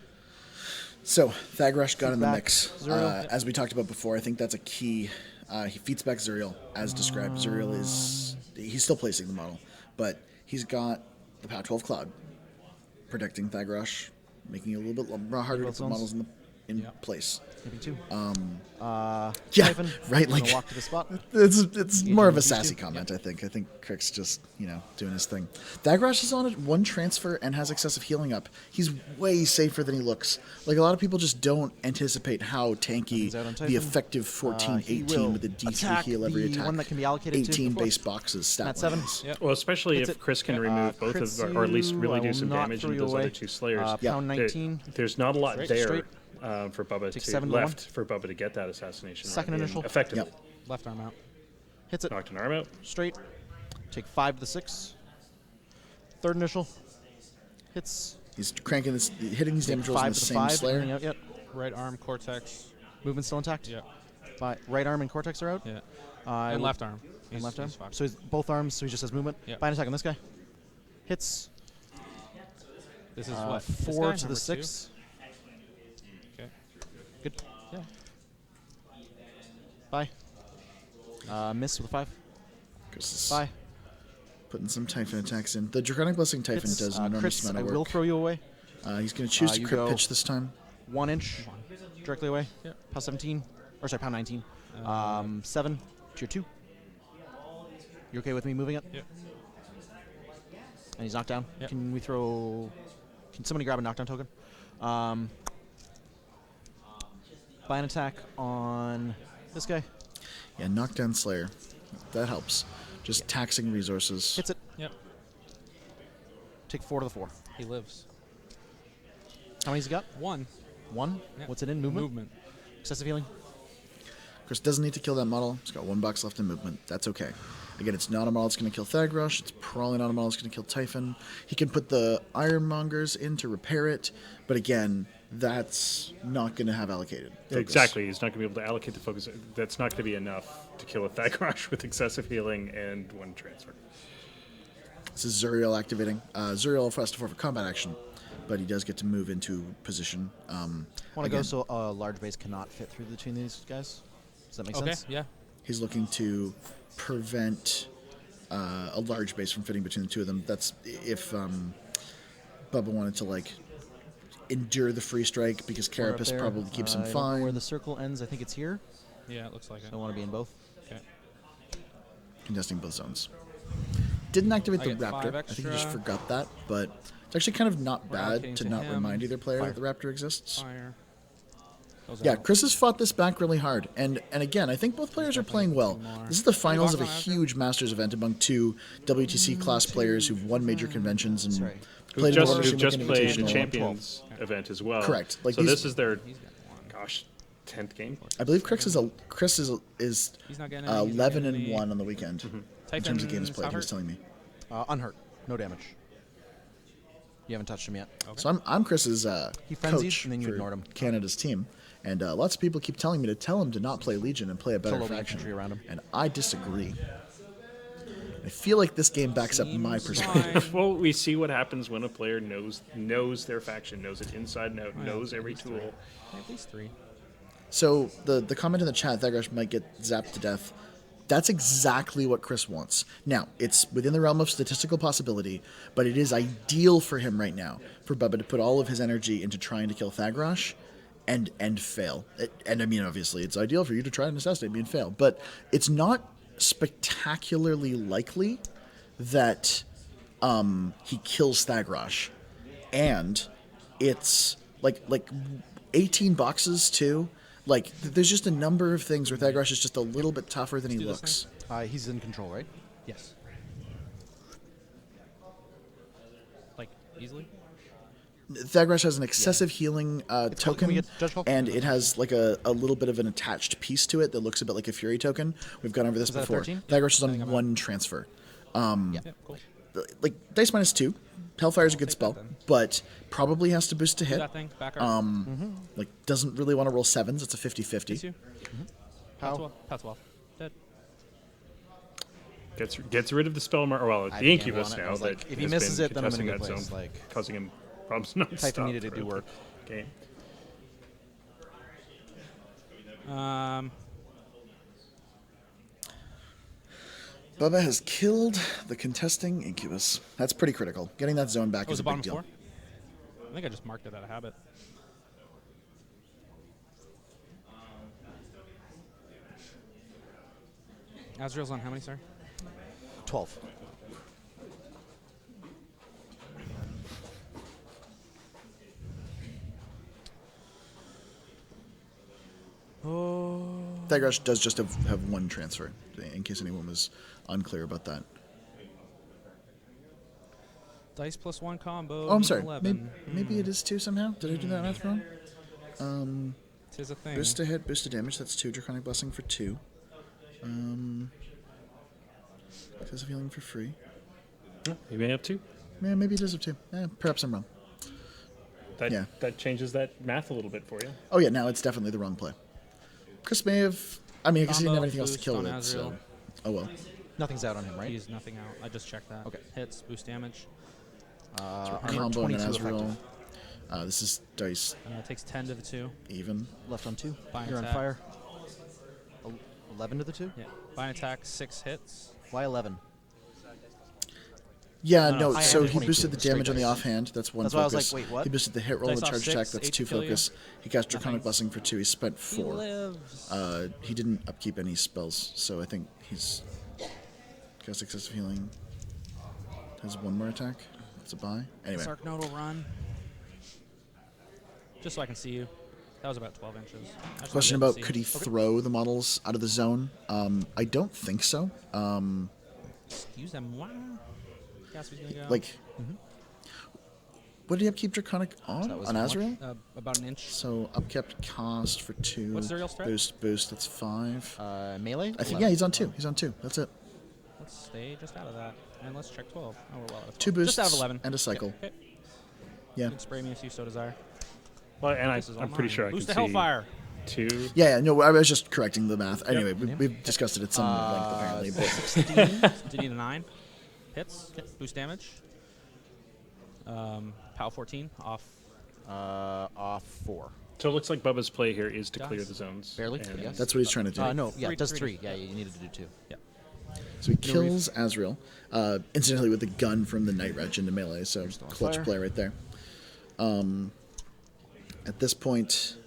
So Thygrash got in the Feedback, mix. Zuriel. As we talked about before, I think that's a key. He feeds back Zuriel, as described. Zuriel is... He's still placing the model, but he's got the POW 12 Cloud. protecting Thagrosh, making it a little bit harder to put models in place. Maybe 2. Yeah, Typhon, right. gonna Like walk to the spot. it's more of a these sassy two. comment. I think Cryx just doing his thing. Thagrosh is on it 1 transfer and has excessive healing up. He's way safer than he looks. Like a lot of people just don't anticipate how tanky Nothing's out on the Typhon. effective 14, He 18 will with the D3 attack heal every the attack. one that can be allocated to 18 before. base boxes stat At 7. lines. Yep. Well, especially Hits if it. Chris can remove both of, Crits or at least you. really I do will some not damage throw into you those away. other 2 Slayers. Pound 19. There's not a lot there Straight. for Bubba Take to 7 to 1. left for Bubba to get that assassination. Second run in initial. effectively. Yep. Left arm out. Hits it. Knocked an arm out. Straight. Take 5 to the 6. Third initial. Hits. He's cranking this, hitting these damage rolls in 5 the to the same 5. Slayer. Running out yet. Right arm, cortex. Movement still intact. Yeah. Right arm and cortex are out. Yeah. I And will- left arm. And He's- left arm. he's fucked. So he's both arms. So he just has movement. Yep. Bind attack on this guy. Hits. This is what? This 4 guy, to the number 6. 2? Okay. Good. Yeah. Bye. Miss with a 5. Chris is Bye. putting some Typhon attacks in. The Draconic Blessing Typhon Hits. does an enormous Crits, amount I of will work. throw you away. He's going to choose to you crit go- pitch this time. 1 inch. Directly away. Yep. Pound 17. Or sorry, pound 19. 7 to your 2. You okay with me moving it? Yep. And he's knocked down. Yep. Can we throw... Can somebody grab a knockdown token? Buy an attack on this guy. Yeah, Knockdown Slayer. That helps. Just taxing resources. Hits it. Yep. Take 4 to the 4. He lives. How many's he got? 1. 1. Yep. What's it in? Movement? Movement. Excessive healing? Chris doesn't need to kill that model. He's got 1 box left in movement. That's okay. Again, it's not a model that's going to kill Thagrosh. It's probably not a model that's going to kill Typhon. He can put the Ironmongers in to repair it, but again, that's not going to have allocated focus. Exactly. He's not going to be able to allocate the focus. That's not going to be enough to kill a Thagrosh with excessive healing and 1 transfer. This is Zuriel activating. Zuriel has to forfeit combat action, but he does get to move into position. Want to go so a large base cannot fit through between these guys? Does that make Okay. sense? Yeah. He's looking to prevent a large base from fitting between the 2 of them. That's if Bubba wanted to like endure the free strike because We're up Carapace there. probably keeps him I don't know fine. where the circle ends. I think it's here. Yeah, it looks like it. I want to be in both. Okay. Contesting both zones. Didn't activate I the get 5 Raptor. I think he just extra. forgot that, but it's actually kind of not We're bad allocating to to not him. remind either player Fire. that the Raptor exists. Fire. Goes Yeah, out. Chris has fought this back really hard, and again, I think both players are playing well. more. This is the finals of a Walk on after? huge Masters event among 2 WTC class players who've won major conventions and Sorry. Who played in just, the who World just Series played the Invitational. Champions event as well. Correct. Like so these- this is their, He's got 1. gosh, 10th game. I believe Cryx is He's not getting any. He's not 11 getting and any. 1 on the weekend in terms of games Typhon's played. how He was hurt? telling me. Unhurt. No damage. You haven't touched him yet. So I'm Chris's He frenzied, coach and then you for ignored him. Canada's team, and lots of people keep telling me to tell him to not play Legion and play a better Solo faction, infantry around him. and I disagree. I feel like this game backs up my Seems perspective. fine. Well, we see what happens when a player knows their faction, knows it inside and out, Oh, yeah, knows at every least tool. At least 3. So the comment in the chat, Thagrosh might get zapped to death. That's exactly what Chris wants. Now, it's within the realm of statistical possibility, but it is ideal for him right now, for Bubba to put all of his energy into trying to kill Thagrosh and fail. And I mean, obviously, it's ideal for you to try and assassinate me and fail, but it's not spectacularly likely that he kills Thagrosh. And it's like 18 boxes too. Like, there's just a number of things where Thagrosh is just a little bit tougher than he do this looks. He's in control, right? Yes. Like, easily? Thagrosh has an excessive healing Can token, we get judge call? and it has like a little bit of an attached piece to it that looks a bit like a Fury token. We've gone over this Is that a before. 13? Thagrosh is I think on I'm 1 transfer. Yeah, cool. Like, dice -2. Hellfire's a good take spell, that then. but probably has to boost to Do hit. that thing. Back arm. Like, doesn't really want to roll 7s. It's a 50-50. Face you. How? Pat's well. Dead. Gets rid of the spell mark, well, I the Incubus gamble on it. I now was that like, if he has misses been it, then I'm in a contesting good that place, zone, like- causing him problems non-stop. Typhon needed to do throughout work. the Game. Bubba has killed the contesting Incubus. That's pretty critical. Getting that zone back Was is it a bottom big deal. 4? I think I just marked it out of habit. Azrael's on how many, sir? 12. Oh. Thagrush does just have one transfer, in case anyone was unclear about that. Dice plus 1 combo. Oh, I'm sorry. 11. Maybe it is 2 somehow. Did I do that math wrong? Tis a thing. Boost to hit, boost to damage. That's 2. Draconic Blessing for 2. Says healing for free. You may have 2. Yeah, maybe it is a 2. Perhaps I'm wrong. That changes that math a little bit for you. Oh yeah, now it's definitely the wrong play. Chris may have. I mean, I guess he didn't have Combo, anything else to boost kill on with it. So. Azrael. Oh well. Nothing's out on him, right? He's nothing out. I just checked that. Okay. Hits, boost damage. Combo and 22 Azrael. effective. This is dice Takes 10 to the 2. even. Left on 2. Fine You're on attack. fire. 11 to the 2? Yeah. Fine attack, 6 hits. Why 11? Yeah, No, no. I So had he 22, boosted the straight damage on the dice. offhand. That's 1 That's why I was focus. like, wait, what? He boosted the hit roll and Dice off charge 6, attack. That's 8 2 to kill you. focus. He cast Draconic Nothing. Blessing for 2. He spent 4. He lives. He didn't upkeep any spells, so I think he's cast excessive healing. Has 1 more attack. That's a buy. Anyway, Sark Node will run. Just so I can see you. That was about 12 inches. I just question wanted to about see. could he throw the models out of the zone? I don't think so. Use them. Wow. Gatsby's gonna go. Like, what did he upkeep Draconic on? that was On how much? Azrael? About an inch. So upkept cost for 2. What's the real strat? Boost. That's 5. Melee? I think 11. yeah, he's on 2. He's on 2. That's it. Let's stay just out of that. And let's check 12. Oh, we're well out of 12. 2 boosts Just out of 11. and a cycle. Okay. Yeah. You can spray me if you so desire. Well, and This is all I'm pretty mine. sure I Boost can to see Hellfire. 2. Yeah. No, I was just correcting the math. Anyway, we've discussed it at some length apparently. But 16. Do you need a 9? Hits. Boost damage. POW 14. Off. Off 4. So it looks like Bubba's play here is to clear Does. the zones. Barely, and yes. that's what he's trying to do. No, yeah, Three- it does three 3. Yeah, you needed to do 2. Yeah. So he kills Azrael, incidentally with the gun from the Night Wretch into melee. So clutch fire. play right there. At this point,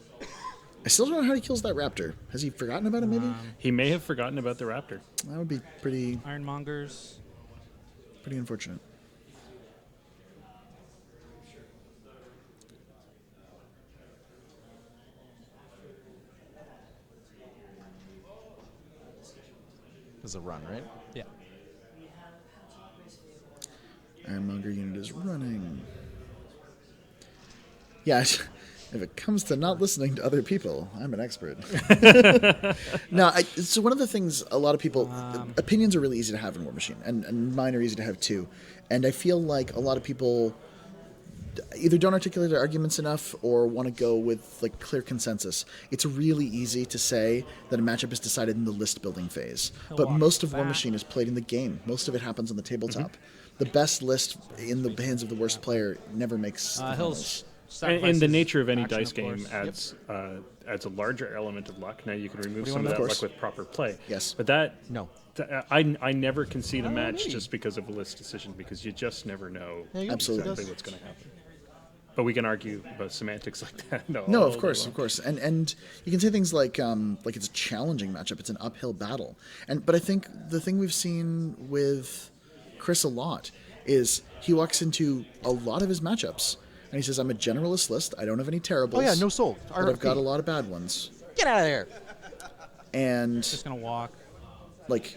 I still don't know how he kills that raptor. Has he forgotten about it? Maybe He may have forgotten about the raptor. that would be pretty Ironmongers. unfortunate. This is a run, right? Yeah. Ironmonger unit is running. Yeah, if it comes to not listening to other people, I'm an expert. No, so one of the things a lot of people, opinions are really easy to have in War Machine, and mine are easy to have too. And I feel like a lot of people either don't articulate their arguments enough or want to go with like clear consensus. It's really easy to say that a matchup is decided in the list building phase, but walk most of War back. Machine is played in the game. Most of it happens on the tabletop. The best list in the hands of the worst player never makes the He'll finals. And the nature of any action, dice of game course. adds a larger element of luck. Now you can remove do you some of want that to luck do? with proper play. Yes. But that No. I never concede a match maybe. just because of a list decision because you just never know Yeah, you go. Absolutely. exactly what's going to happen. But we can argue about semantics like that. No, all of day course, long. of course, and you can say things like it's a challenging matchup, it's an uphill battle, but I think the thing we've seen with Chris a lot is he walks into a lot of his matchups and he says, "I'm a generalist list. I don't have any terribles. Oh, yeah, no soul. but I've got a RFP. lot of bad ones." Get out of there. And Just gonna walk. like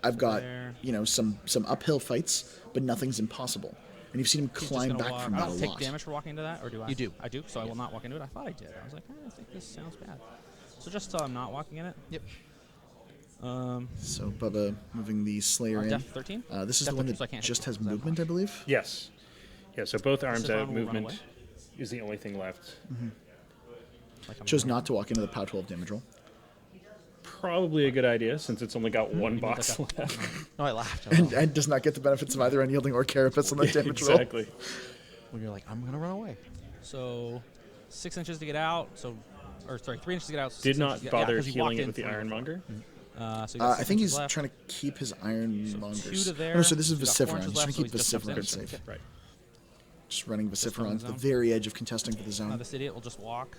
I've got There. some uphill fights, but nothing's impossible. And you've seen him He's just climb gonna back walk. from I that don't a take lot. damage for walking into that, or do I? You do. I do, so I will not walk into it. I thought I did. I was like, I think this sounds bad. So just so I'm not walking in it. Yep. So Bubba moving the Slayer in. Def 13? This is Def the one 13, so I that can't just hit has it, 'cause I'm movement, I believe. Yes. Yeah, so both arms is out, one will run movement away? is the only thing left. Like I'm Chose running. not to walk into the POW 12 damage roll. Probably a good idea since it's only got one You need box like a- left. No, I laughed. And does not get the benefits of either unyielding or carapace on the damage roll. Exactly. When you're like, I'm going to run away. So 6 inches to get out. Or sorry, 3 inches to get out. 6 Did inches not to get, bother 'cause he healing walked it in with the from- Ironmonger. So he got I 6 think inches he's left. trying to keep his ironmongers. So 2 to there. Oh, no, so this is He's got 4 Vociferant. inches He's trying left, to keep so he's just Vociferant stepped in. safe. Right. Just running Vociferon on to the the zone. very edge of contesting for the Now zone. this idiot will just walk.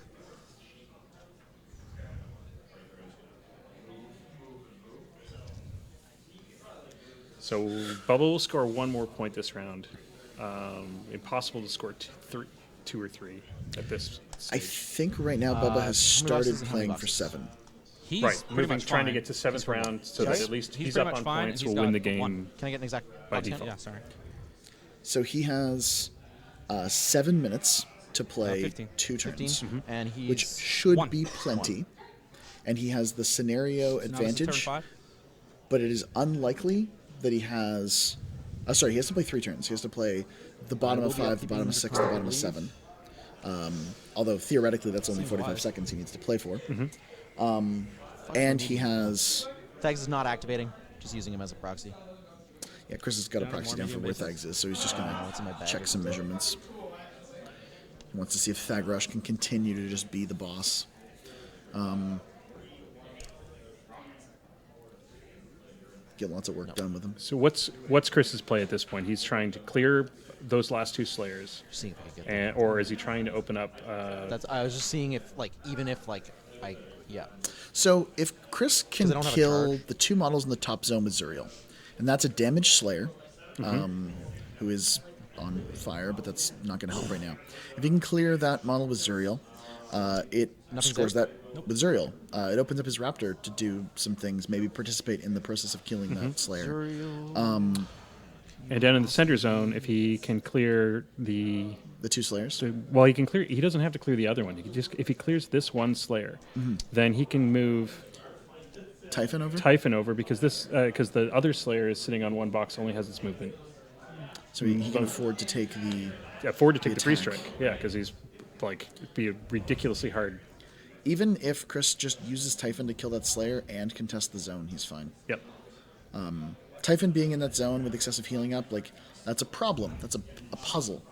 So Bubba will score one more point this round. Impossible to score two or three at this I stage. think right now Bubba has how many started boxes and how playing many for boxes? 7. He's Right, pretty moving, much trying to fine. get to 7th round so Sorry? that at least he's pretty up much on fine, points. and he's Will win the got game. one. Can I get an exact By content? default. Yeah, sorry. So he has 7 minutes to play 15. 2 turns, 15, and he's which should one. be plenty. And he has the scenario Now this is turn advantage, 5. but it is unlikely that he has. Sorry, he has to play 3 turns. He has to play the bottom of 5, the bottom of 6, the bottom of 7. Although theoretically that's only 45 seconds he needs to play for. And he has. Thags is not activating, just using him as a proxy. Yeah, Chris has got a Down, proxy more down for where medium Thags is, so he's just going it's in my to bag check or some something. measurements. He wants to see if Thagrush can continue to just be the boss. Get lots of work done with him. So what's Chris's play at this point? He's trying to clear those last 2 Slayers, Just seeing if I can get that. or is he trying to open up? I was just seeing if, even if, So if Chris can I don't have a kill charge. the 2 models in the top zone with Zuriel, and that's a damaged Slayer, who is on fire, but that's not going to help right now. If he can clear that model with Zuriel, it Nothing's scores there? that with Zuriel. It opens up his Raptor to do some things, maybe participate in the process of killing that Slayer. And down in the center zone, if he can clear the The 2 Slayers. well, he can clear. He doesn't have to clear the other one. He can just if he clears this one Slayer, then he can move Typhon over. Typhon over because the other Slayer is sitting on 1 box, only has its movement. So he can afford to take the. Afford to take the free attack. strike. Yeah, because he's it'd be ridiculously hard. Even if Chris just uses Typhon to kill that Slayer and contest the zone, he's fine. Yep. Typhon being in that zone with excessive healing up, that's a problem. That's a puzzle.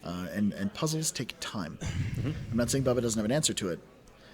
And puzzles take time. I'm not saying Bubba doesn't have an answer to it.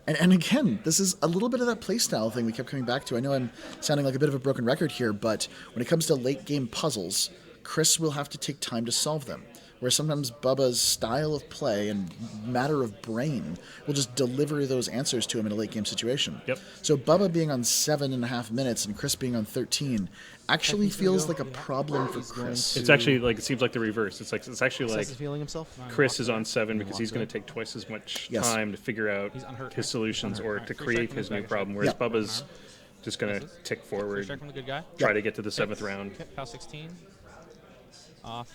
And again, this is a little bit of that playstyle thing we kept coming back to. I know I'm sounding like a bit of a broken record here, but when it comes to late game puzzles, Chris will have to take time to solve them. Where sometimes Bubba's style of play and matter of brain will just deliver those answers to him in a late game situation. Yep. So Bubba being on 7.5 minutes and Chris being on 13 actually feels like a problem for Chris. It's actually it seems like the reverse. It's actually like excessive healing himself. Chris is on 7 because he's going to take twice as much Yes. time to figure out unhurt, his right? solutions or Alright, to free create strike from his this new guy, problem. actually. Whereas Yeah. Bubba's just going to tick Free forward, strike from the good guy. try to get to the 7th round. Okay, PAL 16. Off.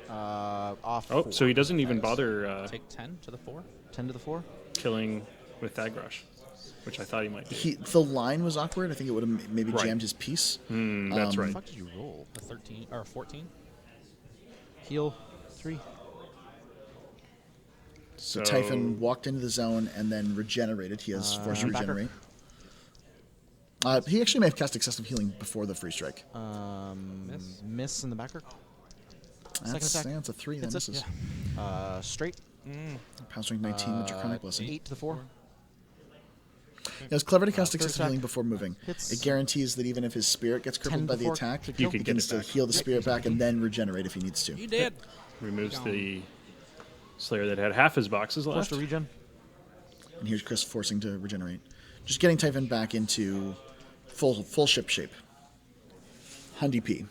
Off. Oh, 4. so he doesn't even bother Take 10 to the 4. 10 to the 4. killing with Thagrush, which I thought he might do. The line was awkward. I think it would have maybe Right. jammed his piece. That's right. The fuck did you roll? A 13 or 14. Heal 3. So Typhon walked into the zone and then regenerated. He has force to backer. regenerate. He actually may have cast excessive healing before the free strike. Miss in the backer. That's, attack. that's a 3. That Hits it. misses. Straight. Power strength 19 with Draconic Blessing. 8 to the 4. Yeah, it's clever to cast First excessive attack. healing before moving. Hits. It guarantees that even if his spirit gets 10 crippled by the before attack, to You kill. could he get can it still back. heal the spirit back and then regenerate if he needs to. You did. Removes the Slayer that had half his boxes Forced left. to regen. And here's Chris forcing to regenerate. Just getting Typhon back into full ship shape. Hundy P.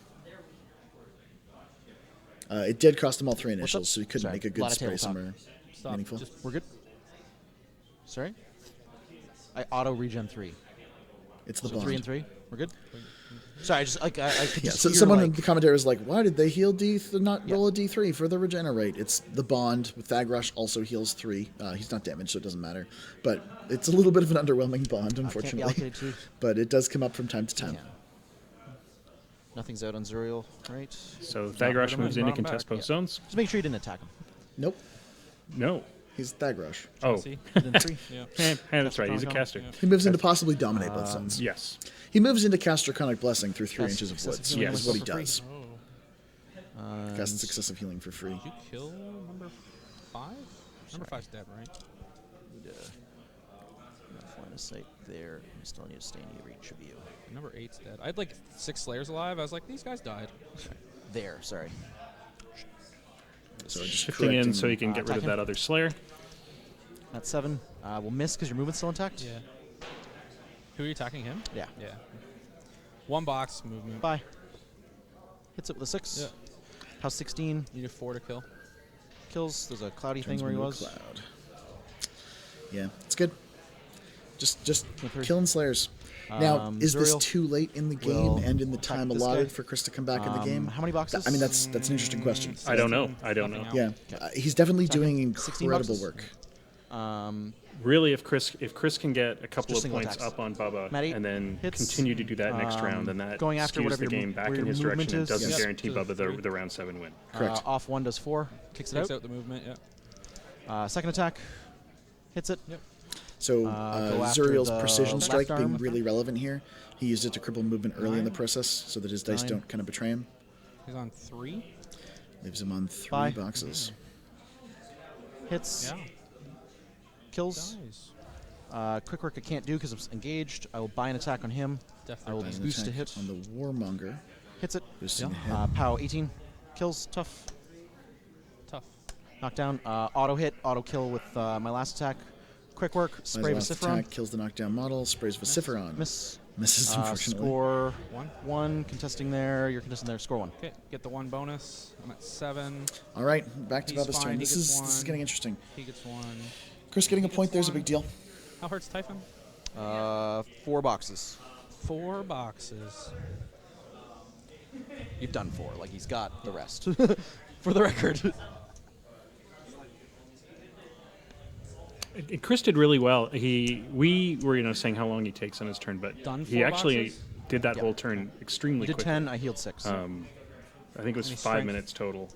It did cost him all 3 initials, so he couldn't Sorry, make a good lot of spray tabletop. somewhere Stop. meaningful. Just We're good. Sorry. I auto regen 3. It's the So bond. 3 and 3. We're good. Sorry, I just I could Yeah, just so hear, someone in like, the commentary was like, why did they heal not roll a D3 for the regenerate? It's the bond. With Thagrush also heals 3. He's not damaged, so it doesn't matter. But it's a little bit of an underwhelming bond, can't be unfortunately. allocated to. But it does come up from time to time. Yeah. Nothing's out on Zuriel, right? So Thagrush moves in to brought him contest back, both zones. Just make sure you didn't attack him. Nope. No. He's Thagrush. Oh, see. Then 3. Yeah. that's right. He's a Strong caster. count, He moves in to possibly dominate both zones. Yes. He moves into cast Draconic Blessing through 3 Cast inches of excessive woods. healing Is what he for free. does. Casts excessive healing for free. Did you kill number 5? Number 5's dead, right? Line of sight there. I still need to stay in reach of you. Number 8's dead. I had like 6 Slayers alive. I was like, these guys died. There, sorry. So just Shifting in correcting- so he can get rid of attacking. that other Slayer. That's 7. We'll miss because your movement's still intact. Yeah. Who are you attacking? Him? Yeah. Yeah. 1 box movement. Bye. Hits it with a 6. Yeah. House 16 Need a 4 to kill. kills. There's a cloudy turns thing where he into a was. Cloud. Yeah, it's good. Just Three. killing Slayers. Now, is this Zuriel too late in the game will and in the attack time this allotted guy. for Chris to come back in the game? How many boxes? I mean, that's an interesting question. I don't know. I don't know. Nothing Yeah, else. he's definitely Second. doing 16 incredible boxes? work. Really, if Chris can get a couple Just of single points attacks. up on Bubba Matt, 8 and then hits. continue to do that next round, then that Going after skews whatever the your game move- back where in your his direction movement and is. doesn't Yes. guarantee To Bubba three. the round 7 win. Correct. Off 1 does 4. Kicks it Takes out. out the movement, yeah. Second attack. Hits it. Yep. So go after Zuriel's the precision left strike being arm. really relevant here. He used it to cripple movement early in the 9. process so that his dice 9. don't kind of betray him. He's on 3. Leaves him on 3 Bye. boxes. Hits. Yeah. Kills. Dies. Quick work I can't do because I'm engaged. I will buy an attack on him. I will Definitely. An boost to attack hit. on the Warmonger. Hits it. Boosting Yeah. the hit. Pow 18. Kills. Tough. Tough. Knockdown. Auto hit. Auto kill with my last attack. Quick work. His Spray last Vociferon. attack kills the knockdown model. Sprays Vociferon. Miss. Misses, unfortunately. Score 1. 1. Contesting there. You're contesting there. Score 1. Okay, get the 1 bonus. I'm at 7. All right, back to He's Bubba's fine, turn. he This gets is 1. getting interesting. He gets 1. Chris getting a He point gets there's a 1. big deal. How hurt's Typhon? 4 boxes. 4 boxes. You've done 4. Like he's got the rest. For the record. And Chris did really well. We were saying how long he takes on his turn, but Done he 4 actually boxes? did that Yeah. whole turn extremely You did quickly. 10. I healed 6. I think it was Any 5 strength? minutes total,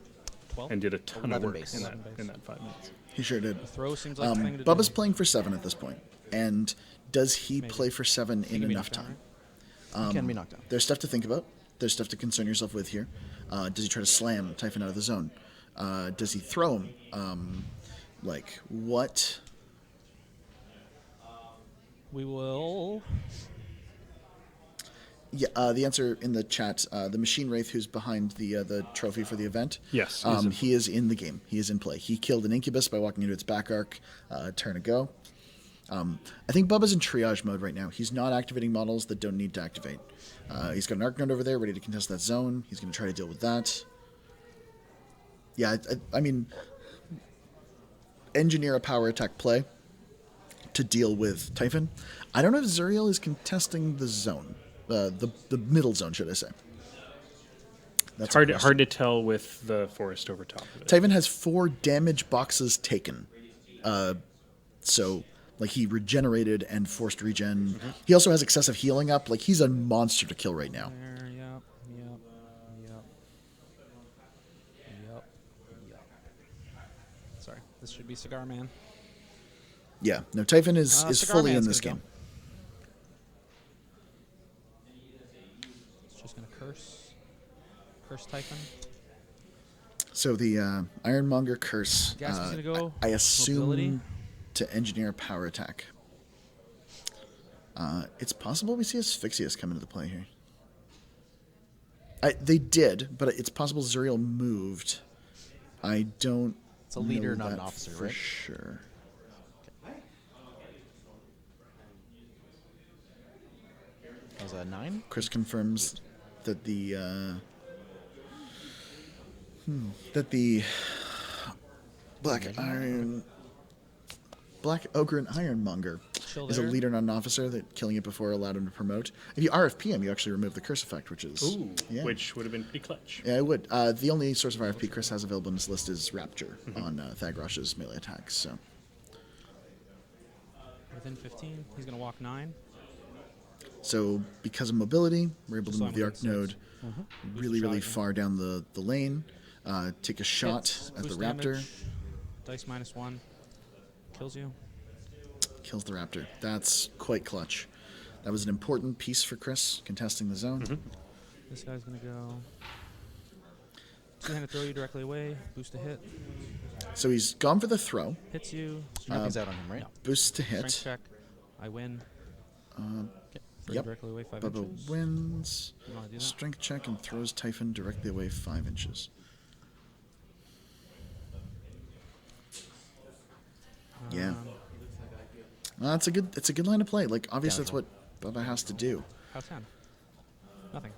12. and did a ton of 11 work base. in 11 base. that 5 minutes. He sure did. The throw seems like the thing to Bubba's do. playing for 7 at this point. And does he Maybe. play for 7 He in can be enough knocked down, time? right? Can be knocked down. There's stuff to think about. There's stuff to concern yourself with here. Does he try to slam Typhon out of the zone? Does he throw him? What? We will. Yeah, the answer in the chat. The Machine Wraith, who's behind the trophy for the event. Yes, he is in the game. He is in play. He killed an Incubus by walking into its back arc. Turn ago. I think Bubba's in triage mode right now. He's not activating models that don't need to activate. He's got an Arc Node over there ready to contest that zone. He's going to try to deal with that. Yeah, I mean, engineer a power attack play to deal with Typhon. I don't know if Zuriel is contesting the zone. The middle zone, should I say. That's a question. Hard to tell with the forest over top of it. Typhon has 4 damage boxes taken. So, he regenerated and forced regen. Mm-hmm. He also has excessive healing up. He's a monster to kill right now. There, yep. Sorry, this should be Cigar Man. Yeah, no, Typhon is Cigar fully in Man's this gonna game. It's just gonna curse Typhon. So the Ironmonger curse, Gaspy's gonna go I assume mobility. to engineer a power attack. It's possible we see Asphyxious come into the play here. They did, but it's possible Zuriel moved. I don't. It's a leader, know not an that officer, for right? sure. That was a 9. Chris confirms that the Black Ogre and Ironmonger Chill is a there. leader, not an officer. That killing it before allowed him to promote. If you RFP him, you actually remove the curse effect, which is Ooh, yeah. which would have been pretty clutch. Yeah, it would. The only source of RFP Chris has available in this list is Rapture on Thagrosh's melee attacks. So Within 15, he's gonna walk 9. So because of mobility, we're able to So move I'm the within arc 6. node really, shot really again. far down the lane. Take a shot Hits, at the boost raptor. damage, Dice -1. Kills you. Kills the raptor. That's quite clutch. That was an important piece for Chris, contesting the zone. This guy's gonna go. Two-handed throw you directly away. Boost to hit. So he's gone for the throw. Hits you. Nothing's out on him, right? No. Boosts to Strength hit. check. I win. Okay. Throw you Yep. directly away 5 Bubba inches. wins. You wanna do that? Strength check and throws Typhon directly away 5 inches. It's a good line of play. Like obviously that's what Bubba has to do. How's 10? Nothing.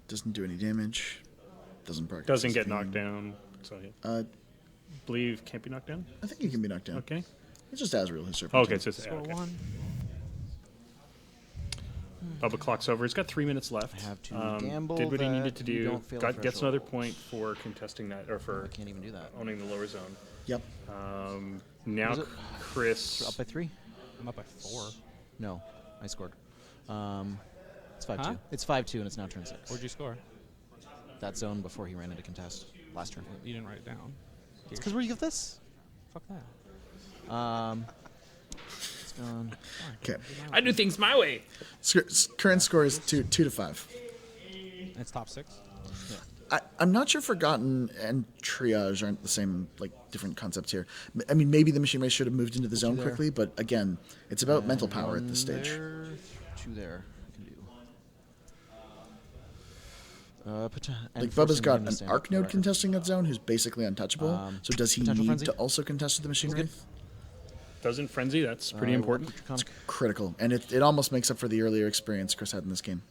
Doesn't do any damage. Doesn't practice. Doesn't his get game. knocked down. So yeah. Believe can't be knocked down. I think he can be knocked down. Okay. It's just Azrael who's serving. Okay, it's just Score okay. 1. Bubba clocks over. He's got 3 minutes left. I have to gamble Did what he that needed to you do. don't fail a Gets threshold. another point for contesting that, or for I can't even do that. owning the lower zone. Yep. Now Was it- Chris. Up by 3? I'm up by 4. No, I scored. It's 5-2. Huh? It's 5-2, and it's now turn 6. Where'd you score? That zone before he ran into contest last turn. You didn't write it down. It's because where you get this? Fuck that. It's gone. Okay. I do things my way. Current score is 2-5. It's top 6. I'm not sure Forgotten and Triage aren't the same, like, different concepts here. I mean, maybe the machine race should have moved into the zone there. quickly, but again, it's about mental power at this One stage. There, 2 there. I can do. Like, Bubba's got an Arc Node contesting that zone who's basically untouchable, so does he potential need frenzy? to also contest with the machine He's good. wraith? Doesn't frenzy. That's pretty important. Critical, and it almost makes up for the earlier experience Chris had in this game.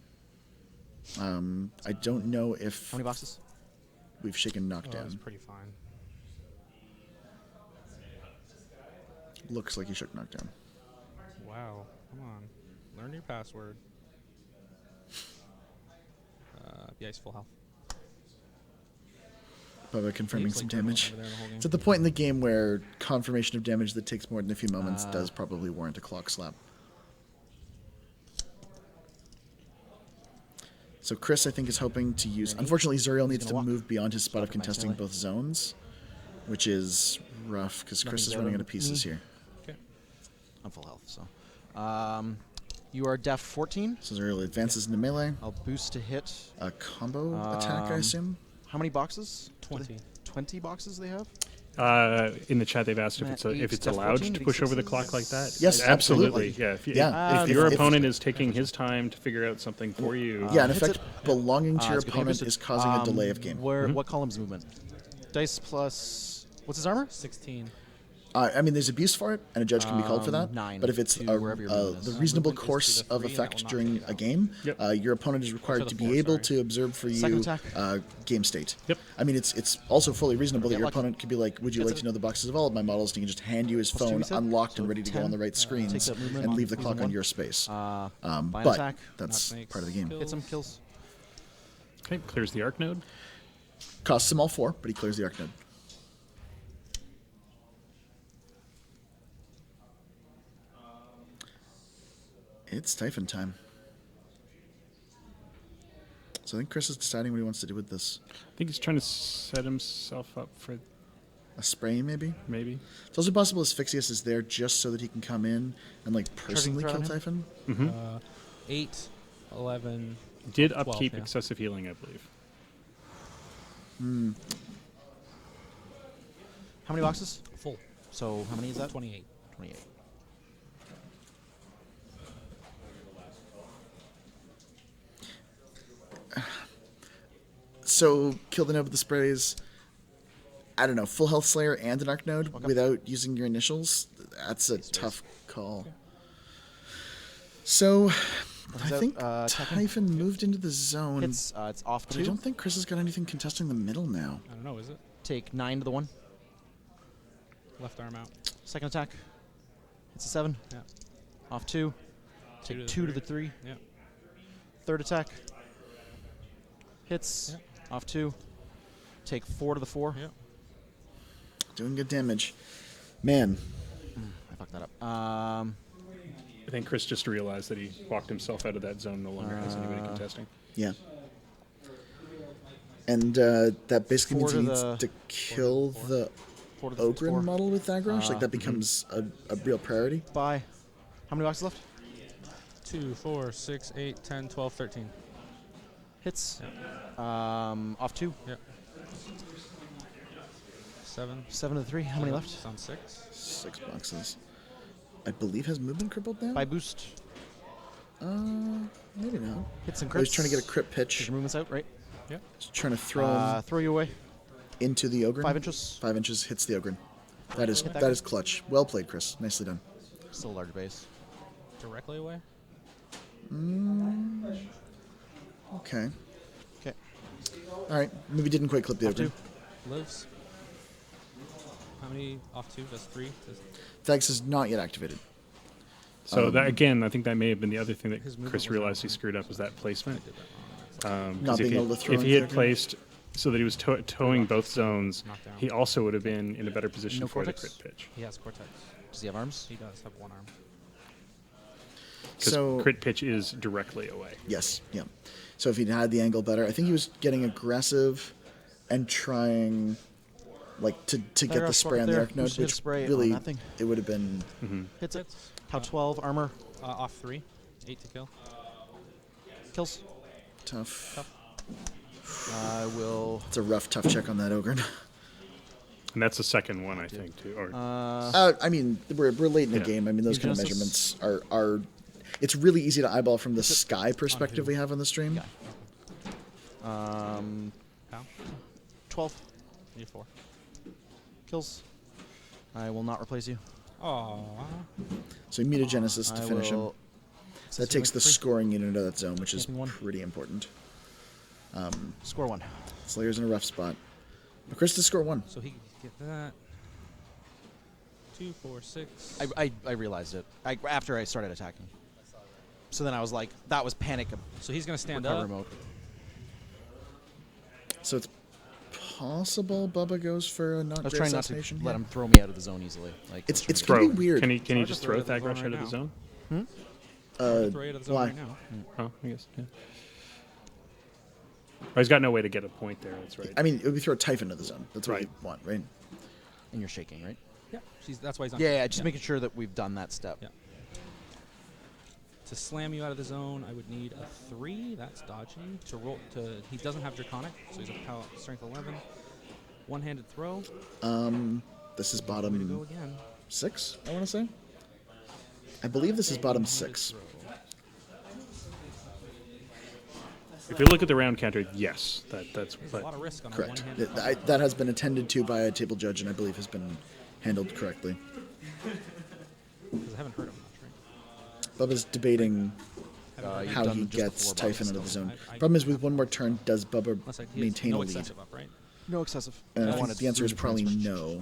I don't know if How many boxes? we've shaken That was knockdown. pretty fine. Looks like he shook knockdown. Wow. Come on. Learn your password. Yeah, he's full health. Bubba confirming He's, some like, doing damage. over there the whole game. It's at the point in the game where confirmation of damage that takes more than a few moments does probably warrant a clock slap. So Chris, I think, is hoping to use... Unfortunately, Zuriel needs to gonna walk. move beyond his spot of Walk at my contesting melee. both zones, which is rough, because Chris is Nothing's running out out of of pieces me. here. Okay. I'm full health, so. You are def 14. So Zuriel advances into melee. I'll boost to hit. A combo attack, I assume? How many boxes? 20. 20 boxes they have? In the chat, they've asked if Matt, if it's def allowed 14, to big push over the sixes? clock like that. Yes, absolutely. Yeah. If, Yeah, if your opponent is taking his time to figure out something for you. Yeah, in hits effect, belonging to your it's good. opponent Boosted. is causing a delay of game. Where? What column's movement? Dice plus. What's his armor? 16. I mean, there's abuse for it, and a judge can be called for that. 9 But if it's to wherever your movement the is. reasonable Movement is to course the of 3, and that effect will not during take a out. game, Yep. your opponent is required the to 4, be able sorry. to observe for Second you attack. game state. Yep. I mean, it's also fully reasonable that Get your lucky. opponent could be like, would you That's like it. to know the boxes of all of my models? And he can just hand you his Plus 2, phone you said? unlocked and So ready to go 10. on the right screens that movement, and leave the lose clock on one. your space. Bind But attack. that's That makes part of the game. kills. Hits him, kills. Okay, clears the arc node. Costs him all 4, but he clears the arc node. It's Typhon time. So I think Chris is deciding what he wants to do with this. I think he's trying to set himself up for A spray, maybe? maybe. It's also possible Asphyxius is there just so that he can come in and, like, personally threat kill on him? Typhon. 8, 11. Did 12, upkeep yeah. excessive healing, I believe. How many boxes? Full. So how many is that? 28. 28. So, kill the node with the sprays. I don't know, full health slayer and an arc node without using your initials? That's a tough call. So, I that, think Typhon? Typhon moved into the zone. It's off But I 2. don't think Chris has got anything contesting the middle now. I don't know, is it? Take 9 to the 1. Left arm out. Second attack. It's a 7. Yeah. Off 2. Take 2 to the 3. Yeah. Third attack. Hits. Off 2. Take 4 to the 4. Yeah. Doing good damage. Man, I fucked that up. I think Chris just realized that he walked himself out of that zone, no longer has anybody contesting. yeah. And that basically 4 means to he needs the- to kill the 4 to the Ogren 4. model with Thagrosh. Like, that becomes a real priority. Bye. How many boxes left? 2, 4, 6, 8, 10, 12, 13. Hits. Off 2. Yeah. 7. 7 to the 3. How many left? Sounds 6. 6 boxes. I believe has movement crippled now? By boost. Maybe not. Hits and I was crits. trying to get a crit Take pitch. your movements out, right? Just trying to throw him Throw you away. into the Ogren. 5 inches. 5 inches hits the Ogren. That is clutch. Well played, Chris. Nicely done. Still a large base. Directly away? Okay. Okay. All right. Maybe didn't quite clip the Off opening. Lives. How many off 2? Does 3? Thags is not yet activated. So that again, I think that may have been the other thing that His movement Chris was realized he wrong. screwed up was that placement. I did that wrong. 'Cause Not if being he, able to throw if in he had third. placed so that he was towing both zones, Knocked down. he also would have been in a better position No for the cortex? crit pitch. He has Cortex. Does he have arms? He does have one arm. Because So crit pitch is directly away. yes, yeah. So if he'd had the angle better, I think he was getting aggressive and trying, like, to get There, the swap spray it on the there. arc node, Just hit which spray on really that thing. it would have been. Hits it. Hits. How 12 armor Off 3. 8 to kill. kills. Tough. I will. It's a rough, tough check on that ogre. And that's the second one, I think, too. Or I mean, we're late in the Yeah. game. I mean, those kind of Genesis. measurements are. It's really easy to eyeball from the sky perspective we have on the stream. How? 12 You're 4. kills. I will not replace you. Aww. So mutagenesis to I finish him. will. That takes the scoring unit of that zone, which is Taking one. pretty important. Score 1. Slayer's in a rough spot. But Chris did score 1. So he can get that. 2, 4, 6. I realized it after I started attacking. So then I was like, that was panic So he's going to stand recovery up. mode. So it's possible Bubba goes for a not I was great trying not to assassination let here. him throw me out of the zone easily. Like It's I was gonna trying be to- weird. can he I'll just just throw throw it at the Thagrosh zone out of right the zone? Throw it at the zone why? right now. Oh, I guess. Yeah. Oh, he's got no way to get a point there. That's right. I mean, it would be throw a Typhon into the zone. That's what Right. you want, right? And you're shaking, right? Yeah. That's why he's on. Yeah, just making sure that we've done that step. Yeah. To slam you out of the zone, I would need a 3. That's dodgy. To roll he doesn't have Draconic, so he's a strength 11. One-handed throw. This is Way to go bottom again. 6, I want to say. I believe this is bottom 6. If you look at the round counter, yes, that's. There's But a lot of risk on a Correct. one-handed throw. That has been attended to by a table judge and I believe has been handled correctly. Because I haven't heard him much, right? Bubba's debating Haven't you've how done he just gets before Bubba Typhon out of the still. zone. I- Problem is, with one more turn, does Bubba Unless he has maintain no a lead? excessive up, right? No excessive. And I wanted think the answer is through the probably transfer. no.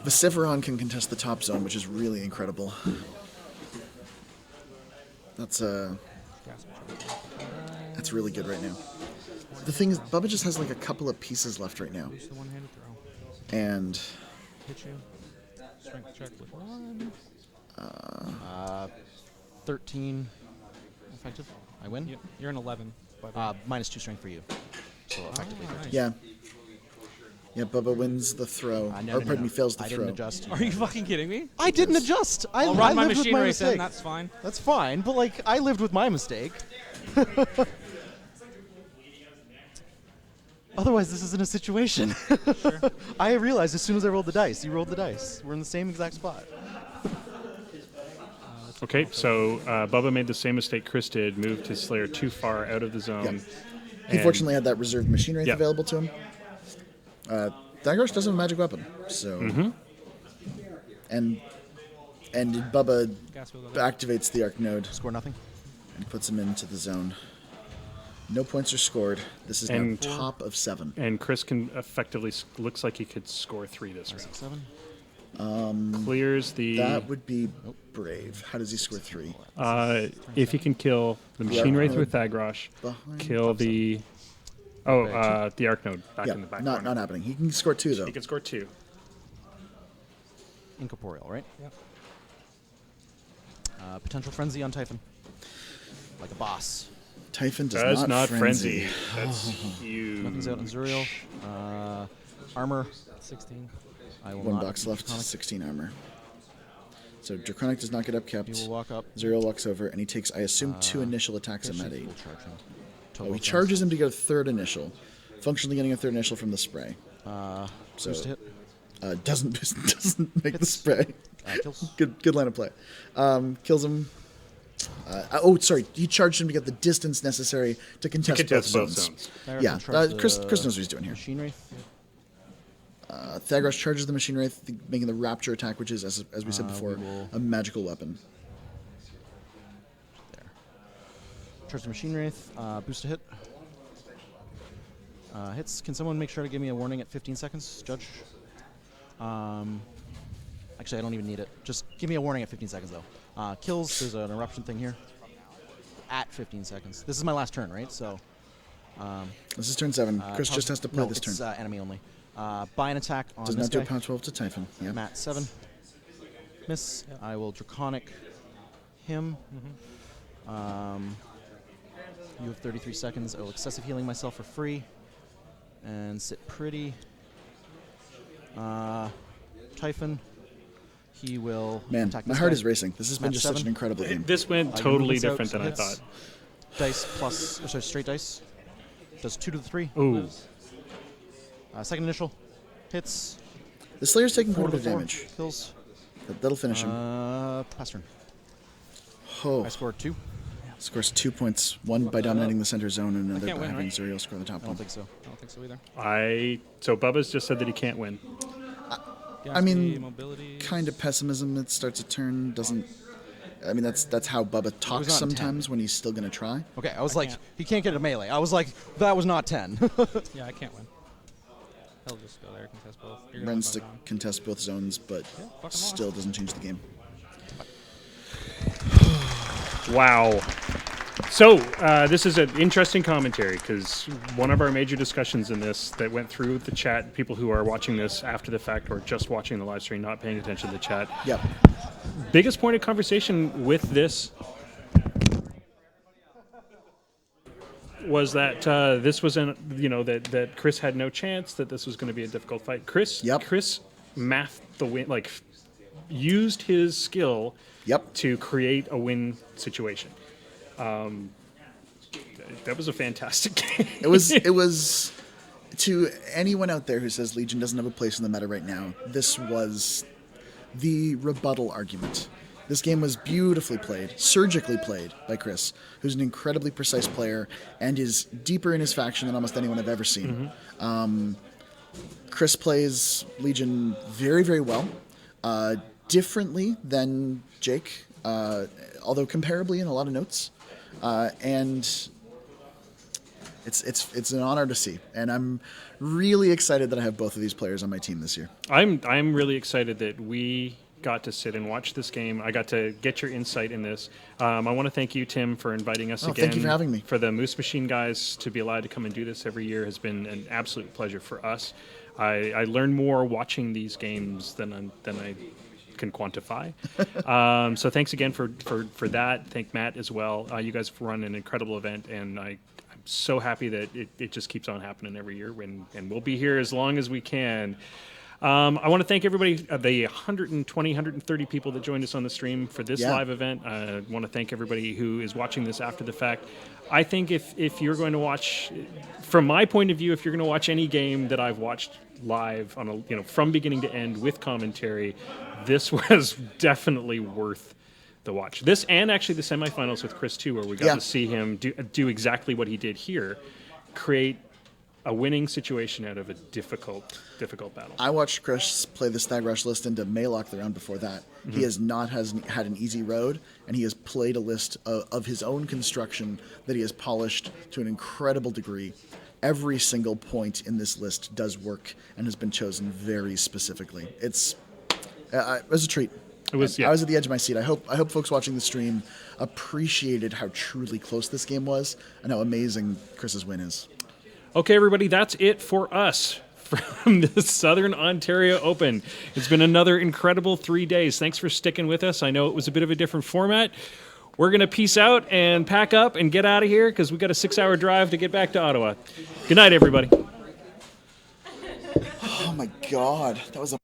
Vociferon can contest the top zone, which is really incredible. That's really good right now. The thing is, Bubba just has like a couple of pieces left right now, Use the one-handed throw. and Hit you. Strength check with 1. 13 effective. I win. You're an 11. By the way. -2 strength for you. So effectively. Ah, nice. yeah, Bubba wins the throw, No, or no, pardon no. me, fails the I throw. didn't adjust. Are you fucking kidding me? I didn't adjust. I'll run my lived with machine race mistake. in. That's fine. That's fine, but like I lived with my mistake. Otherwise, this isn't a situation. I realized as soon as I rolled the dice. You rolled the dice. We're in the same exact spot. okay, so Bubba made the same mistake Chris did, moved his Slayer too far out of the zone. Yep. He and- fortunately had that reserved machine wraith Yeah. available to him. Thagrosh doesn't have a magic weapon, so and Bubba Gas wheel go down. activates the arc node Score nothing. and puts him into the zone. No points are scored. This is now And- top of 7. And Chris can effectively looks like he could score 3 this round. 7. Clears the. That would be brave. How does he score 3? If he can kill the machine wraith Node. with Thagrosh, Behind kill the. Oh, the arc node back Yeah, in the back. not corner. happening. He can score 2 though. He can score 2. Incorporeal, right? Yep. Potential frenzy on Typhon. Like a boss. Typhon Does not frenzy. That's huge. Nothing's out on Zuriel. Armor. 16. I will 1 not. box left, Draconic. 16 armor. So Draconic does not get upkept. He will walk up. Zuriel walks over and he takes, I assume, 2 initial attacks on that Actually, 8. full charge him. Oh, Total he offense. charges him to get a 3rd initial, functionally getting a 3rd initial from the spray. Boost hit. Doesn't make the spray. Kills. Good line of play. Kills him. Sorry. He charged him to get the distance necessary to contest both zones. Yeah, Chris knows what he's doing here. Machine Wraith. Thagros charges the Machine Wraith, making the Rapture attack, which is, as we said before, a magical weapon. There. Charge the Machine Wraith. Boost a hit. Hits. Can someone make sure to give me a warning at 15 seconds, Judge? Actually, I don't even need it. Just give me a warning at 15 seconds, though. Kills. There's an eruption thing here. At 15 seconds. This is my last turn, right? So. This is turn 7. Chris just has to play this turn. It's enemy only. Buy an attack on Does this not do guy. a pound 12 to Typhon. Yeah. Matt 7. Miss. Yep. I will Draconic him. You have 33 seconds. I will excessive healing myself for free. And sit pretty. Typhon. He will attack my this heart guy. is racing. This has been just such an incredible game. This went totally different than I thought. Dice plus, sorry, straight dice. Does 2 to the 3. Ooh. Second initial. Hits. The Slayer's taking 4 quite a to bit of 4. damage. Kills. That'll finish him. Pass turn. Oh. I scored 2. Scores 2 points. One by dominating the center zone, and another by having right? Zuriel score the top I don't one. think so. I don't think so either. So Bubba's just said that he can't win. I mean, mobility. kind of pessimism. It starts a turn, doesn't. I mean, that's how Bubba talks not sometimes when he's still gonna try. Okay, I was like, he can't get a melee. I was like, that was not 10. Yeah, I can't win. He'll just go there and contest both. Runs to contest both zones, but fuck 'em still doesn't change the game. Wow. So this is an interesting commentary because one of our major discussions in this that went through the chat, people who are watching this after the fact or just watching the live stream, not paying attention to the chat. Yep. Biggest point of conversation with this was that this was that Chris had no chance, that this was going to be a difficult fight. Chris mathed the win, like used his skill to create a win situation. That was a fantastic game. It was to anyone out there who says Legion doesn't have a place in the meta right now, this was the rebuttal argument. This game was beautifully played, surgically played by Chris, who's an incredibly precise player and is deeper in his faction than almost anyone I've ever seen. Chris plays Legion very, very well, differently than Jake, although comparably in a lot of notes. And it's an honor to see, and I'm really excited that I have both of these players on my team this year. I'm really excited that we got to sit and watch this game. I got to get your insight in this. I want to thank you, Tim, for inviting us again. Thank you for having me. For the Moose Machine guys to be allowed to come and do this every year has been an absolute pleasure for us. I learn more watching these games than I can quantify. So thanks again for that. Thank Matt as well. You guys have run an incredible event, and I'm so happy that it just keeps on happening every year, and we'll be here as long as we can. I want to thank everybody, the 120, 130 people that joined us on the stream for this live event. I want to thank everybody who is watching this after the fact. I think if you're going to watch, from my point of view, if you're going to watch any game that I've watched live on from beginning to end with commentary, this was definitely worth the watch. This and actually the semifinals with Chris too, where we got to see him do exactly what he did here, create a winning situation out of a difficult battle. I watched Chris play the Stag Rush list into Maylock the round before that. He has not had an easy road, and he has played a list of his own construction that he has polished to an incredible degree. Every single point in this list does work and has been chosen very specifically. It was a treat. I was at the edge of my seat. I hope folks watching the stream appreciated how truly close this game was and how amazing Chris's win is. Okay, everybody, that's it for us from the Southern Ontario Open. It's been another incredible 3 days. Thanks for sticking with us. I know it was a bit of a different format. We're going to peace out and pack up and get out of here because we got a 6-hour drive to get back to Ottawa. Good night, everybody. Oh, my God. That was